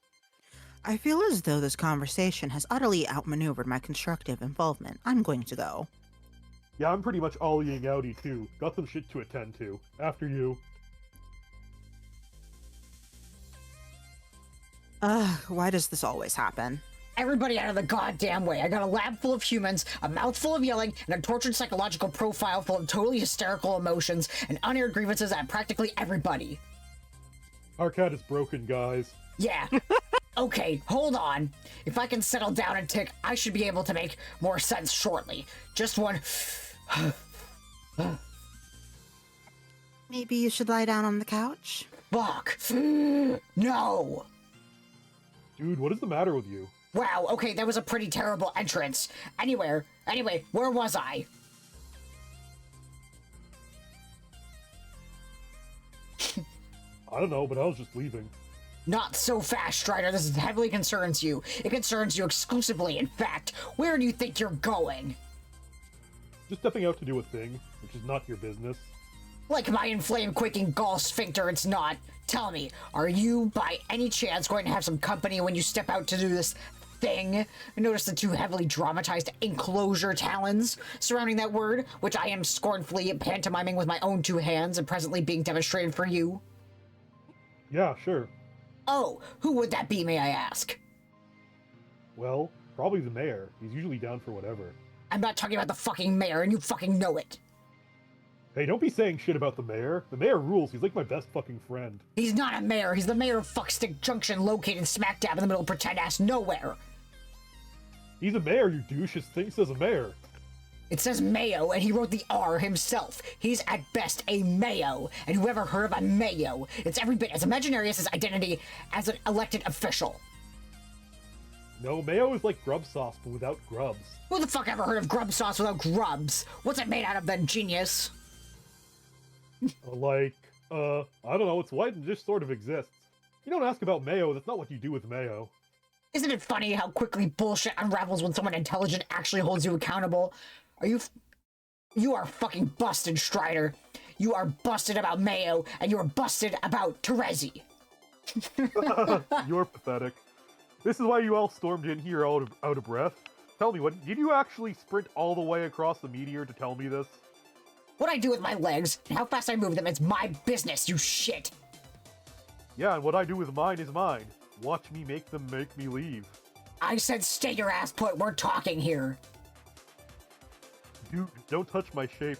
I feel as though this conversation has utterly outmaneuvered my constructive involvement. I'm going to go. Yeah, I'm pretty much ollying outy too. Got some shit to attend to. After you. Why does this always happen? Everybody out of the goddamn way. I got a lab full of humans, a mouth full of yelling, and a tortured psychological profile full of totally hysterical emotions and unaired grievances at practically everybody. Our cat is broken, guys. Yeah. Okay, hold on. If I can settle down and tick, I should be able to make more sense shortly. Just one... Maybe you should lie down on the couch? Fuck. No! Dude, what is the matter with you? Wow, okay, that was a pretty terrible entrance. Anyway, where was I? I don't know, but I was just leaving. Not so fast, Strider. This heavily concerns you. It concerns you exclusively, in fact. Where do you think you're going? Just stepping out to do a thing, which is not your business. Like my inflamed, quaking gall sphincter, it's not. Tell me, are you, by any chance, going to have some company when you step out to do this thing? Notice the two heavily dramatized enclosure talons surrounding that word, which I am scornfully pantomiming with my own two hands and presently being demonstrated for you. Yeah, sure. Oh, who would that be, may I ask? Well, probably the mayor. He's usually down for whatever. I'm not talking about the fucking mayor, and you fucking know it. Hey, don't be saying shit about the mayor. The mayor rules. He's like my best fucking friend. He's not a mayor. He's the mayor of Fuckstick Junction, located smack dab in the middle of pretend-ass nowhere. He's a mayor, you douche. His thing says a mayor. It says Mayo, and he wrote the R himself. He's at best a Mayo, and whoever heard of a Mayo? It's every bit as imaginary as his identity as an elected official. No, mayo is like grub sauce, but without grubs. Who the fuck ever heard of grub sauce without grubs? What's it made out of then, genius? I don't know, it's white and just sort of exists. You don't ask about mayo, that's not what you do with mayo. Isn't it funny how quickly bullshit unravels when someone intelligent actually holds you accountable? You are fucking busted, Strider. You are busted about Mayo, and you are busted about Terezi. You're pathetic. This is why you all stormed in here out of breath. Tell me, did you actually sprint all the way across the meteor to tell me this? What I do with my legs, and how fast I move them, it's my business, you shit. Yeah, and what I do with mine is mine. Watch me make them make me leave. I said stay your ass put, we're talking here. Dude, don't touch my shape.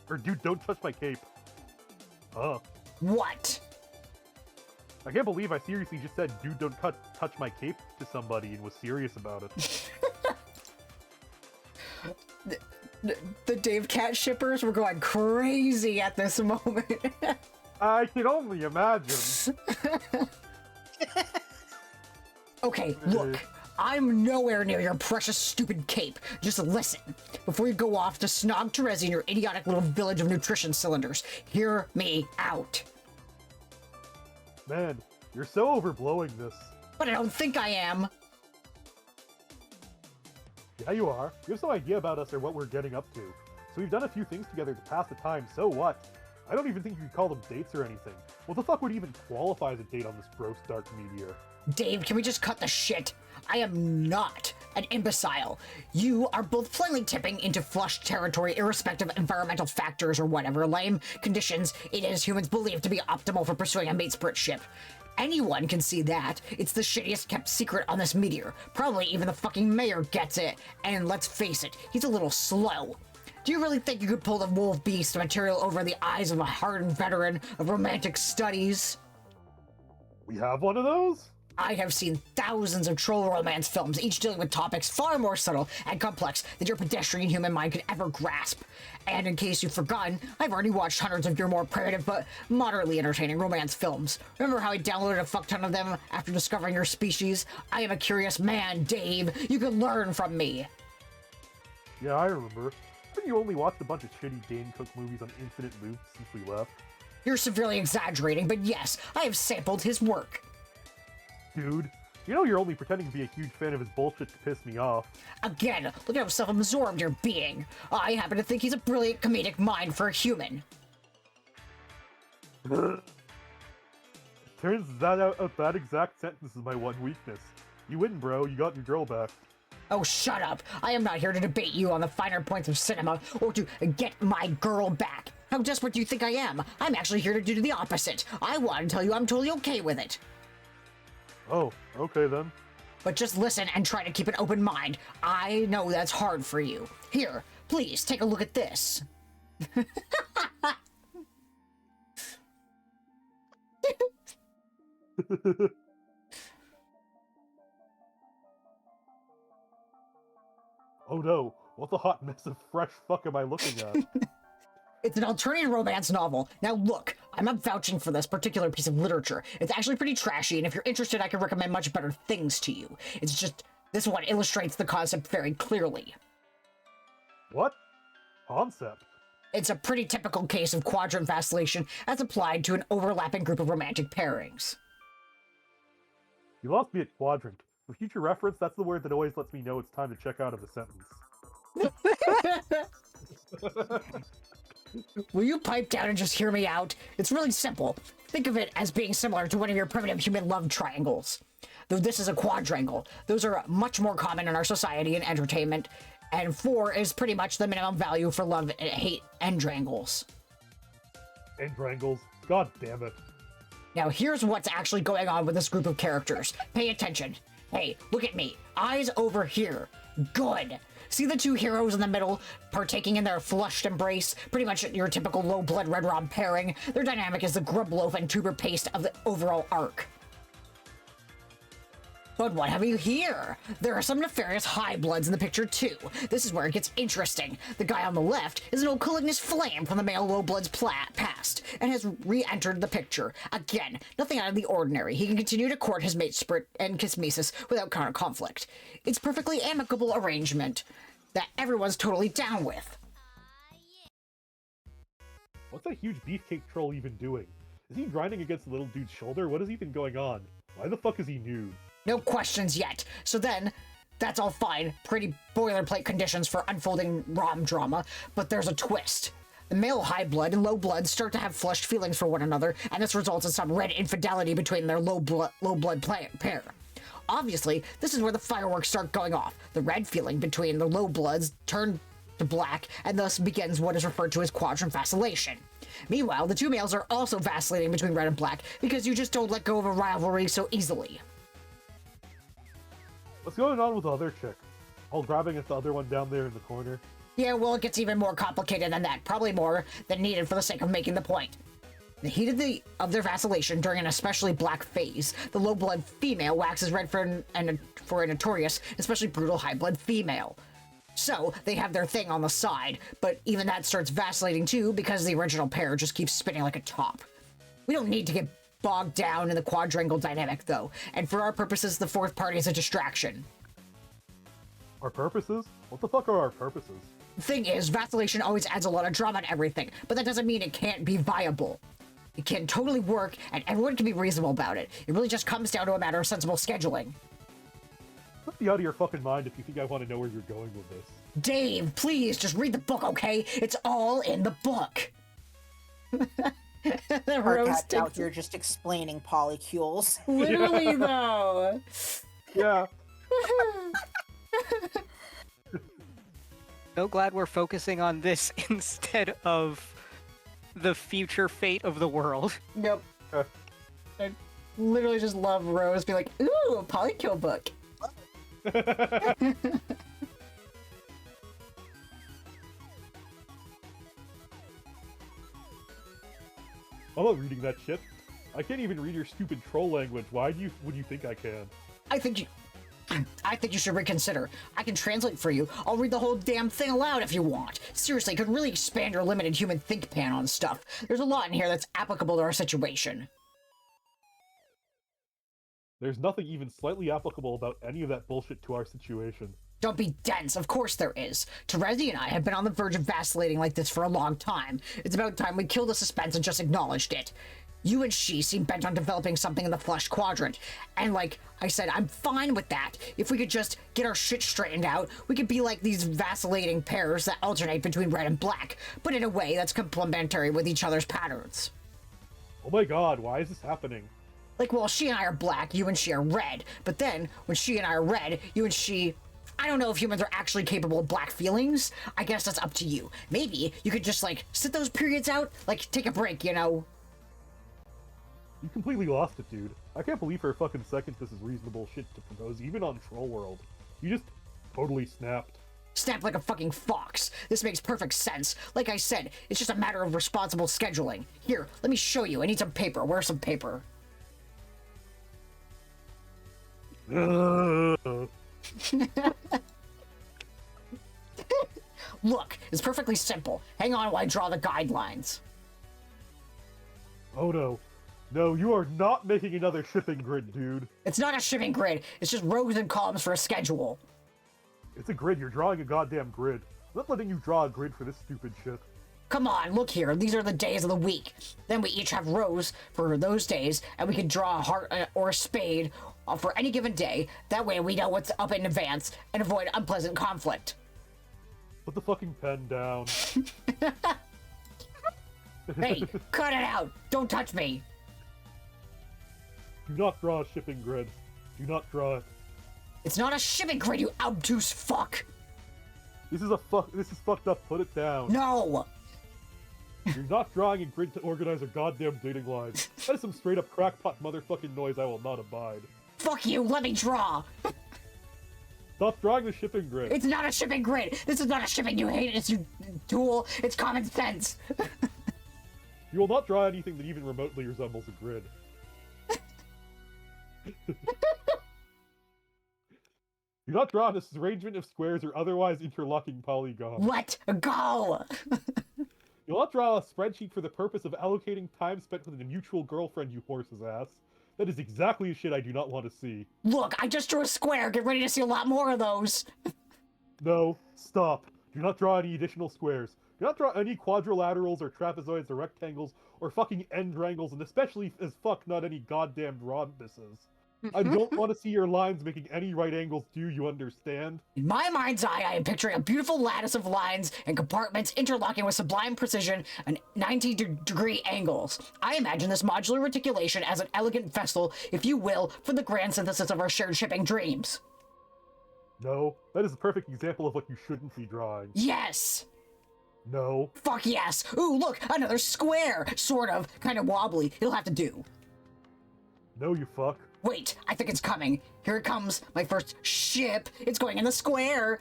Or dude, don't touch my cape. What? I can't believe I seriously just said, dude, don't touch my cape to somebody and was serious about it. The Dave Cat shippers were going crazy at this moment. I can only imagine. Okay, look. I'm nowhere near your precious stupid cape. Just listen. Before you go off to snog Terezi in your idiotic little village of nutrition cylinders, hear me out. Man, you're so overblowing this. But I don't think I am. Yeah, you are. You have some idea about us or what we're getting up to. So we've done a few things together to pass the time, so what? I don't even think you could call them dates or anything. What the fuck would even qualify as a date on this gross dark meteor? Dave, can we just cut the shit? I am not an imbecile. You are both plainly tipping into flush territory irrespective of environmental factors or whatever lame conditions it is humans believe to be optimal for pursuing a mate split ship. Anyone can see that. It's the shittiest kept secret on this meteor. Probably even the fucking mayor gets it. And let's face it, he's a little slow. Do you really think you could pull the wolf beast material over the eyes of a hardened veteran of romantic studies? We have one of those? I have seen thousands of troll romance films, each dealing with topics far more subtle and complex than your pedestrian human mind could ever grasp. And in case you've forgotten, I've already watched hundreds of your more primitive but moderately entertaining romance films. Remember how I downloaded a fuck ton of them after discovering your species? I am a curious man, Dave. You can learn from me. Yeah, I remember. Haven't you only watched a bunch of shitty Dane Cook movies on infinite loops since we left? You're severely exaggerating, but yes, I have sampled his work. Dude, You know you're only pretending to be a huge fan of his bullshit to piss me off. Again, look at how self-absorbed you're being. I happen to think he's a brilliant comedic mind for a human. Turns out that exact sentence is my one weakness. You win, bro. You got your girl back. Oh, shut up. I am not here to debate you on the finer points of cinema or to get my girl back. How desperate do you think I am? I'm actually here to do the opposite. I want to tell you I'm totally okay with it. Oh, okay then. But just listen and try to keep an open mind. I know that's hard for you. Here, please take a look at this. Oh no, what the hot mess of fresh fuck am I looking at? It's an alternative romance novel. Now look, I'm not vouching for this particular piece of literature. It's actually pretty trashy, and if you're interested, I can recommend much better things to you. It's just, this one illustrates the concept very clearly. What? Concept? It's a pretty typical case of quadrant vacillation as applied to an overlapping group of romantic pairings. You lost me at quadrant. For future reference, that's the word that always lets me know it's time to check out of a sentence. Will you pipe down and just hear me out? It's really simple. Think of it as being similar to one of your primitive human love triangles. Though this is a quadrangle, those are much more common in our society and entertainment, and 4 is pretty much the minimum value for love and hate endrangles. Endrangles? God damn it. Now here's what's actually going on with this group of characters. Pay attention. Hey, look at me. Eyes over here. Good. See the two heroes in the middle, partaking in their flushed embrace? Pretty much your typical low-blood red rom pairing. Their dynamic is the grub loaf and tuber paste of the overall arc. But what have you here? There are some nefarious high bloods in the picture too. This is where it gets interesting. The guy on the left is an old Calignas flame from the male low bloods past and has re-entered the picture. Again, nothing out of the ordinary. He can continue to court his mate Spirit and Kismesis without counter conflict. It's perfectly amicable arrangement that everyone's totally down with. What's that huge beefcake troll even doing? Is he grinding against the little dude's shoulder? What is even going on? Why the fuck is he nude? No questions yet. So then, that's all fine. Pretty boilerplate conditions for unfolding rom drama, but there's a twist. The male high blood and low blood start to have flushed feelings for one another, and this results in some red infidelity between their low blood pair. Obviously, this is where the fireworks start going off. The red feeling between the low bloods turn to black, and thus begins what is referred to as quadrant vacillation. Meanwhile, the two males are also vacillating between red and black, because you just don't let go of a rivalry so easily. What's going on with the other chick? All grabbing at the other one down there in the corner. Yeah, well, it gets even more complicated than that. Probably more than needed for the sake of making the point. The heat of their vacillation during an especially black phase, the low-blood female waxes red for a notorious, especially brutal high-blood female. So, they have their thing on the side, but even that starts vacillating too because the original pair just keeps spinning like a top. We don't need to get bogged down in the quadrangle dynamic, though, and for our purposes, the fourth party is a distraction. Our purposes? What the fuck are our purposes? The thing is, vacillation always adds a lot of drama to everything, but that doesn't mean it can't be viable. It can totally work, and everyone can be reasonable about it. It really just comes down to a matter of sensible scheduling. Put me out of your fucking mind if you think I want to know where you're going with this. Dave, please, just read the book, okay? It's all in the book. Hardcat out here just explaining polycules. Literally, though. Yeah. So glad we're focusing on this instead of the future fate of the world. Yep. I literally just love Rose being like, ooh, a polycule book. I'm not reading that shit. I can't even read your stupid troll language. Would you think I can? I think you should reconsider. I can translate for you. I'll read the whole damn thing aloud if you want. Seriously, it could really expand your limited human think pan on stuff. There's a lot in here that's applicable to our situation. There's nothing even slightly applicable about any of that bullshit to our situation. Don't be dense, of course there is. Terezi and I have been on the verge of vacillating like this for a long time. It's about time we killed the suspense and just acknowledged it. You and she seem bent on developing something in the flesh quadrant. And like I said, I'm fine with that. If we could just get our shit straightened out, we could be like these vacillating pairs that alternate between red and black, but in a way that's complementary with each other's patterns. Oh my god, why is this happening? Like, well, she and I are black, you and she are red. But then, when she and I are red, you and she... I don't know if humans are actually capable of black feelings. I guess that's up to you. Maybe you could just, like, sit those periods out, like, take a break, you know? You completely lost it, dude. I can't believe for a fucking second this is reasonable shit to propose, even on Troll World. You just totally snapped. Snap like a fucking fox. This makes perfect sense. Like I said, it's just a matter of responsible scheduling. Here, let me show you. I need some paper. Where's some paper? Look, it's perfectly simple. Hang on while I draw the guidelines. Oh no. No, you are not making another shipping grid, dude. It's not a shipping grid. It's just rows and columns for a schedule. It's a grid. You're drawing a goddamn grid. I'm not letting you draw a grid for this stupid shit. Come on, look here. These are the days of the week. Then we each have rows for those days, and we can draw a heart or a spade for any given day. That way we know what's up in advance and avoid unpleasant conflict. Put the fucking pen down. Hey, cut it out! Don't touch me! Do not draw a shipping grid. Do not draw it. It's not a shipping grid, you obtuse fuck! This is fucked up. Put it down. No! You're not drawing a grid to organize a goddamn dating line. That is some straight up crackpot motherfucking noise I will not abide. Fuck you, let me draw! Stop drawing the shipping grid. It's not a shipping grid! This is not a shipping, you hate it, it's you tool, it's common sense! You will not draw anything that even remotely resembles a grid. Do not draw this arrangement of squares or otherwise interlocking polygons. Let go! You'll not draw a spreadsheet for the purpose of allocating time spent with a mutual girlfriend, you horse's ass. That is exactly the shit I do not want to see. Look, I just drew a square. Get ready to see a lot more of those. No, stop. Do not draw any additional squares. Do not draw any quadrilaterals or trapezoids or rectangles or fucking endrangles, and especially as fuck not any goddamn rhombuses. I don't want to see your lines making any right angles, do you understand? In my mind's eye, I am picturing a beautiful lattice of lines and compartments interlocking with sublime precision and 90-degree angles. I imagine this modular reticulation as an elegant vessel, if you will, for the grand synthesis of our shared shipping dreams. No, that is a perfect example of what you shouldn't be drawing. Yes! No. Fuck yes! Ooh, look, another square! Sort of, kind of wobbly. It'll have to do. No, you fuck. Wait, I think it's coming. Here it comes, my first ship. It's going in the square.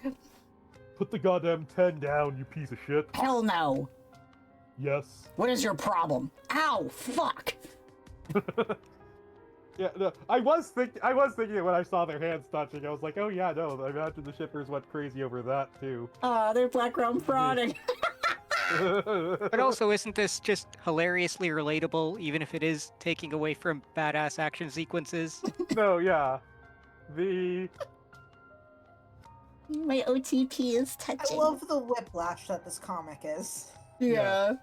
Put the goddamn pen down, you piece of shit. Hell no. Yes. What is your problem? Ow, fuck. Yeah, no, I was thinking it when I saw their hands touching. I was like, oh yeah, no, I imagine the shippers went crazy over that too. They're background frauding. But also, isn't this just hilariously relatable, even if it is taking away from badass action sequences? No, yeah. The... My OTP is touching. I love the whiplash that this comic is. Yeah.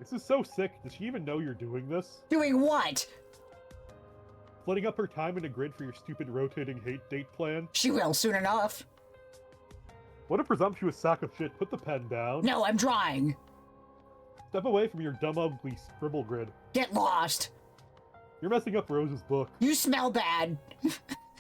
This is so sick. Does she even know you're doing this? Doing what? Splitting up her time in a grid for your stupid rotating hate date plan? She will soon enough. What a presumptuous sack of shit. Put the pen down. No, I'm drawing. Step away from your dumb, ugly scribble grid. Get lost. You're messing up Rose's book. You smell bad.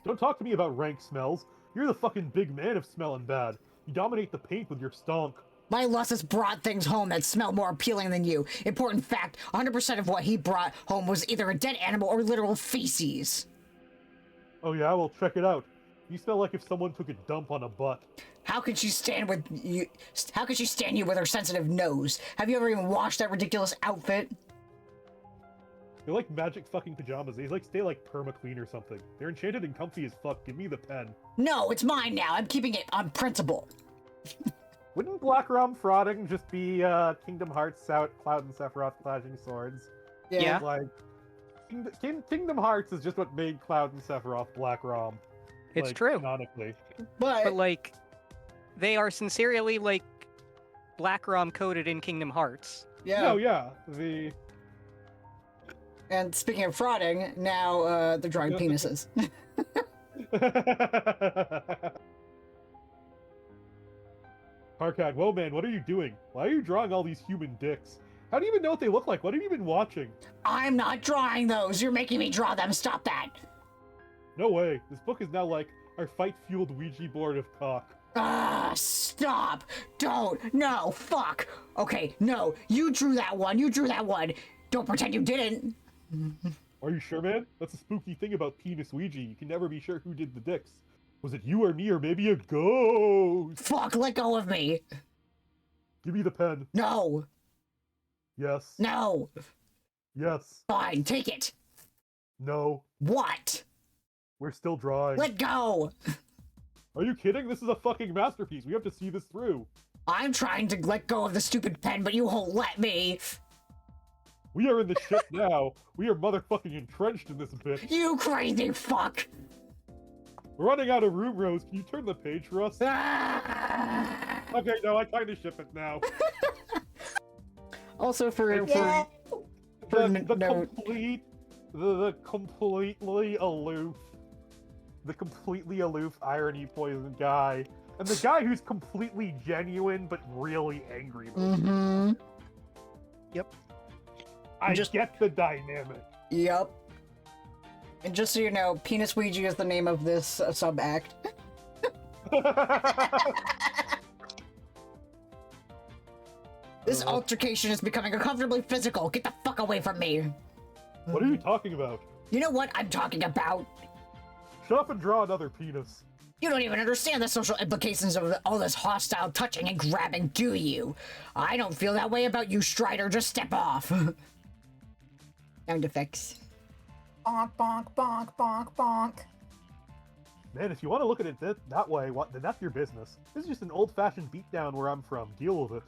Don't talk to me about rank smells. You're the fucking big man of smelling bad. You dominate the paint with your stonk. My Lussus brought things home that smell more appealing than you. Important fact, 100% of what he brought home was either a dead animal or literal feces. Oh yeah, well check it out. You smell like if someone took a dump on a butt. How could she stand with you? How could she stand you with her sensitive nose? Have you ever even washed that ridiculous outfit? They're like magic fucking pajamas. They like stay like perma clean or something. They're enchanted and comfy as fuck. Give me the pen. No, it's mine now. I'm keeping it on principle. Wouldn't Black Rom frauding just be Kingdom Hearts out Cloud and Sephiroth clashing swords? Yeah. Like Kingdom Hearts is just what made Cloud and Sephiroth Black Rom. It's like, true. Canonically. But like, they are sincerely like black ROM coded in Kingdom Hearts. Yeah. No, yeah. And speaking of frauding, now they're drawing penises. Karkat, whoa man, what are you doing? Why are you drawing all these human dicks? How do you even know what they look like? What have you been watching? I'm not drawing those. You're making me draw them. Stop that. No way. This book is now like our fight-fueled Ouija board of cock. Ah, stop. Don't. No, fuck. Okay, no. You drew that one. You drew that one. Don't pretend you didn't. Are you sure, man? That's a spooky thing about penis Ouija. You can never be sure who did the dicks. Was it you or me or maybe a ghost? Fuck, let go of me. Give me the pen. No. Yes. No. Yes. Fine, take it. No. What? We're still drawing. Let go. Are you kidding? This is a fucking masterpiece. We have to see this through. I'm trying to let go of the stupid pen, but you won't let me. We are in the shit now. We are motherfucking entrenched in this bitch. You crazy fuck. We're running out of room, Rose. Can you turn the page for us? Ah! Okay, no, I kind of ship it now. Also for the completely aloof irony poison guy, and the guy who's completely genuine but really angry. Mm-hmm. I just get the dynamic. Yep. And just so you know, Penis Ouija is the name of this sub-act. This altercation is becoming uncomfortably physical. Get the fuck away from me. What are you talking about? You know what I'm talking about? Shut up and draw another penis. You don't even understand the social implications of all this hostile touching and grabbing, do you? I don't feel that way about you, Strider. Just step off. Sound effects. Bonk, bonk, bonk, bonk, bonk. Man, if you want to look at it that way, then that's your business. This is just an old-fashioned beatdown where I'm from. Deal with it.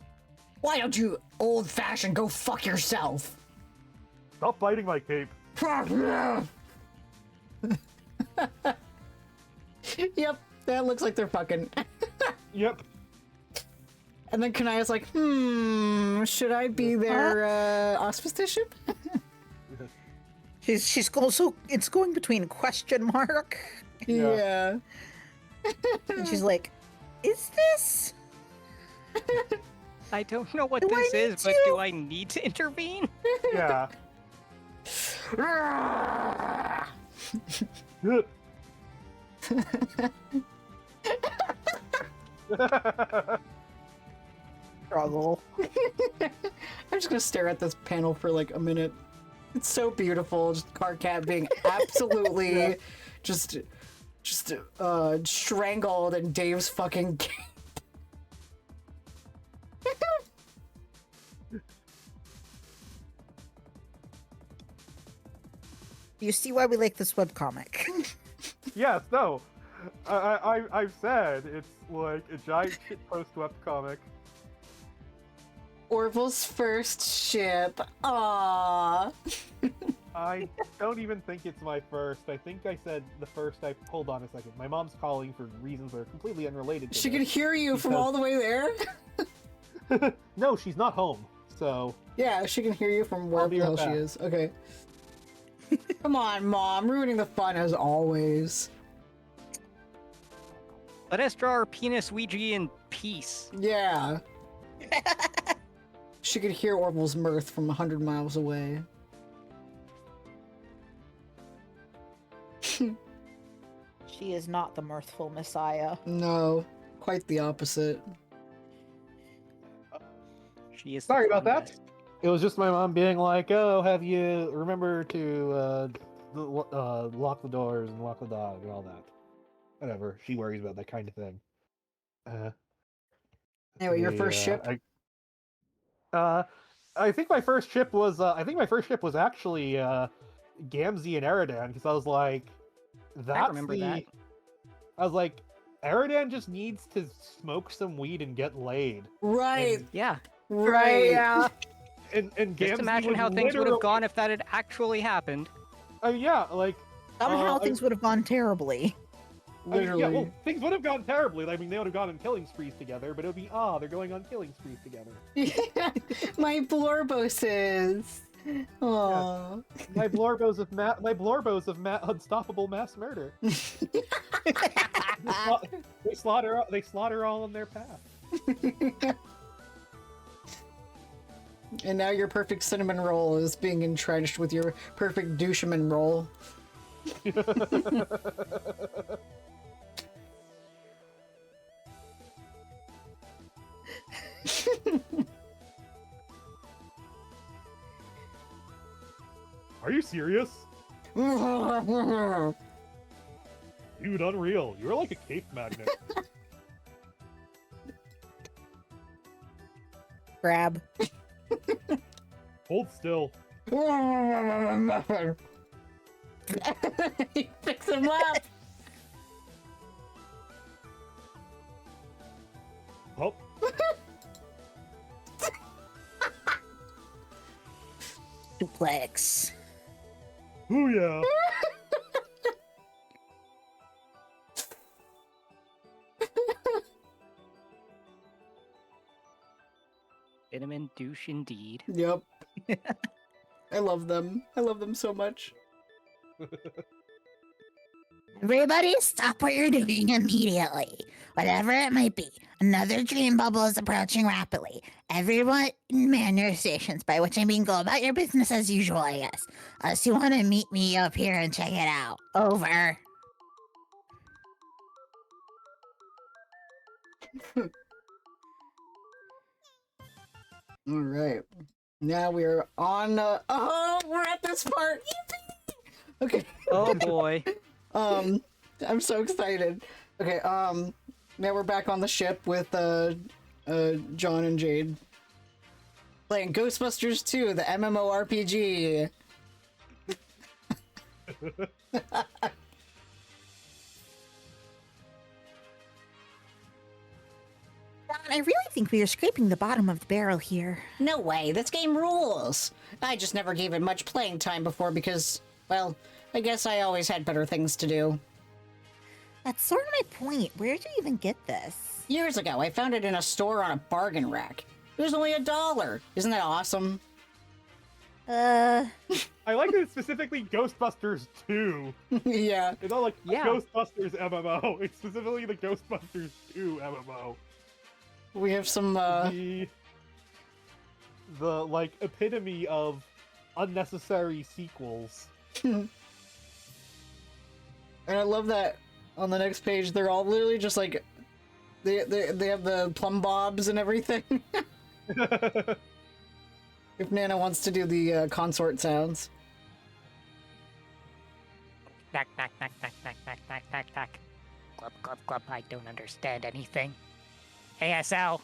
Why don't you old-fashioned go fuck yourself? Stop biting my cape. Yep, that looks like they're fucking. Yep. And then Kanaya's like, should I be their auspicious? She's also, it's going between question mark. Yeah. And she's like, is this? I don't know what Do I this need is, but to? do I need to intervene? Yeah. Good. Struggle. I'm just gonna stare at this panel for like a minute. It's so beautiful. Just Karkat being absolutely just strangled in Dave's fucking cape. You see why we like this webcomic? Yes, no. I've said it's like a giant shitpost webcomic. Orville's first ship. Aww. I don't even think it's my first. I think I said the first. Hold on a second. My mom's calling for reasons that are completely unrelated to She this. can hear you from all the way there. No, she's not home. So Yeah, she can hear you from wherever be the right hell she back. is. Okay. Come on, Mom. Ruining the fun as always. Let us draw our penis Ouija in peace. Yeah. She could hear Orville's mirth from 100 miles away. She is not the mirthful messiah. No, quite the opposite. She is. Sorry the about that. fun it was just my mom being like, "Oh, have you remember to lock the doors and lock the dog and all that." Whatever. She worries about that kind of thing. Anyway, your first ship? I think my first ship was. I think my first ship was actually Gamzee and Eridan, because I was like, "That's I remember that. I was like, Eridan just needs to smoke some weed and get laid. Right, Yeah. right. Yeah. And Just Gamzee imagine was how things would have literally- gone if that had actually happened. Yeah, like Somehow I- things would have gone terribly. Literally. Yeah, well, things would have gone terribly. I mean, they would have gone on killing sprees together, but it would be, they're going on killing sprees together. My Blorboses. Aww. My Blorbos of unstoppable mass murder. They slaughter all in their path. And now your perfect cinnamon roll is being entrenched with your perfect doucheman roll. Are you serious? Dude, unreal. You're like a cape magnet. Grab. Hold still. Fix him up. Oh. Duplex. Ooh, yeah. Cinnamon douche indeed. Yep. I love them. I love them so much. Everybody stop what you're doing immediately. Whatever it might be. Another dream bubble is approaching rapidly. Everyone man your stations, by which I mean go about your business as usual, I guess. Unless you want to meet me up here and check it out. Over. All right. Now we're on. Oh, we're at this part. Yippee! Okay. Oh boy. I'm so excited. Okay. Now we're back on the ship with John and Jade playing Ghostbusters 2, the MMORPG. I really think we are scraping the bottom of the barrel here. No way, this game rules. I just never gave it much playing time before because, well, I guess I always had better things to do. That's sort of my point. Where did you even get this? Years ago, I found it in a store on a bargain rack. It was only $1. Isn't that awesome? I like that it's specifically Ghostbusters 2. Yeah. It's not like Yeah. Ghostbusters MMO. It's specifically the Ghostbusters 2 MMO. We have some, The like epitome of unnecessary sequels. and I love that on the next page, they're all literally just like, they have the plumb bobs and everything. If Nana wants to do the consort sounds. Knack, knack, knack, knack, knack, knack, knack, knack, knack. Glub, glub, glub, I don't understand anything. ASL.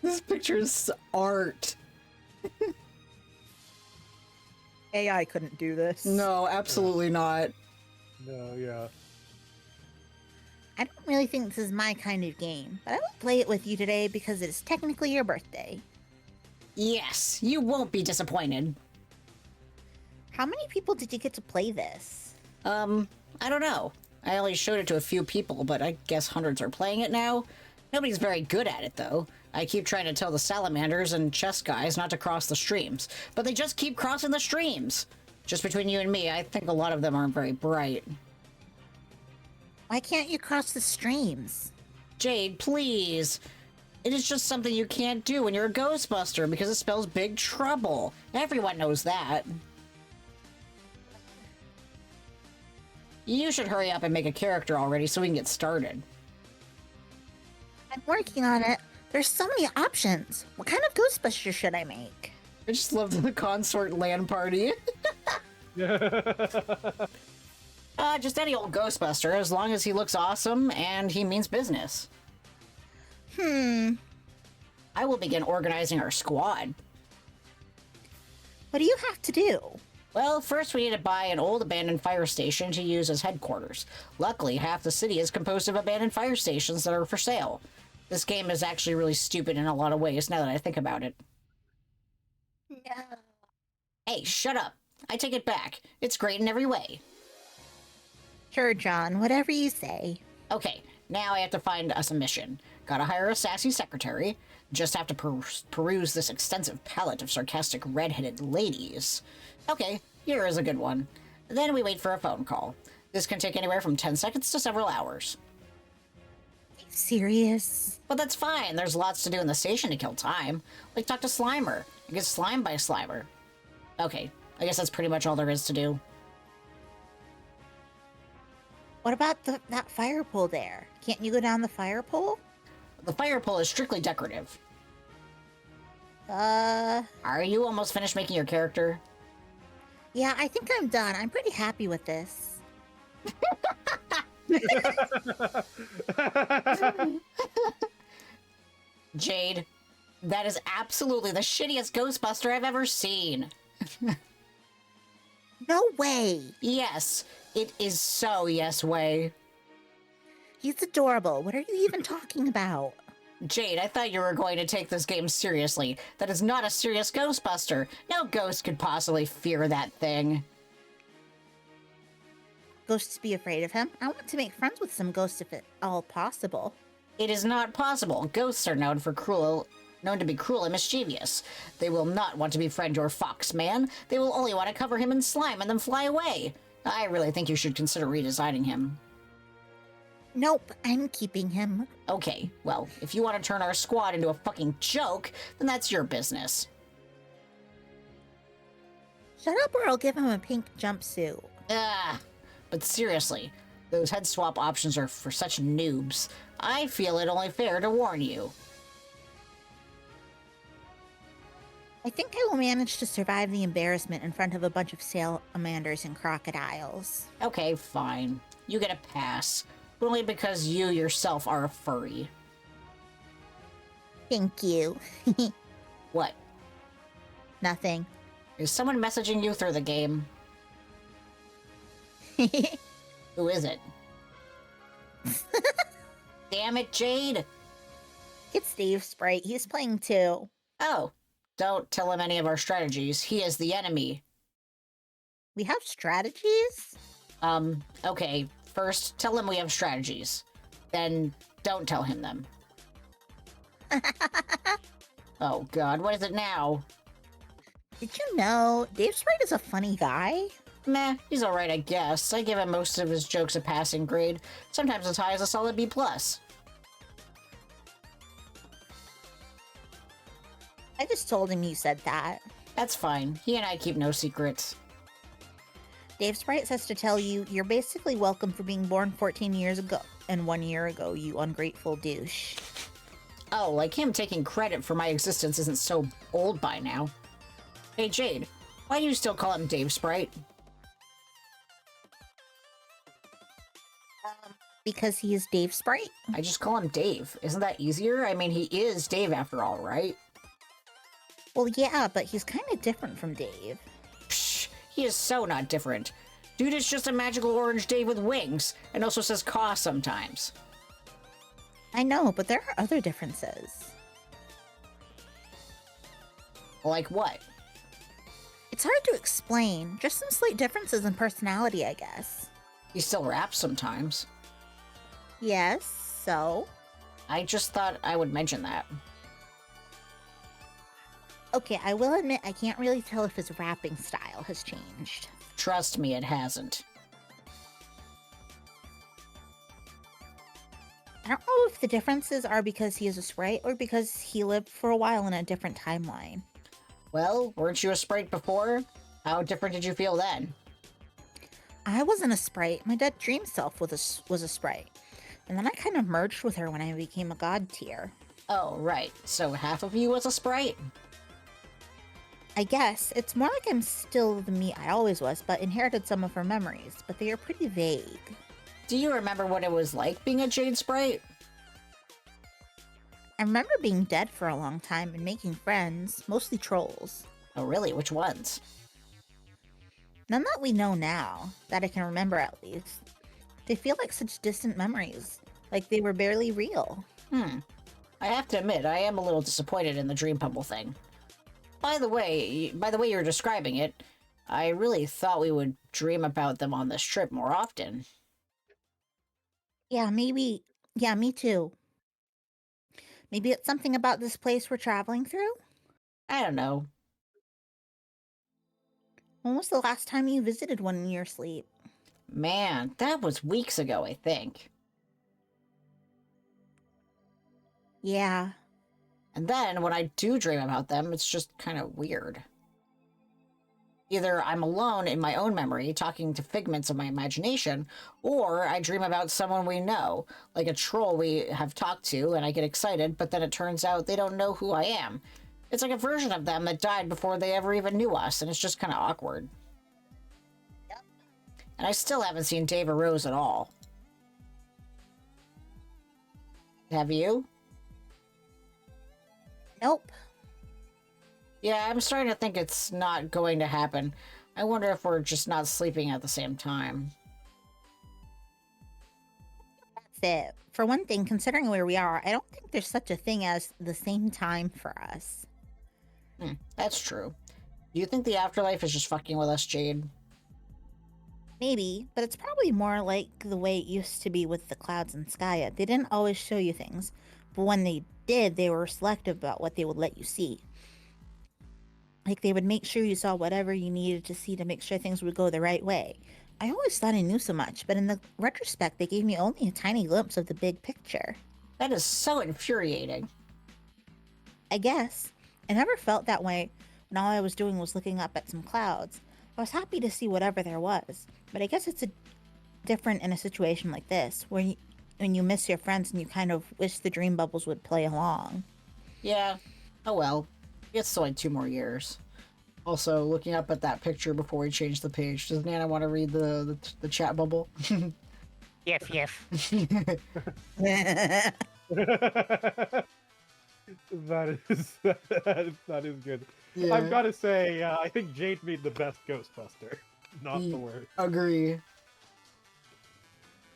This picture is art. AI couldn't do this. No, absolutely not. No, yeah. I don't really think this is my kind of game, but I will play it with you today because it is technically your birthday. Yes, you won't be disappointed. How many people did you get to play this? I don't know. I only showed it to a few people, but I guess hundreds are playing it now. Nobody's very good at it, though. I keep trying to tell the salamanders and chess guys not to cross the streams, but they just keep crossing the streams. Just between you and me, I think a lot of them aren't very bright. Why can't you cross the streams? Jade, please. It is just something you can't do when you're a Ghostbuster because it spells big trouble. Everyone knows that. You should hurry up and make a character already so we can get started. I'm working on it. There's so many options. What kind of Ghostbuster should I make? I just love the consort LAN party. Just any old Ghostbuster, as long as he looks awesome and he means business. I will begin organizing our squad. What do you have to do? Well, first we need to buy an old abandoned fire station to use as headquarters. Luckily, half the city is composed of abandoned fire stations that are for sale. This game is actually really stupid in a lot of ways now that I think about it. No. Hey, shut up. I take it back. It's great in every way. Sure, John, whatever you say. Okay, now I have to find us a mission. Gotta hire a sassy secretary. Just have to peruse this extensive palette of sarcastic red-headed ladies. Okay, here is a good one. Then we wait for a phone call. This can take anywhere from 10 seconds to several hours. Are you serious? But that's fine. There's lots to do in the station to kill time. Like talk to Slimer and get slimed by Slimer. Okay, I guess that's pretty much all there is to do. What about that fire pole there? Can't you go down the fire pole? The fire pole is strictly decorative. Are you almost finished making your character? Yeah, I think I'm done. I'm pretty happy with this. Jade, that is absolutely the shittiest Ghostbuster I've ever seen. No way! Yes, it is so yes way. He's adorable. What are you even talking about? Jade, I thought you were going to take this game seriously. That is not a serious Ghostbuster. No ghost could possibly fear that thing. Ghosts be afraid of him? I want to make friends with some ghosts if at all possible. It is not possible. Ghosts are known to be cruel and mischievous. They will not want to befriend your fox man. They will only want to cover him in slime and then fly away. I really think you should consider redesigning him. Nope, I'm keeping him. Okay, well, if you want to turn our squad into a fucking joke, then that's your business. Shut up or I'll give him a pink jumpsuit. But seriously, those head swap options are for such noobs. I feel it only fair to warn you. I think I will manage to survive the embarrassment in front of a bunch of salamanders and crocodiles. Okay, fine. You get a pass. But only because you yourself are a furry. Thank you. What? Nothing. Is someone messaging you through the game? Who is it? Damn it, Jade! It's Dave Sprite. He's playing too. Oh, don't tell him any of our strategies. He is the enemy. We have strategies? Okay. First, tell him we have strategies. Then, don't tell him them. Oh god, what is it now? Did you know Dave Sprite is a funny guy? Meh, he's alright, I guess. I give him most of his jokes a passing grade, sometimes as high as a solid B+. I just told him you said that. That's fine. He and I keep no secrets. Dave Sprite says to tell you, you're basically welcome for being born 14 years ago and 1 year ago, you ungrateful douche. Oh, like him taking credit for my existence isn't so old by now. Hey, Jade, why do you still call him Dave Sprite? Because he is Dave Sprite. I just call him Dave. Isn't that easier? I mean, he is Dave after all, right? Well, yeah, but he's kind of different from Dave. Psh, he is so not different. Dude is just a magical orange Dave with wings, and also says caw sometimes. I know, but there are other differences. Like what? It's hard to explain. Just some slight differences in personality, I guess. He still raps sometimes. Yes, so? I just thought I would mention that. Okay, I will admit I can't really tell if his rapping style has changed. Trust me, it hasn't. I don't know if the differences are because he is a sprite or because he lived for a while in a different timeline. Well, weren't you a sprite before? How different did you feel then? I wasn't a sprite. My dead dream self was a sprite. And then I kind of merged with her when I became a god tier. Oh, right. So half of you was a sprite? I guess. It's more like I'm still the me I always was, but inherited some of her memories. But they are pretty vague. Do you remember what it was like being a Jade Sprite? I remember being dead for a long time and making friends, mostly trolls. Oh, really? Which ones? None that we know now, that I can remember at least. They feel like such distant memories, like they were barely real. I have to admit, I am a little disappointed in the Dream Pummel thing. by the way you're describing it, I really thought we would dream about them on this trip more often. Yeah, maybe. Yeah, me too. Maybe it's something about this place we're traveling through? I don't know. When was the last time you visited one in your sleep? Man, that was weeks ago, I think. Yeah. And then when I do dream about them, it's just kind of weird. Either I'm alone in my own memory, talking to figments of my imagination, or I dream about someone we know, like a troll we have talked to, and I get excited, but then it turns out they don't know who I am. It's like a version of them that died before they ever even knew us, and it's just kind of awkward. Yep. And I still haven't seen Dave or Rose at all. Have you? Nope. Yeah, I'm starting to think it's not going to happen. I wonder if we're just not sleeping at the same time. That's it. For one thing, considering where we are, I don't think there's such a thing as the same time for us. That's true. Do you think the afterlife is just fucking with us, Jade? Maybe, but it's probably more like the way it used to be with the clouds and Skya. They didn't always show you things, but when they did, they were selective about what they would let you see. Like, they would make sure you saw whatever you needed to see to make sure things would go the right way. I always thought I knew so much, but in the retrospect, they gave me only a tiny glimpse of the big picture. That is so infuriating. I guess. I never felt that way when all I was doing was looking up at some clouds. I was happy to see whatever there was, but I guess it's different in a situation like this, when you miss your friends and you kind of wish the dream bubbles would play along. Yeah. Oh well. It's still like 2 more years. Also, looking up at that picture before we change the page, does Nana want to read the chat bubble? Yes. That is good. Yeah. I've got to say, I think Jade made the best Ghostbuster. Not the worst. Agree.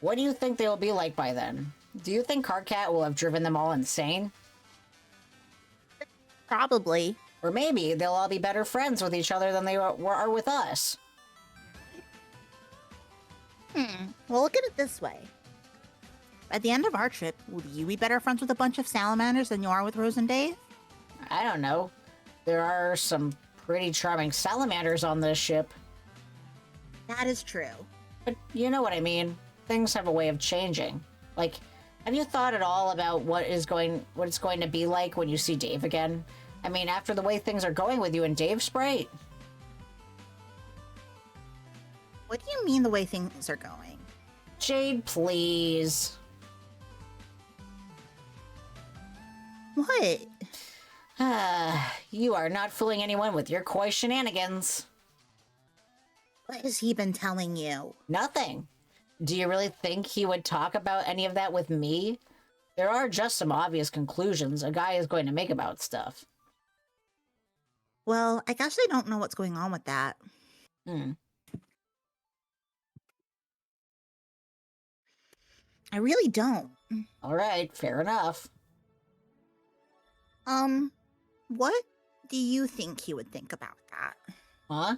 What do you think they will be like by then? Do you think Carcat will have driven them all insane? Probably. Or maybe they'll all be better friends with each other than they are with us. Well, look at it this way. At the end of our trip, will you be better friends with a bunch of salamanders than you are with Rose and Dave? I don't know. There are some pretty charming salamanders on this ship. That is true. But you know what I mean. Things have a way of changing. Like, have you thought at all about what it's going to be like when you see Dave again? I mean, after the way things are going with you and Dave Sprite. What do you mean the way things are going? Jade, please. What? You are not fooling anyone with your coy shenanigans. What has he been telling you? Nothing. Do you really think he would talk about any of that with me? There are just some obvious conclusions a guy is going to make about stuff. Well, I guess I don't know what's going on with that. I really don't. All right, fair enough. What do you think he would think about that? Huh?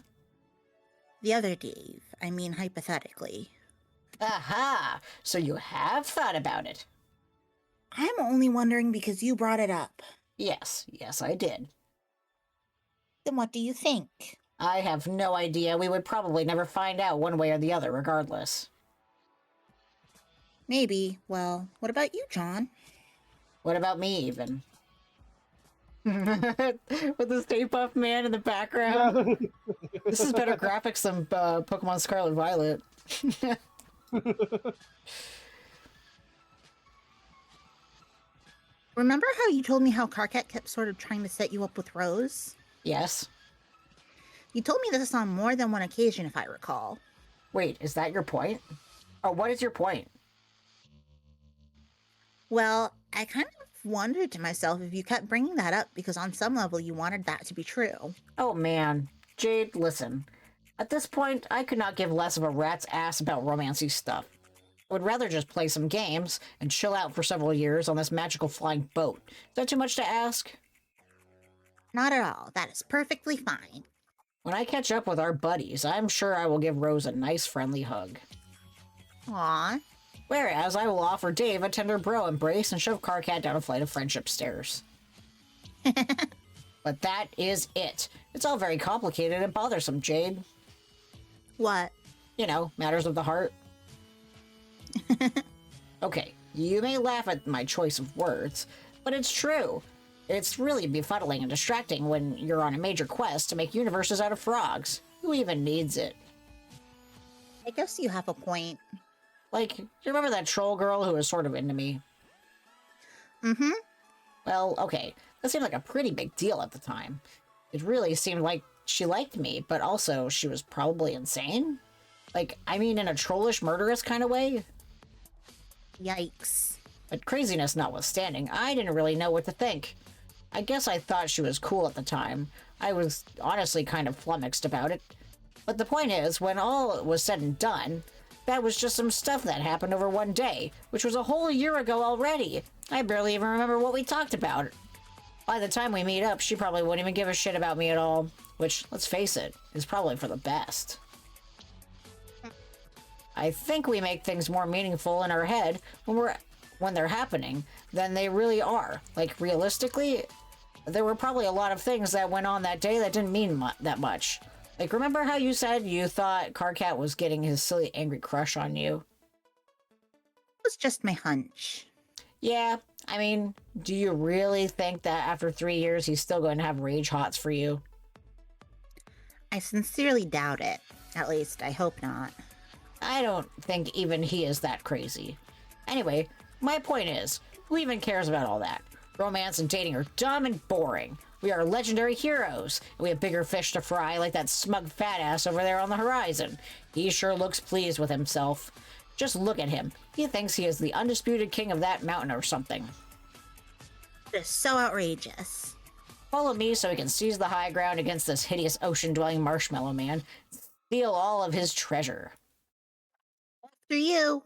The other Dave. I mean, hypothetically. Aha! So you have thought about it. I'm only wondering because you brought it up. Yes, I did. Then what do you think? I have no idea. We would probably never find out one way or the other, regardless. Maybe. Well, what about you, John? What about me, even? With the Stay Puft Man in the background. This is better graphics than Pokemon Scarlet Violet. Remember how you told me how Carcat kept sort of trying to set you up with Rose? Yes. You told me this on more than one occasion, if I recall. Wait, is that your point? Oh, what is your point? Well, I kind of wondered to myself if you kept bringing that up because on some level you wanted that to be true. Oh man, Jade, listen. At this point, I could not give less of a rat's ass about romancy stuff. I would rather just play some games and chill out for several years on this magical flying boat. Is that too much to ask? Not at all. That is perfectly fine. When I catch up with our buddies, I'm sure I will give Rose a nice friendly hug. Aw. Whereas I will offer Dave a tender bro embrace and shove Carcat down a flight of friendship stairs. But that is it. It's all very complicated and bothersome, Jade. What? You know, matters of the heart. Okay, you may laugh at my choice of words, but it's true. It's really befuddling and distracting when you're on a major quest to make universes out of frogs. Who even needs it? I guess you have a point. Like, do you remember that troll girl who was sort of into me? Mm-hmm. Well, okay, that seemed like a pretty big deal at the time. It really seemed like she liked me, but also she was probably insane? Like, I mean in a trollish, murderous kind of way? Yikes. But craziness notwithstanding, I didn't really know what to think. I guess I thought she was cool at the time. I was honestly kind of flummoxed about it. But the point is, when all was said and done, that was just some stuff that happened over one day, which was a whole year ago already. I barely even remember what we talked about. By the time we meet up, she probably wouldn't even give a shit about me at all, which, let's face it, is probably for the best. I think we make things more meaningful in our head when they're happening than they really are. Like, realistically, there were probably a lot of things that went on that day that didn't mean that much. Like, remember how you said you thought Carcat was getting his silly angry crush on you? It was just my hunch. Yeah, I mean, do you really think that after 3 years he's still going to have rage hots for you? I sincerely doubt it. At least, I hope not. I don't think even he is that crazy. Anyway, my point is, who even cares about all that? Romance and dating are dumb and boring. We are legendary heroes, and we have bigger fish to fry like that smug fat ass over there on the horizon. He sure looks pleased with himself. Just look at him. He thinks he is the undisputed king of that mountain or something. It is so outrageous. Follow me so we can seize the high ground against this hideous ocean-dwelling marshmallow man. Steal all of his treasure. After you.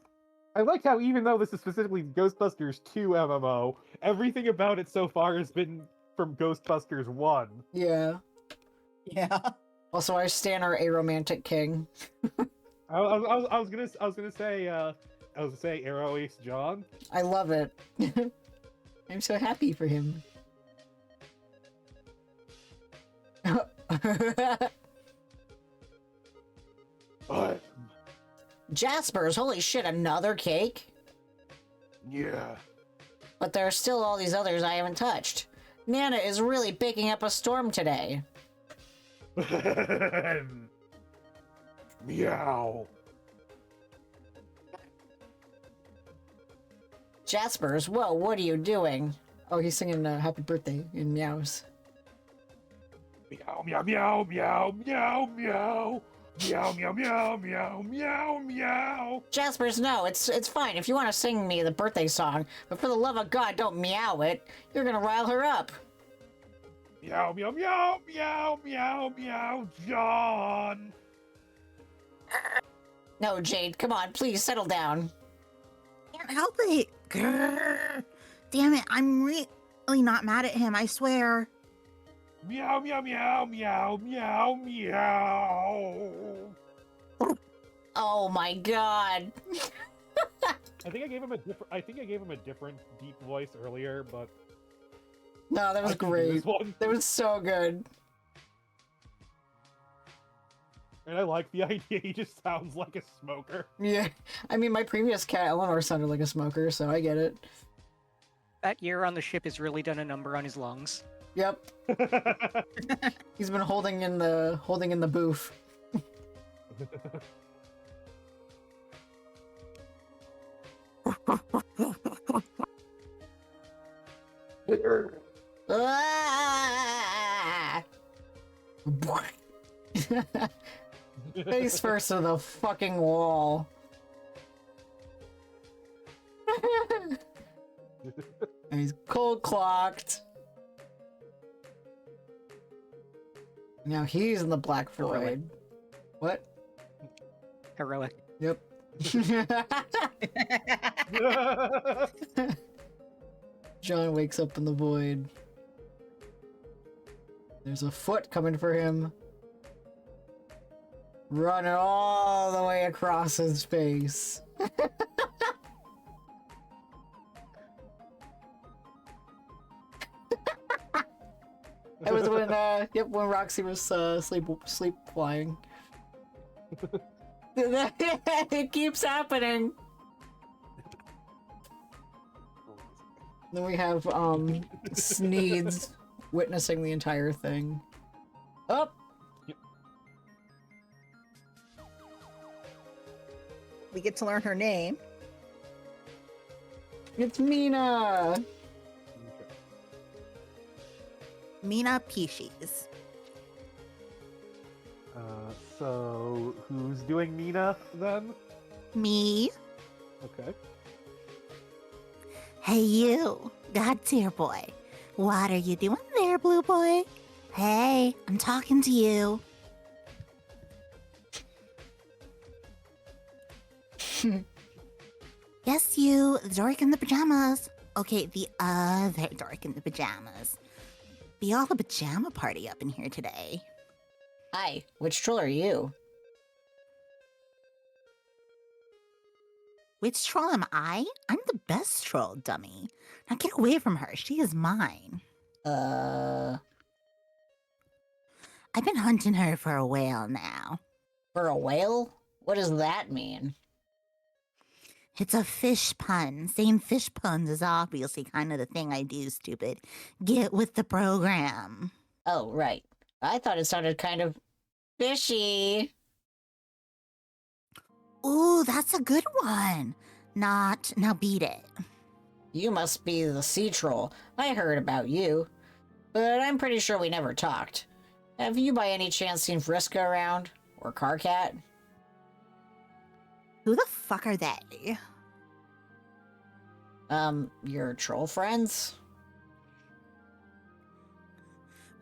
I like how even though this is specifically Ghostbusters 2 MMO, everything about it so far has been from Ghostbusters 1. Yeah. Yeah. Also, I stand our aromantic king. I was gonna say Arrow Ace John. I love it. I'm so happy for him. But Jasper's, holy shit, another cake? yeah. But there are still all these others I haven't touched. Nana is really baking up a storm today. Meow. Jasper's, whoa, what are you doing? Oh, he's singing Happy Birthday in meows. Meow meow meow meow meow meow. Meow meow meow meow meow meow. Jasper's, no, it's fine if you want to sing me the birthday song, but for the love of God, don't meow it. You're gonna rile her up. Meow meow meow meow meow meow John. No, Jade, come on, please settle down. Can't help it. Grrr. Damn it, I'm really not mad at him, I swear. Meow meow meow meow meow meow. Oh my God. I think I gave him a different deep voice earlier, but No, that was I can do great. this one. That was so good. And I like the idea he just sounds like a smoker. Yeah, I mean, my previous cat, Eleanor, sounded like a smoker, so I get it. That year on the ship has really done a number on his lungs. Yep, he's been holding in the booth. Ah! Face first to the fucking wall. And he's cold clocked. Now he's in the Black Void. What? Heroic. Yep. John wakes up in the void. There's a foot coming for him. Running all the way across his face. That was when Roxy was sleep flying. It keeps happening. Then we have Sneeds witnessing the entire thing. Oh. We get to learn her name. It's Mina. Mina Pisces. So who's doing Nina then? Me. Okay. Hey, you. God tier boy. What are you doing there, blue boy? Hey, I'm talking to you. Yes, you. The dork in the pajamas. Okay, the other dork in the pajamas. Be all a pajama party up in here today. Hi, which troll are you? Which troll am I? I'm the best troll, dummy. Now get away from her. She is mine. I've been hunting her for a while now. For a whale? What does that mean? It's a fish pun. Saying fish puns is obviously kind of the thing I do, stupid. Get with the program. Oh, right. I thought it sounded kind of fishy. Ooh, that's a good one. Now beat it. You must be the sea troll. I heard about you. But I'm pretty sure we never talked. Have you by any chance seen Vriska around? Or Carcat? Who the fuck are they? Your troll friends?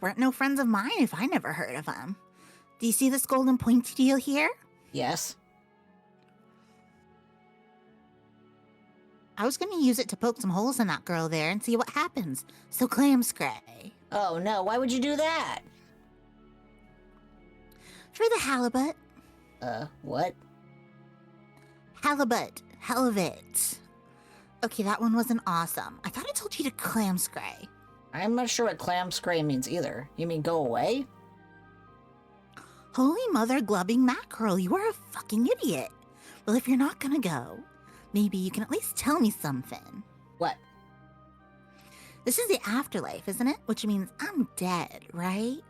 Weren't no friends of mine if I never heard of them. Do you see this golden pointy deal here? Yes. I was gonna use it to poke some holes in that girl there and see what happens. So clam scray. Oh no, why would you do that? For the halibut. What? Halibut. Halibut. Okay, that one wasn't awesome. I thought I told you to clam scray. I'm not sure what clam scray means either. You mean go away? Holy mother glubbing mackerel, you are a fucking idiot. Well, if you're not gonna go, maybe you can at least tell me something. What? This is the afterlife, isn't it? Which means I'm dead, right?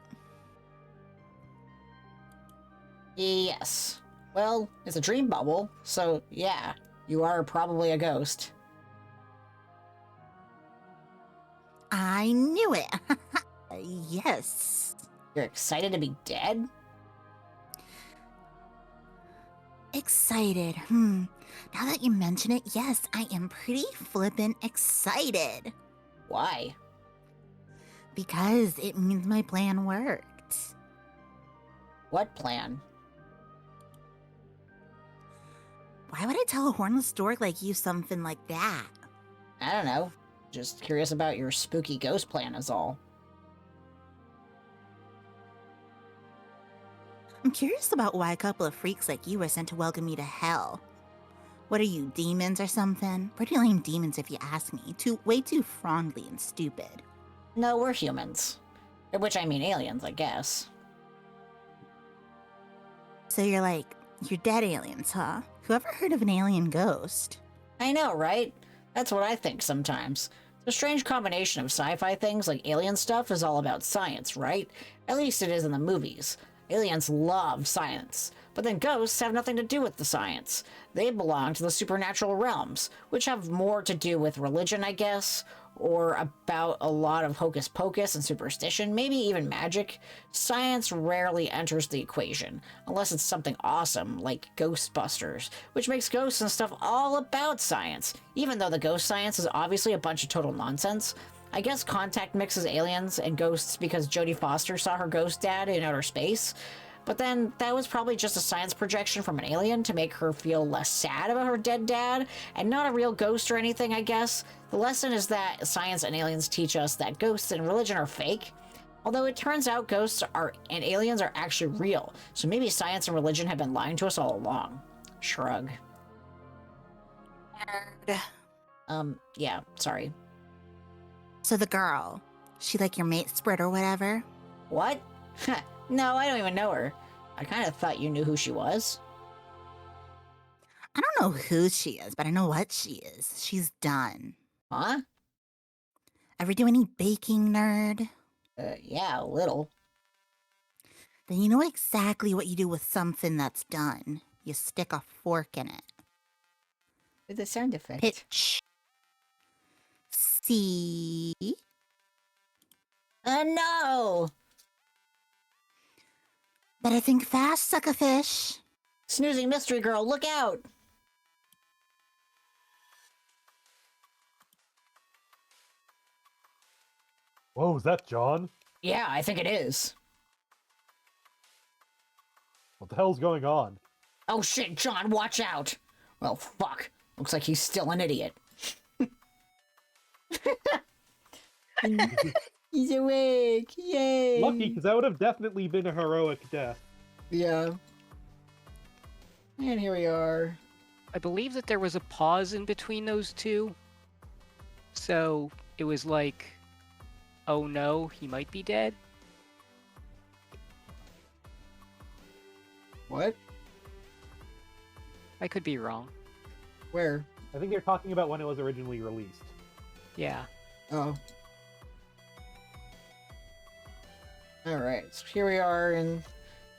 Yes. Well, it's a dream bubble, so yeah, you are probably a ghost. I knew it. Yes. You're excited to be dead? Excited. Now that you mention it, yes, I am pretty flippin' excited. Why? Because it means my plan worked. What plan? Why would I tell a hornless dork like you something like that? I don't know. Just curious about your spooky ghost plan is all. I'm curious about why a couple of freaks like you were sent to welcome me to hell. What are you, demons or something? Pretty lame demons if you ask me. Way too frondly and stupid. No, we're humans. Which I mean aliens, I guess. So you're dead aliens, huh? Whoever heard of an alien ghost? I know, right? That's what I think sometimes. The strange combination of sci-fi things like alien stuff is all about science, right? At least it is in the movies. Aliens love science, but then ghosts have nothing to do with the science. They belong to the supernatural realms, which have more to do with religion, I guess, or about a lot of hocus pocus and superstition, maybe even magic. Science rarely enters the equation, unless it's something awesome like Ghostbusters, which makes ghosts and stuff all about science, even though the ghost science is obviously a bunch of total nonsense. I guess Contact mixes aliens and ghosts because Jodie Foster saw her ghost dad in outer space. But then that was probably just a science projection from an alien to make her feel less sad about her dead dad, and not a real ghost or anything, I guess. The lesson is that science and aliens teach us that ghosts and religion are fake. Although it turns out ghosts and aliens are actually real, so maybe science and religion have been lying to us all along. Shrug. Nerd. Yeah, sorry. So the girl, she like your mate spread or whatever? What? No, I don't even know her. I kind of thought you knew who she was. I don't know who she is, but I know what she is. She's done. Huh? Ever do any baking, nerd? Yeah, a little. Then you know exactly what you do with something that's done. You stick a fork in it. With a sound effect. Pitch. See? No! Better think fast, suckerfish. Snoozing mystery girl, look out! Whoa, is that John? Yeah, I think it is. What the hell's going on? Oh shit, John, watch out! Well, fuck. Looks like he's still an idiot. He's awake! Yay! Lucky, because that would have definitely been a heroic death. Yeah. And here we are. I believe that there was a pause in between those two. So it was like, oh no, he might be dead. What? I could be wrong. Where? I think they're talking about when it was originally released. Yeah. Oh. Alright, so here we are in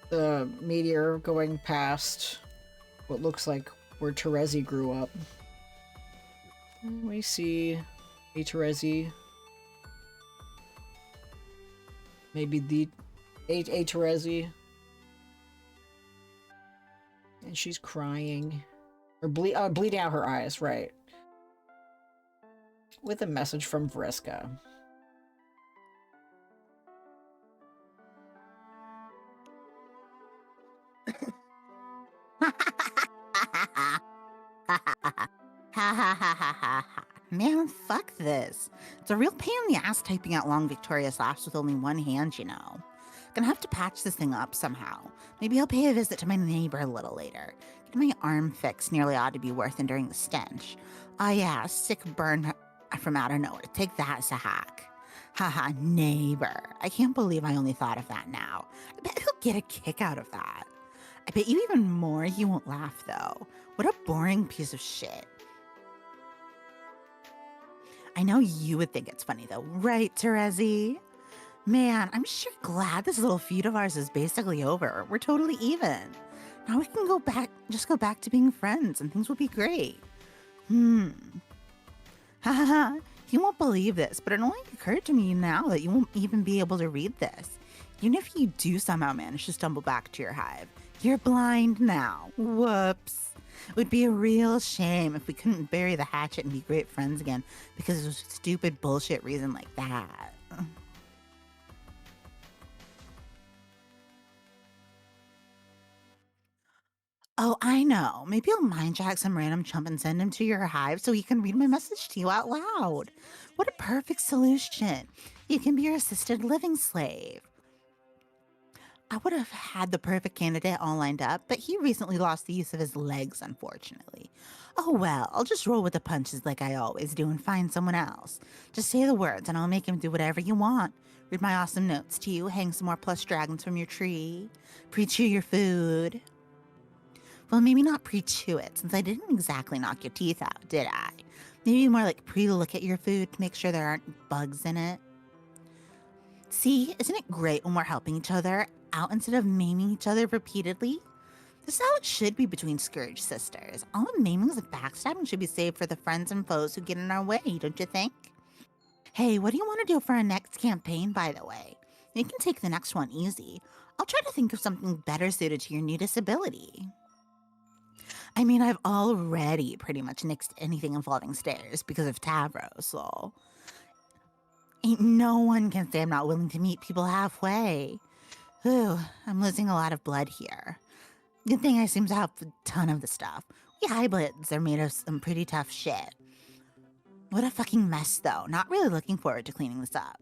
the meteor going past what looks like where Terezi grew up. And we see a Terezi. Maybe the a Terezi. And she's crying. Or bleeding out her eyes, right. With a message from Vriska. Man, fuck this. It's a real pain in the ass typing out long victorious laughs with only one hand, you know. Gonna have to patch this thing up somehow. Maybe I'll pay a visit to my neighbor a little later. Get my arm fixed nearly ought to be worth enduring the stench. Oh yeah, sick burn from out of nowhere. Take that as a hack. Haha, neighbor. I can't believe I only thought of that now. I bet he'll get a kick out of that. I bet you even more he won't laugh though. What a boring piece of shit. I know you would think it's funny though, right, Terezi? Man, I'm sure glad this little feud of ours is basically over. We're totally even. Now we can go back to being friends and things will be great. Haha, you won't believe this, but it only occurred to me now that you won't even be able to read this. Even if you do somehow manage to stumble back to your hive, you're blind now. Whoops. It would be a real shame if we couldn't bury the hatchet and be great friends again because of a stupid bullshit reason like that. Oh, I know. Maybe I'll mind jack some random chump and send him to your hive so he can read my message to you out loud. What a perfect solution. You can be your assisted living slave. I would have had the perfect candidate all lined up, but he recently lost the use of his legs, unfortunately. Oh well, I'll just roll with the punches like I always do and find someone else. Just say the words and I'll make him do whatever you want. Read my awesome notes to you, hang some more plush dragons from your tree, pre-chew your food. Well, maybe not pre-chew it, since I didn't exactly knock your teeth out, did I? Maybe more like pre-look at your food to make sure there aren't bugs in it. See, isn't it great when we're helping each other out instead of maiming each other repeatedly? This is how it should be between Scourge sisters. All the maimings and backstabbing should be saved for the friends and foes who get in our way, don't you think? Hey, what do you want to do for our next campaign, by the way? You can take the next one easy. I'll try to think of something better suited to your new disability. I mean, I've already pretty much nixed anything involving stairs because of Tavros, so... Ain't no one can say I'm not willing to meet people halfway. Ooh, I'm losing a lot of blood here. Good thing I seem to have a ton of the stuff. We hybrids are made of some pretty tough shit. What a fucking mess, though. Not really looking forward to cleaning this up.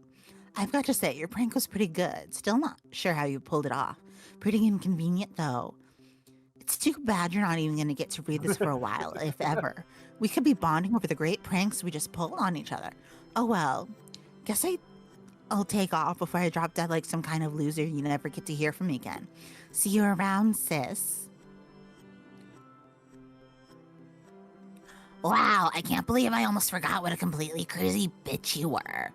I've got to say, your prank was pretty good. Still not sure how you pulled it off. Pretty inconvenient, though. It's too bad you're not even going to get to read this for a while, if ever. We could be bonding over the great pranks we just pulled on each other. Oh well, guess I'll take off before I drop dead like some kind of loser you never get to hear from me again. See you around, sis. Wow, I can't believe I almost forgot what a completely crazy bitch you were.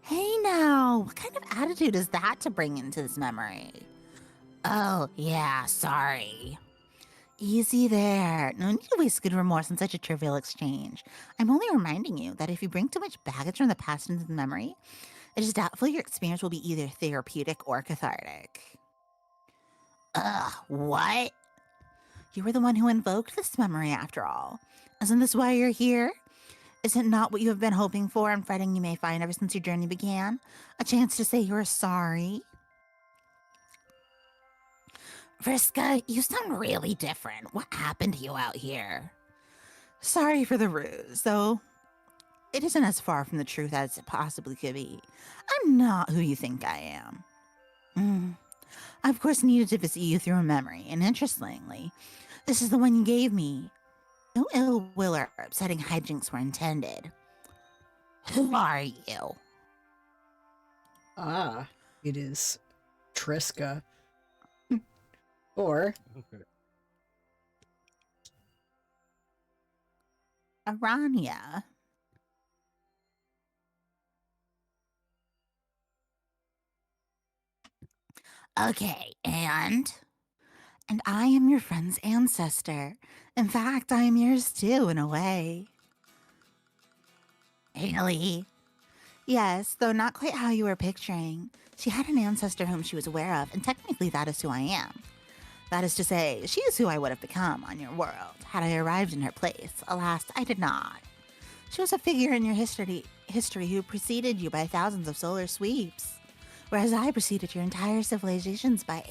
Hey now, what kind of attitude is that to bring into this memory? Oh, yeah, sorry. Easy there. No need to waste good remorse on such a trivial exchange. I'm only reminding you that if you bring too much baggage from the past into the memory, it is doubtful your experience will be either therapeutic or cathartic. Ugh, what? You were the one who invoked this memory after all. Isn't this why you're here? Is it not what you have been hoping for and fretting you may find ever since your journey began? A chance to say you're sorry? Vriska, you sound really different. What happened to you out here? Sorry for the ruse, though it isn't as far from the truth as it possibly could be. I'm not who you think I am. I, of course, needed to visit you through a memory, and interestingly, this is the one you gave me. No ill will or upsetting hijinks were intended. Who are you? Ah, it is Triska. Or Aranya. Okay, and I am your friend's ancestor. In fact, I am yours too, in a way. Really? Yes, though not quite how you were picturing. She had an ancestor whom she was aware of, and technically that is who I am. That is to say, she is who I would have become on your world, had I arrived in her place. Alas, I did not. She was a figure in your history who preceded you by thousands of solar sweeps, whereas I preceded your entire civilizations by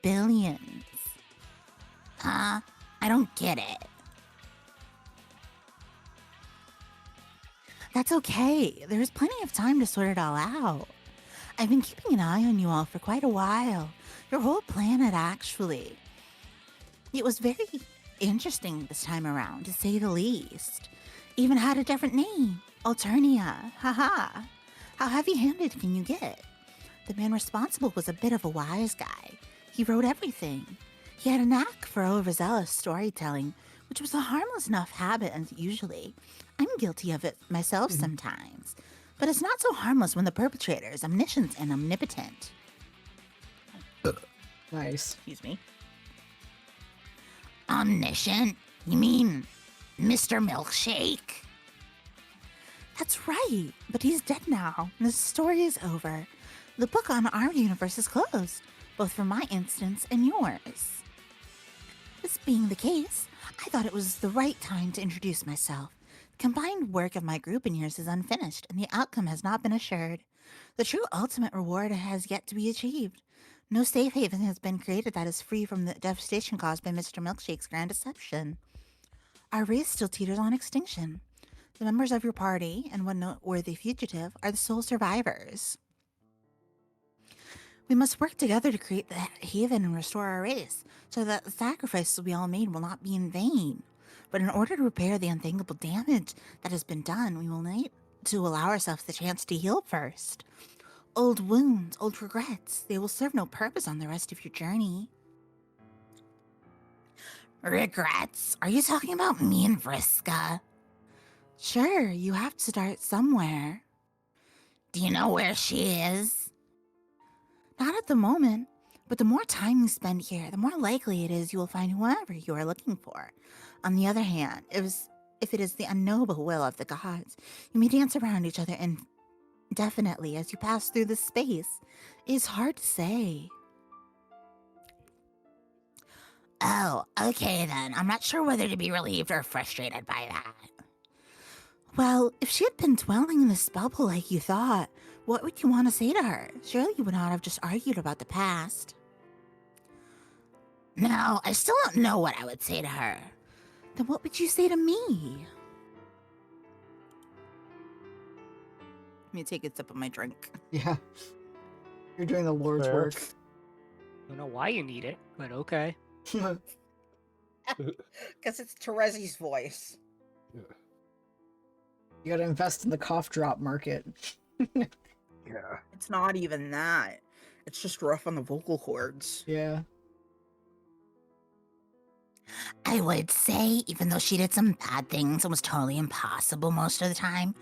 billions. Huh? I don't get it. That's okay. There is plenty of time to sort it all out. I've been keeping an eye on you all for quite a while. Your whole planet, actually. It was very interesting this time around, to say the least. Even had a different name. Alternia. Haha. How heavy-handed can you get? The man responsible was a bit of a wise guy. He wrote everything. He had a knack for overzealous storytelling, which was a harmless enough habit, and usually I'm guilty of it myself sometimes. But it's not so harmless when the perpetrator is omniscient and omnipotent. nice. Excuse me. Omniscient? You mean Mr. Milkshake? That's right, but he's dead now, and the story is over. The book on our universe is closed, both for my instance and yours. This being the case, I thought it was the right time to introduce myself. The combined work of my group and yours is unfinished, and the outcome has not been assured. The true ultimate reward has yet to be achieved. No safe haven has been created that is free from the devastation caused by Mr. Milkshake's grand deception. Our race still teeters on extinction. The members of your party, and one noteworthy fugitive, are the sole survivors. We must work together to create the haven and restore our race, so that the sacrifices we all made will not be in vain. But in order to repair the unthinkable damage that has been done, we will need to allow ourselves the chance to heal first. Old wounds, old regrets, they will serve no purpose on the rest of your journey. Regrets? Are you talking about me and Vriska? Sure, you have to start somewhere. Do you know where she is? Not at the moment, but the more time you spend here, the more likely it is you will find whoever you are looking for. On the other hand, if it is the unknowable will of the gods, you may dance around each other indefinitely as you pass through this space. It is hard to say. Oh, okay then. I'm not sure whether to be relieved or frustrated by that. Well, if she had been dwelling in the spell pool like you thought, what would you want to say to her? Surely you would not have just argued about the past. No, I still don't know what I would say to her. Then what would you say to me? me take a sip of my drink. Yeah. You're doing the Lord's Fair. work. Don't know why you need it, but okay. Because it's Terezi's voice. You gotta invest in the cough drop market. Yeah. It's not even that. It's just rough on the vocal cords. Yeah. I would say, even though she did some bad things and was totally impossible most of the time,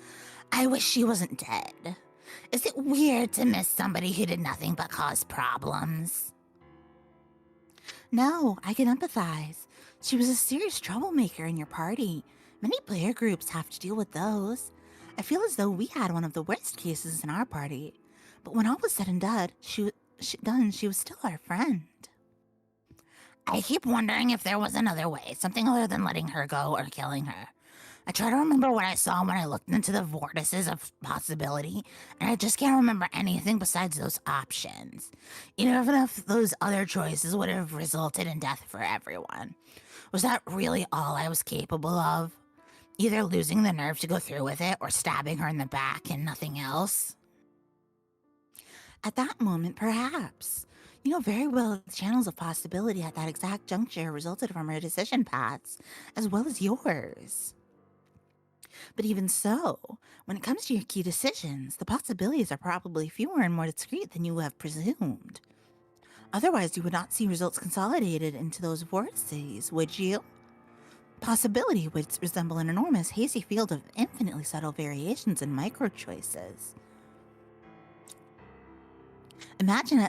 I wish she wasn't dead. Is it weird to miss somebody who did nothing but cause problems? No, I can empathize. She was a serious troublemaker in your party. Many player groups have to deal with those. I feel as though we had one of the worst cases in our party. But when all was said and done, she was still our friend. I keep wondering if there was another way, something other than letting her go or killing her. I try to remember what I saw when I looked into the vortices of possibility, and I just can't remember anything besides those options. Even if those other choices would have resulted in death for everyone. Was that really all I was capable of? Either losing the nerve to go through with it or stabbing her in the back and nothing else? At that moment, perhaps. You know very well the channels of possibility at that exact juncture resulted from her decision paths, as well as yours. But even so, when it comes to your key decisions, the possibilities are probably fewer and more discrete than you have presumed. Otherwise, you would not see results consolidated into those vortices, would you? Possibility would resemble an enormous hazy field of infinitely subtle variations and micro-choices. Imagine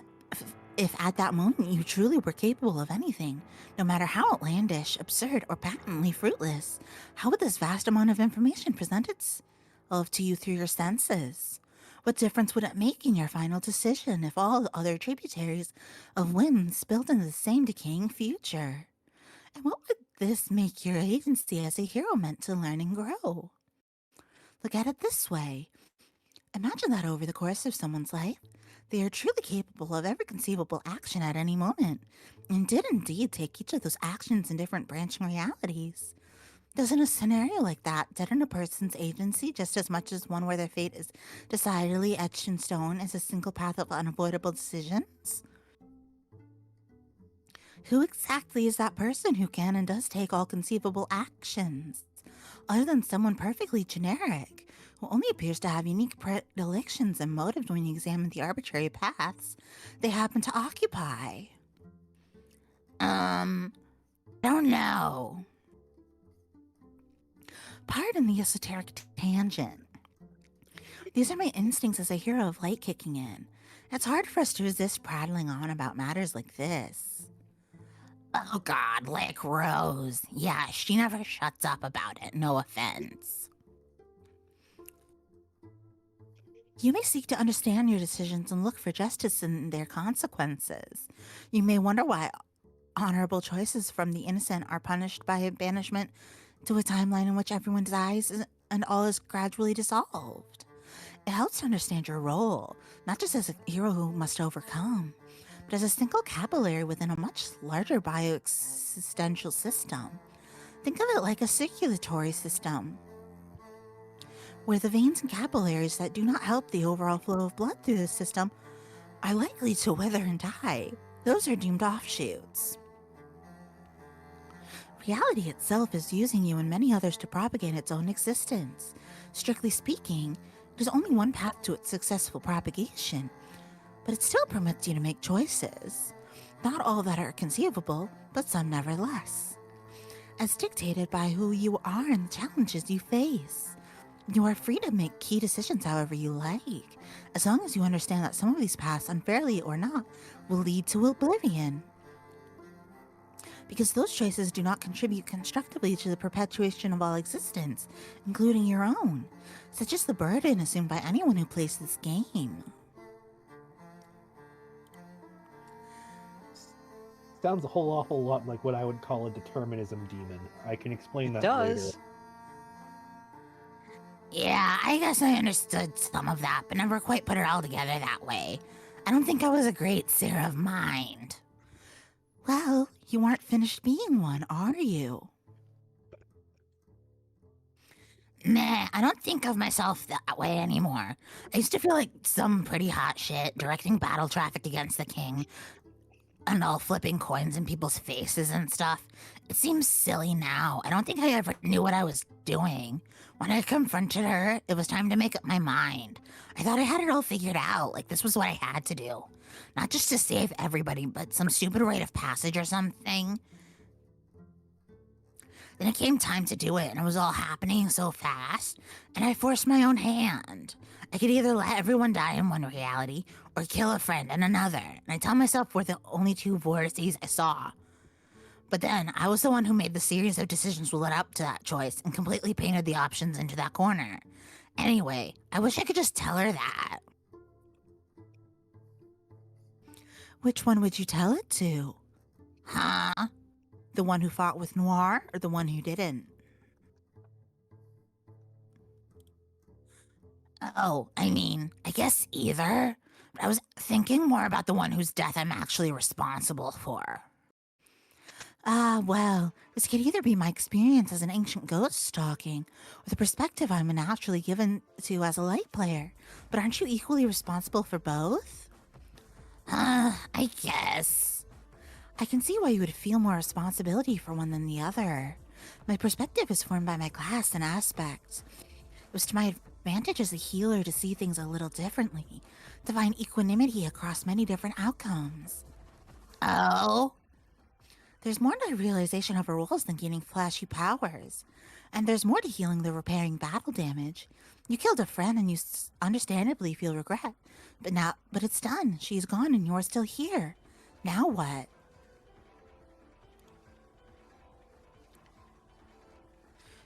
if at that moment you truly were capable of anything, no matter how outlandish, absurd, or patently fruitless. How would this vast amount of information present itself to you through your senses? What difference would it make in your final decision if all the other tributaries of whim spilled into the same decaying future? And what would this make your agency as a hero meant to learn and grow? Look at it this way. Imagine that over the course of someone's life, they are truly capable of every conceivable action at any moment, and did indeed take each of those actions in different branching realities. Doesn't a scenario like that deaden a person's agency just as much as one where their fate is decidedly etched in stone as a single path of unavoidable decisions? Who exactly is that person who can and does take all conceivable actions, other than someone perfectly generic, who only appears to have unique predilections and motives when you examine the arbitrary paths they happen to occupy? Don't know. Pardon the esoteric tangent. These are my instincts as a hero of light kicking in. It's hard for us to resist prattling on about matters like this. Oh God, like Rose. Yeah, she never shuts up about it, no offense. You may seek to understand your decisions and look for justice in their consequences. You may wonder why honorable choices from the innocent are punished by banishment to a timeline in which everyone dies and all is gradually dissolved. It helps to understand your role, not just as a hero who must overcome, but as a single capillary within a much larger bioexistential system. Think of it like a circulatory system, where the veins and capillaries that do not help the overall flow of blood through the system are likely to wither and die. Those are doomed offshoots. Reality itself is using you and many others to propagate its own existence. Strictly speaking, there's only one path to its successful propagation, but it still permits you to make choices. Not all that are conceivable, but some nevertheless. As dictated by who you are and the challenges you face. You are free to make key decisions however you like, as long as you understand that some of these paths, unfairly or not, will lead to oblivion. Because those choices do not contribute constructively to the perpetuation of all existence, including your own, such as the burden assumed by anyone who plays this game. Sounds a whole awful lot like what I would call a determinism demon. I can explain that does. later. Yeah, I guess I understood some of that, but never quite put it all together that way. I don't think I was a great seer of mind. Well, you aren't finished being one, are you? Meh, I don't think of myself that way anymore. I used to feel like some pretty hot shit, directing battle traffic against the king, and all flipping coins in people's faces and stuff. It seems silly now. I don't think I ever knew what I was doing. When I confronted her, it was time to make up my mind. I thought I had it all figured out, like this was what I had to do. Not just to save everybody, but some stupid rite of passage or something. Then it came time to do it, and it was all happening so fast, and I forced my own hand. I could either let everyone die in one reality, or kill a friend in another, and I tell myself we're the only two vortices I saw. But then, I was the one who made the series of decisions that led up to that choice, and completely painted the options into that corner. Anyway, I wish I could just tell her that. Which one would you tell it to? Huh? The one who fought with Noir, or the one who didn't? Oh, I mean, I guess either. But I was thinking more about the one whose death I'm actually responsible for. Well, this could either be my experience as an ancient ghost stalking, or the perspective I'm naturally given to as a light player. But aren't you equally responsible for both? I guess. I can see why you would feel more responsibility for one than the other. My perspective is formed by my class and aspects. It was to my advantage as a healer to see things a little differently, to find equanimity across many different outcomes. Oh? There's more to realization of our roles than gaining flashy powers. And there's more to healing than repairing battle damage. You killed a friend and you understandably feel regret. But it's done. She's gone and you're still here. Now what?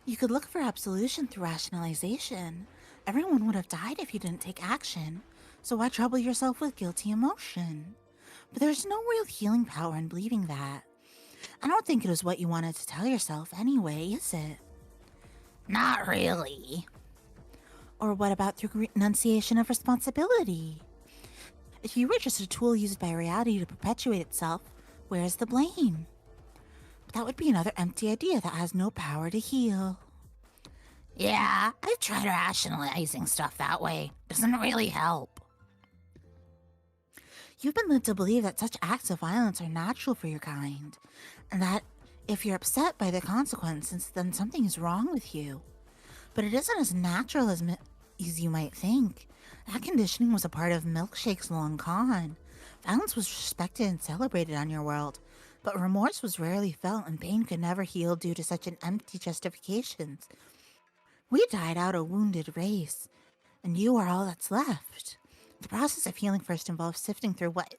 You could look for absolution through rationalization. Everyone would have died if you didn't take action. So why trouble yourself with guilty emotion? But there's no real healing power in believing that. I don't think it was what you wanted to tell yourself anyway, is it? Not really. Or what about through renunciation of responsibility? If you were just a tool used by reality to perpetuate itself, where's the blame? But that would be another empty idea that has no power to heal. Yeah, I've tried rationalizing stuff that way. Doesn't really help. You've been led to believe that such acts of violence are natural for your kind, and that if you're upset by the consequences, then something is wrong with you. But it isn't as natural as you might think. That conditioning was a part of Milkshake's long con. Violence was respected and celebrated on your world, but remorse was rarely felt and pain could never heal due to such an empty justifications. We died out a wounded race, and you are all that's left. The process of healing first involves sifting through what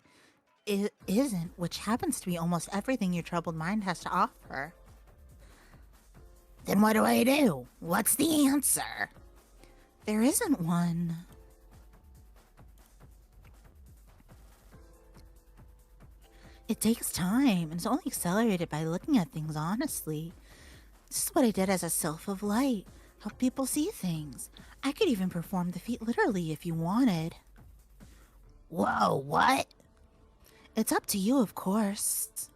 isn't, which happens to be almost everything your troubled mind has to offer. Then what do I do? What's the answer? There isn't one. It takes time, and it's only accelerated by looking at things honestly. This is what I did as a sylph of light. Help people see things. I could even perform the feat literally if you wanted. Whoa, what? It's up to you, of course.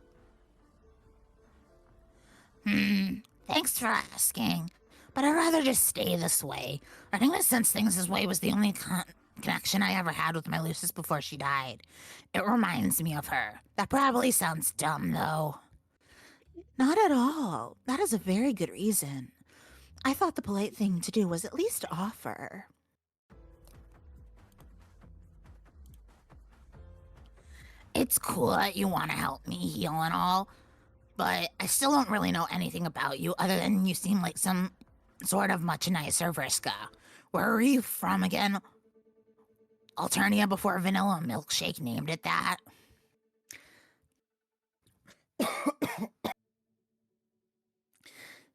Thanks for asking. But I'd rather just stay this way. Learning to sense things this way was the only connection I ever had with my Lucis before she died. It reminds me of her. That probably sounds dumb, though. Not at all. That is a very good reason. I thought the polite thing to do was at least offer. It's cool that you want to help me heal and all, but I still don't really know anything about you other than you seem like some sort of much nicer Vriska. Where are you from again? Alternia before Vanilla Milkshake named it that.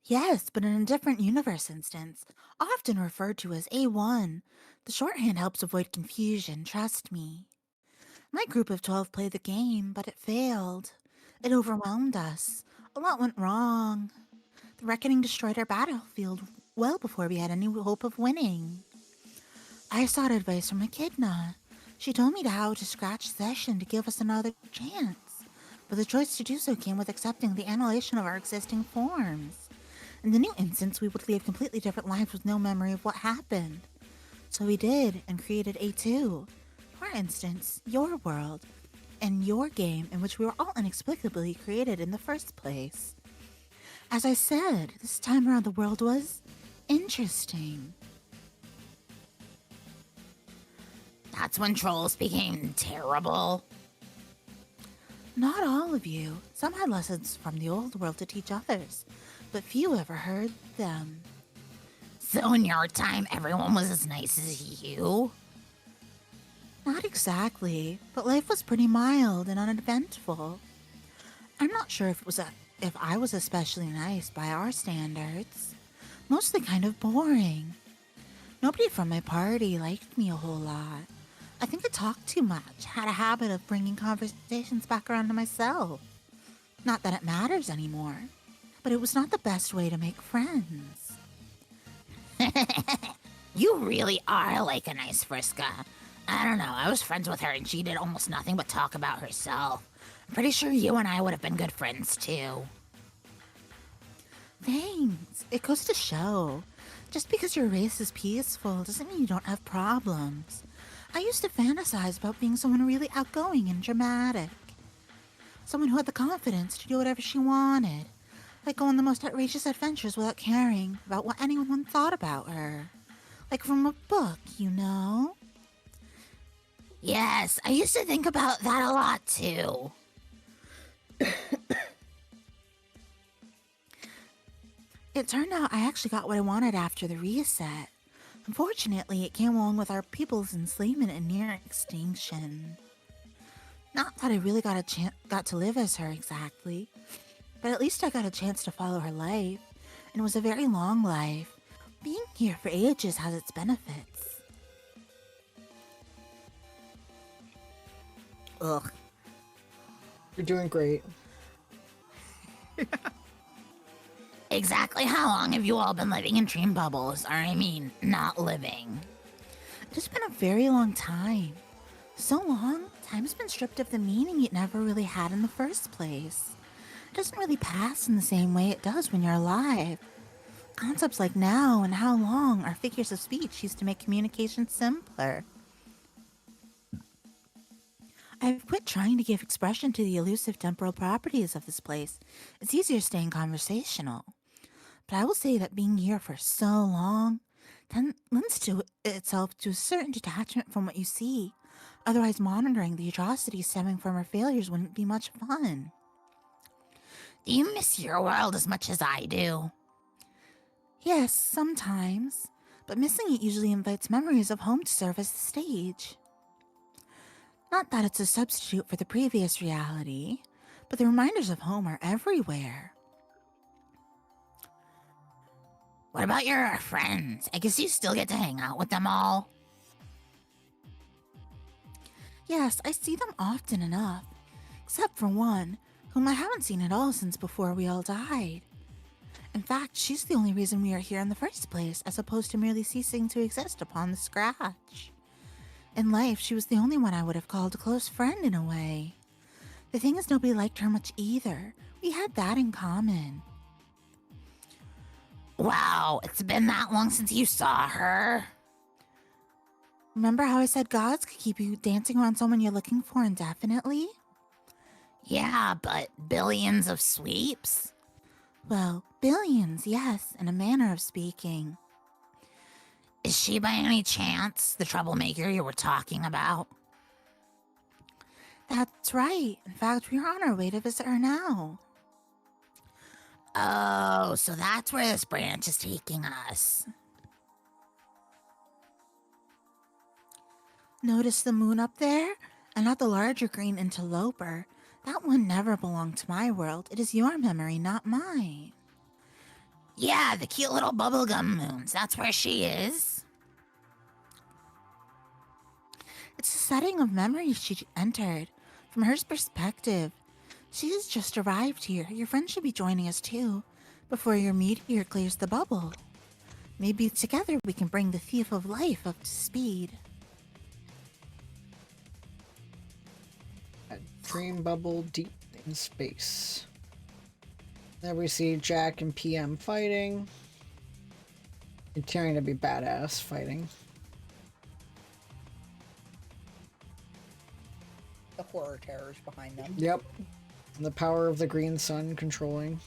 Yes, but in a different universe instance, often referred to as A1. The shorthand helps avoid confusion, trust me. My group of 12 played the game, but it failed. It overwhelmed us. A lot went wrong. The Reckoning destroyed our battlefield well before we had any hope of winning. I sought advice from Echidna. She told me how to scratch session to give us another chance, but the choice to do so came with accepting the annihilation of our existing forms. In the new instance, we would live completely different lives with no memory of what happened. So we did, and created A2. For instance, your world, and your game in which we were all inexplicably created in the first place. As I said, this time around the world was interesting. That's when trolls became terrible. Not all of you. Some had lessons from the old world to teach others, but few ever heard them. So in your time, everyone was as nice as you? Not exactly, but life was pretty mild and uneventful. I'm not sure if I was especially nice by our standards. Mostly kind of boring. Nobody from my party liked me a whole lot. I think I talked too much, had a habit of bringing conversations back around to myself. Not that it matters anymore, but it was not the best way to make friends. You really are like a nice Friska. I don't know, I was friends with her and she did almost nothing but talk about herself. I'm pretty sure you and I would have been good friends too. Thanks. It goes to show. Just because your race is peaceful doesn't mean you don't have problems. I used to fantasize about being someone really outgoing and dramatic. Someone who had the confidence to do whatever she wanted. Like go on the most outrageous adventures without caring about what anyone thought about her. Like from a book, you know? Yes, I used to think about that a lot too. It turned out I actually got what I wanted after the reset. Unfortunately, it came along with our people's enslavement and near extinction. Not that I really got to live as her exactly, but at least I got a chance to follow her life, and it was a very long life. Being here for ages has its benefits. Ugh. You're doing great. Exactly how long have you all been living in dream bubbles? Or I mean, not living? It's been a very long time. So long, time's been stripped of the meaning it never really had in the first place. It doesn't really pass in the same way it does when you're alive. Concepts like now and how long are figures of speech used to make communication simpler. I've quit trying to give expression to the elusive temporal properties of this place. It's easier staying conversational. But I will say that being here for so long lends to itself to a certain detachment from what you see. Otherwise, monitoring the atrocities stemming from our failures wouldn't be much fun. Do you miss your world as much as I do? Yes, sometimes. But missing it usually invites memories of home to serve as the stage. Not that it's a substitute for the previous reality, but the reminders of home are everywhere. What about your friends? I guess you still get to hang out with them all? Yes, I see them often enough. Except for one, whom I haven't seen at all since before we all died. In fact, she's the only reason we are here in the first place, as opposed to merely ceasing to exist upon the scratch. In life, she was the only one I would have called a close friend in a way. The thing is, nobody liked her much either. We had that in common. Wow, it's been that long since you saw her? Remember how I said gods could keep you dancing around someone you're looking for indefinitely? Yeah, but billions of sweeps? Well, billions, yes, in a manner of speaking. Is she by any chance the troublemaker you were talking about? That's right. In fact, we're on our way to visit her now. Oh, so that's where this branch is taking us. Notice the moon up there? And not the larger green interloper. That one never belonged to my world. It is your memory, not mine. Yeah, the cute little bubblegum moons. That's where she is. It's a setting of memories she entered. From her perspective, she has just arrived here. Your friend should be joining us too, before your meteor clears the bubble. Maybe together we can bring the thief of life up to speed. A dream bubble deep in space. Then we see Jack and PM fighting. Continuing to be badass fighting. The horror terrors behind them. Yep. And the power of the green sun controlling.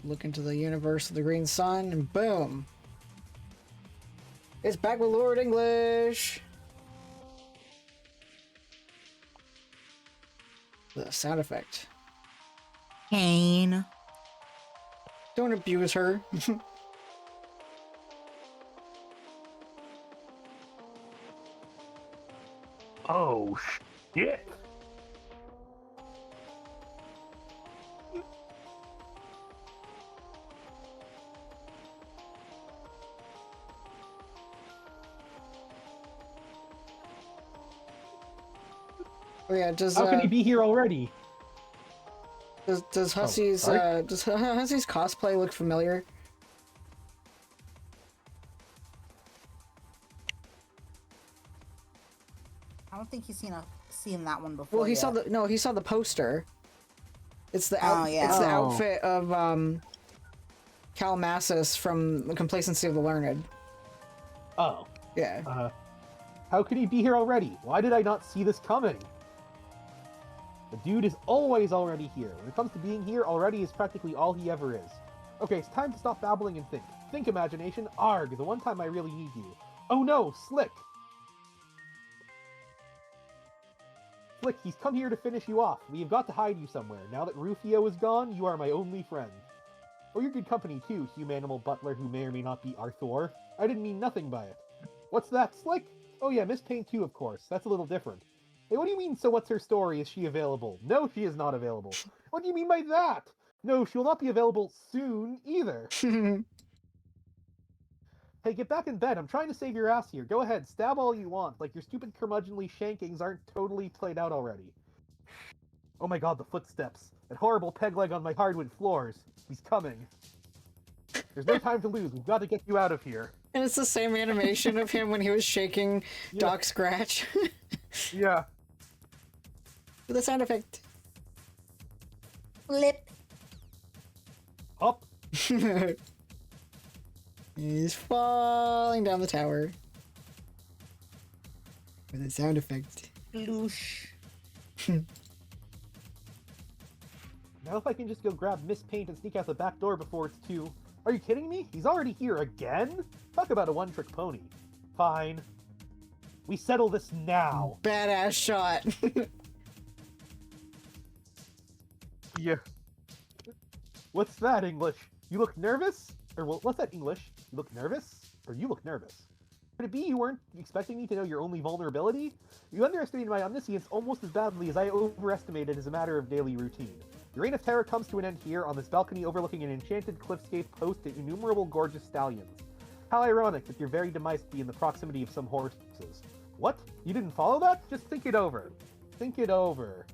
Look into the universe of the green sun, and boom! It's back with Lord English! The sound effect. Kane. Don't abuse her. Oh, shit! Oh yeah, does How can he be here already? does Hussey's sorry? does Hussey's cosplay look familiar? I don't think he's seen that one before. Well, he yet. saw the poster. It's the Oh, yeah. it's the Oh. outfit of Calmassus from The Complacency of the Learned. Oh. Yeah. How could he be here already? Why did I not see this coming? The dude is always already here. When it comes to being here, already is practically all he ever is. Okay, it's time to stop babbling and think. Think, imagination. Arg, the one time I really need you. Oh no, Slick! Slick, he's come here to finish you off. We have got to hide you somewhere. Now that Rufio is gone, you are my only friend. Oh, you're good company too, humanimal butler who may or may not be Arthur. I didn't mean nothing by it. What's that, Slick? Oh yeah, Miss Payne too, of course. That's a little different. Hey, what do you mean, so what's her story? Is she available? No, she is not available. What do you mean by that? No, she will not be available soon, either. Hey, get back in bed. I'm trying to save your ass here. Go ahead, stab all you want. Like your stupid curmudgeonly shankings aren't totally played out already. Oh my god, the footsteps. That horrible peg leg on my hardwood floors. He's coming. There's no time to lose. We've got to get you out of here. And it's the same animation of him when he was shaking Yeah. Doc Scratch. Yeah. With the sound effect. Flip. Up. He's falling down the tower. With the sound effect. Loosh. Now if I can just go grab Miss Paint and sneak out the back door before it's too... Are you kidding me? He's already here again? Talk about a one-trick pony. Fine. We settle this now. Badass shot. Yeah. What's that, English? You look nervous? Or what's that, English? You look nervous? Or you look nervous? Could it be you weren't expecting me to know your only vulnerability? You underestimated my omniscience almost as badly as I overestimated as a matter of daily routine. Your reign of terror comes to an end here on this balcony overlooking an enchanted cliffscape host to innumerable gorgeous stallions. How ironic that your very demise be in the proximity of some horses. What? You didn't follow that? Just think it over. Think it over.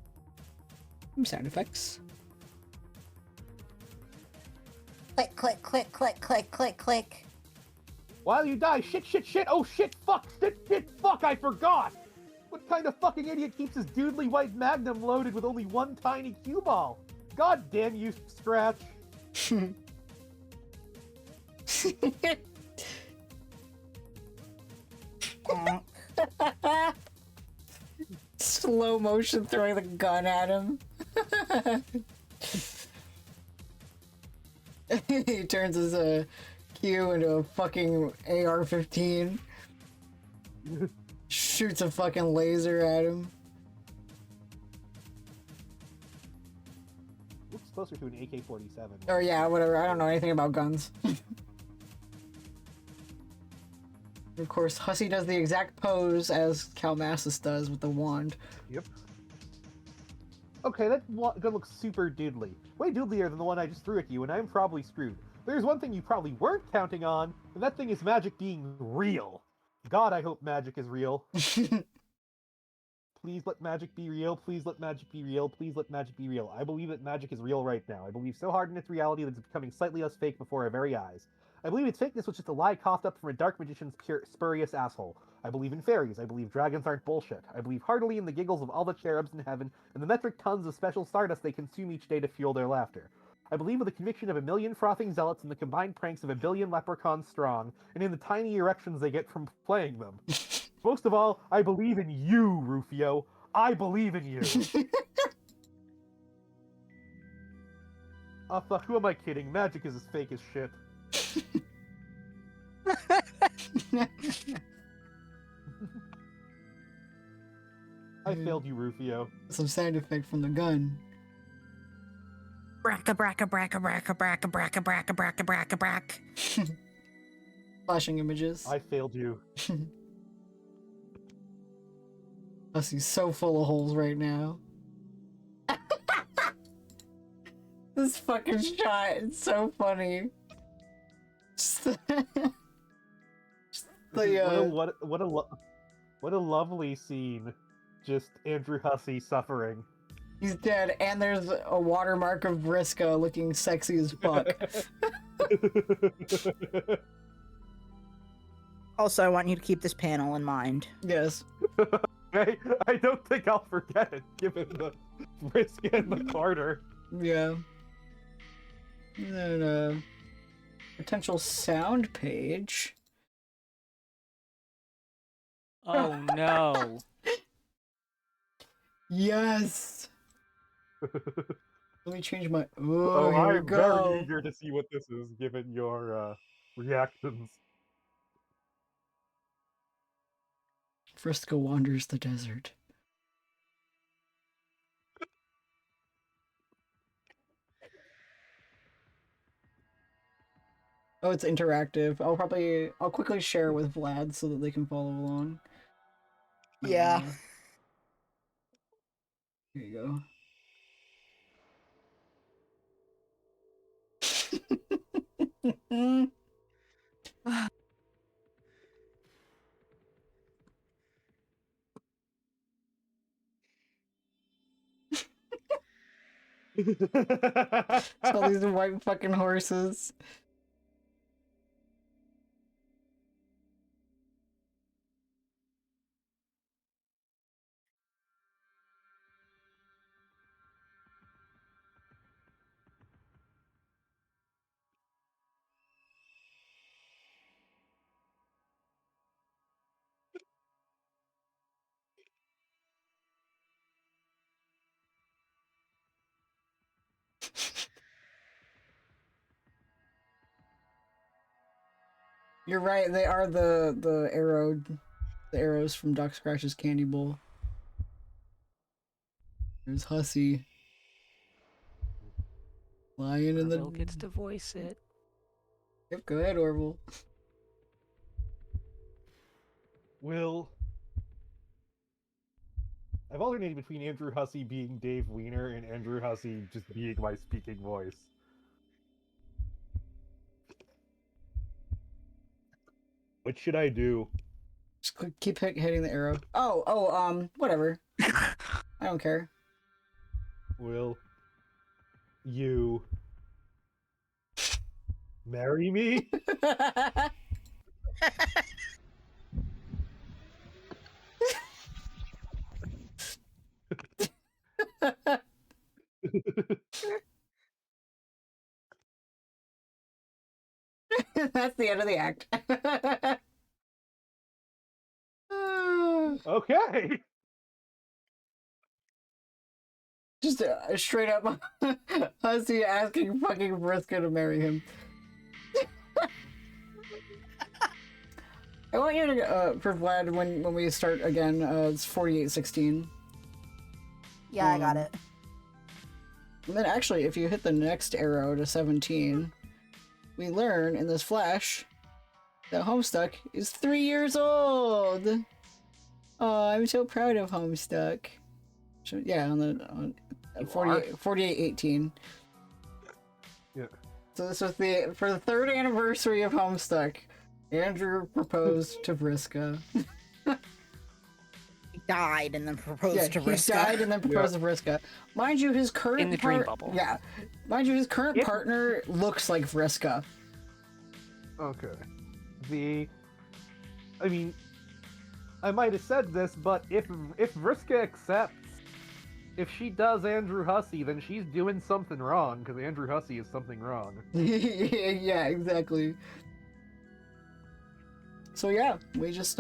Some sound effects. Click, click, click, click, click, click, click. While you die, shit, shit, shit, oh shit, fuck, shit, shit, fuck, I forgot! What kind of fucking idiot keeps his doodly white magnum loaded with only one tiny cue ball? God damn you, Scratch. Slow motion throwing the gun at him. He turns his Q into a fucking AR-15. Shoots a fucking laser at him. Looks closer to an AK-47. Or yeah, whatever. I don't know anything about guns. Of course, Hussey does the exact pose as Calmassus does with the wand. Yep. Okay, that gun looks super doodly. Way doodlier than the one I just threw at you, and I'm probably screwed. There's one thing you probably weren't counting on, and that thing is magic being real. God, I hope magic is real. Please let magic be real. Please let magic be real. Please let magic be real. I believe that magic is real right now. I believe so hard in its reality that it's becoming slightly less fake before our very eyes. I believe its fakeness was just a lie coughed up from a dark magician's pure, spurious asshole. I believe in fairies. I believe dragons aren't bullshit. I believe heartily in the giggles of all the cherubs in heaven and the metric tons of special stardust they consume each day to fuel their laughter. I believe with the conviction of a million frothing zealots in the combined pranks of a billion leprechauns strong, and in the tiny erections they get from playing them. Most of all, I believe in you, Rufio. I believe in you. Oh, fuck, who am I kidding? Magic is as fake as shit. I failed you, Rufio. Some sound effect from the gun. Bracka bracka bracka bracka bracka bracka bracka bracka bracka brack. Flashing images. I failed you. He's so full of holes right now. This fucking shot, it's so funny. Just What a lovely scene. Just Andrew Hussey suffering. He's dead, and there's a watermark of Vriska looking sexy as fuck. Also, I want you to keep this panel in mind. Yes. I don't think I'll forget it, given the risk and the Carter. Yeah. And then, potential sound page. Oh no. Yes! Let me change my... Oh, here we I'm go. very eager to see what this is, given your reactions. Vriska wanders the desert. Oh, it's interactive. I'll quickly share with Vlad so that they can follow along. Yeah. Here you go. All these white fucking horses. You're right, they are the arrows from Doc Scratch's Candy Bowl. There's Hussey. Lion in the... Orville gets to voice it. Yep, go ahead, Orville. Will... I've alternated between Andrew Hussey being Dave Wiener and Andrew Hussey just being my speaking voice. What should I do? Just keep hitting the arrow. Whatever. I don't care. Will you marry me? That's the end of the act. Okay. Just straight up Hussey asking fucking Vriska to marry him. I want you to, for Vlad, when we start again, it's 4816. Yeah, I got it. And then actually, if you hit the next arrow to 17, we learn in this flash that Homestuck is 3 years old! Oh, I'm so proud of Homestuck. Yeah, on 4818. Yeah. So this was for the 3rd anniversary of Homestuck. Andrew proposed to Vriska. He died and then proposed to he Vriska. died and then proposed to Vriska. Mind you, his current In the dream bubble. Yeah. Mind you, his current partner looks like Vriska. Okay. I mean, I might have said this, but if Vriska accepts, if she does Andrew Hussey, then she's doing something wrong, because Andrew Hussey is something wrong. Yeah, exactly. So yeah, we just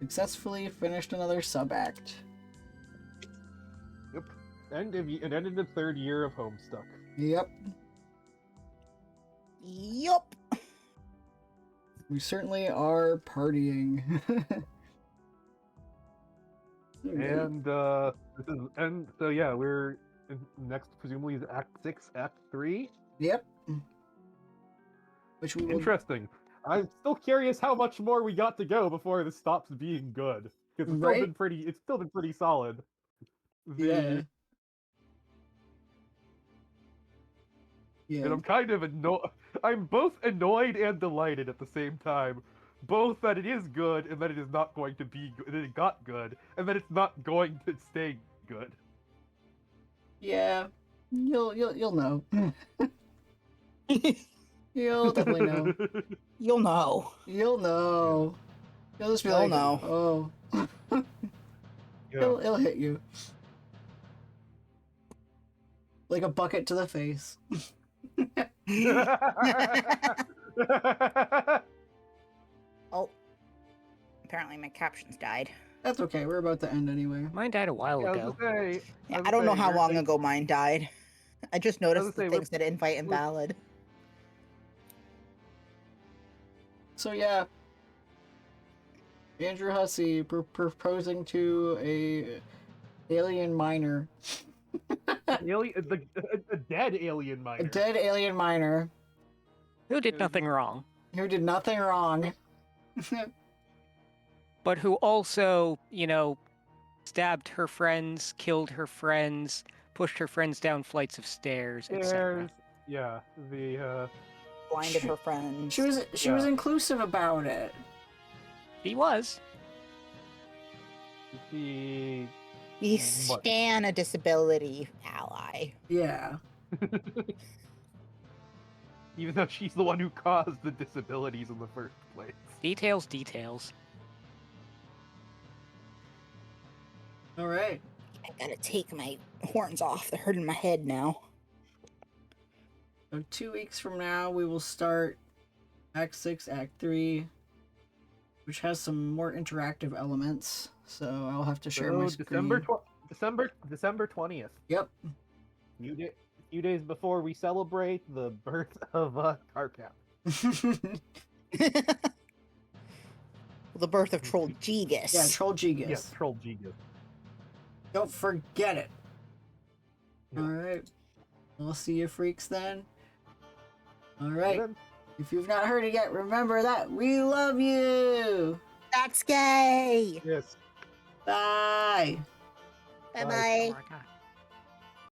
successfully finished another sub-act. Yep. It ended the 3rd year of Homestuck. Yep. Yup. We certainly are partying. And so yeah, we're next presumably is Act 6, Act 3. Yep. Which we will... Interesting. I'm still curious how much more we got to go before this stops being good. Because Right? it's still been pretty solid. Yeah. And I'm kind of I'm both annoyed and delighted at the same time. Both that it is good and that it is not going to be good, that it got good, and that it's not going to stay good. Yeah. You'll know. You'll definitely know. You'll know. You'll know. You'll just be You'll like, know. oh. Yeah. It'll hit you. Like a bucket to the face. Oh. Apparently my captions died. That's okay, we're about to end anyway. Mine died a while Yeah, I was ago. gonna say, Yeah, was I don't know gonna how say, long ago mine died. I just noticed gonna the say, things that invite invalid. So yeah. Andrew Hussey proposing to a alien miner. a dead alien miner. A dead alien miner Who did nothing wrong, who did nothing wrong. but who also, stabbed her friends, killed her friends, pushed her friends down flights of stairs, etc. Yeah, Blinded her friends. She was Yeah. inclusive about it. He was. the We What? stan a disability ally. Yeah. even though she's the one who caused the disabilities in the first place. Details. All right. I gotta take my horns off. They're hurting my head now. So 2 weeks from now, we will start Act 6, Act 3, which has some more interactive elements. So I'll have to share my screen. December 20th. Yep. Few days before we celebrate the birth of Carcap. The birth of Troll Gigas. Yeah, Troll Gigas. Yes, Troll Gigas. Don't forget it. Yeah. All right. We'll see you freaks then. All right. If you've not heard it yet, remember that we love you. That's gay. Yes. Bye. Bye bye. Oh my God.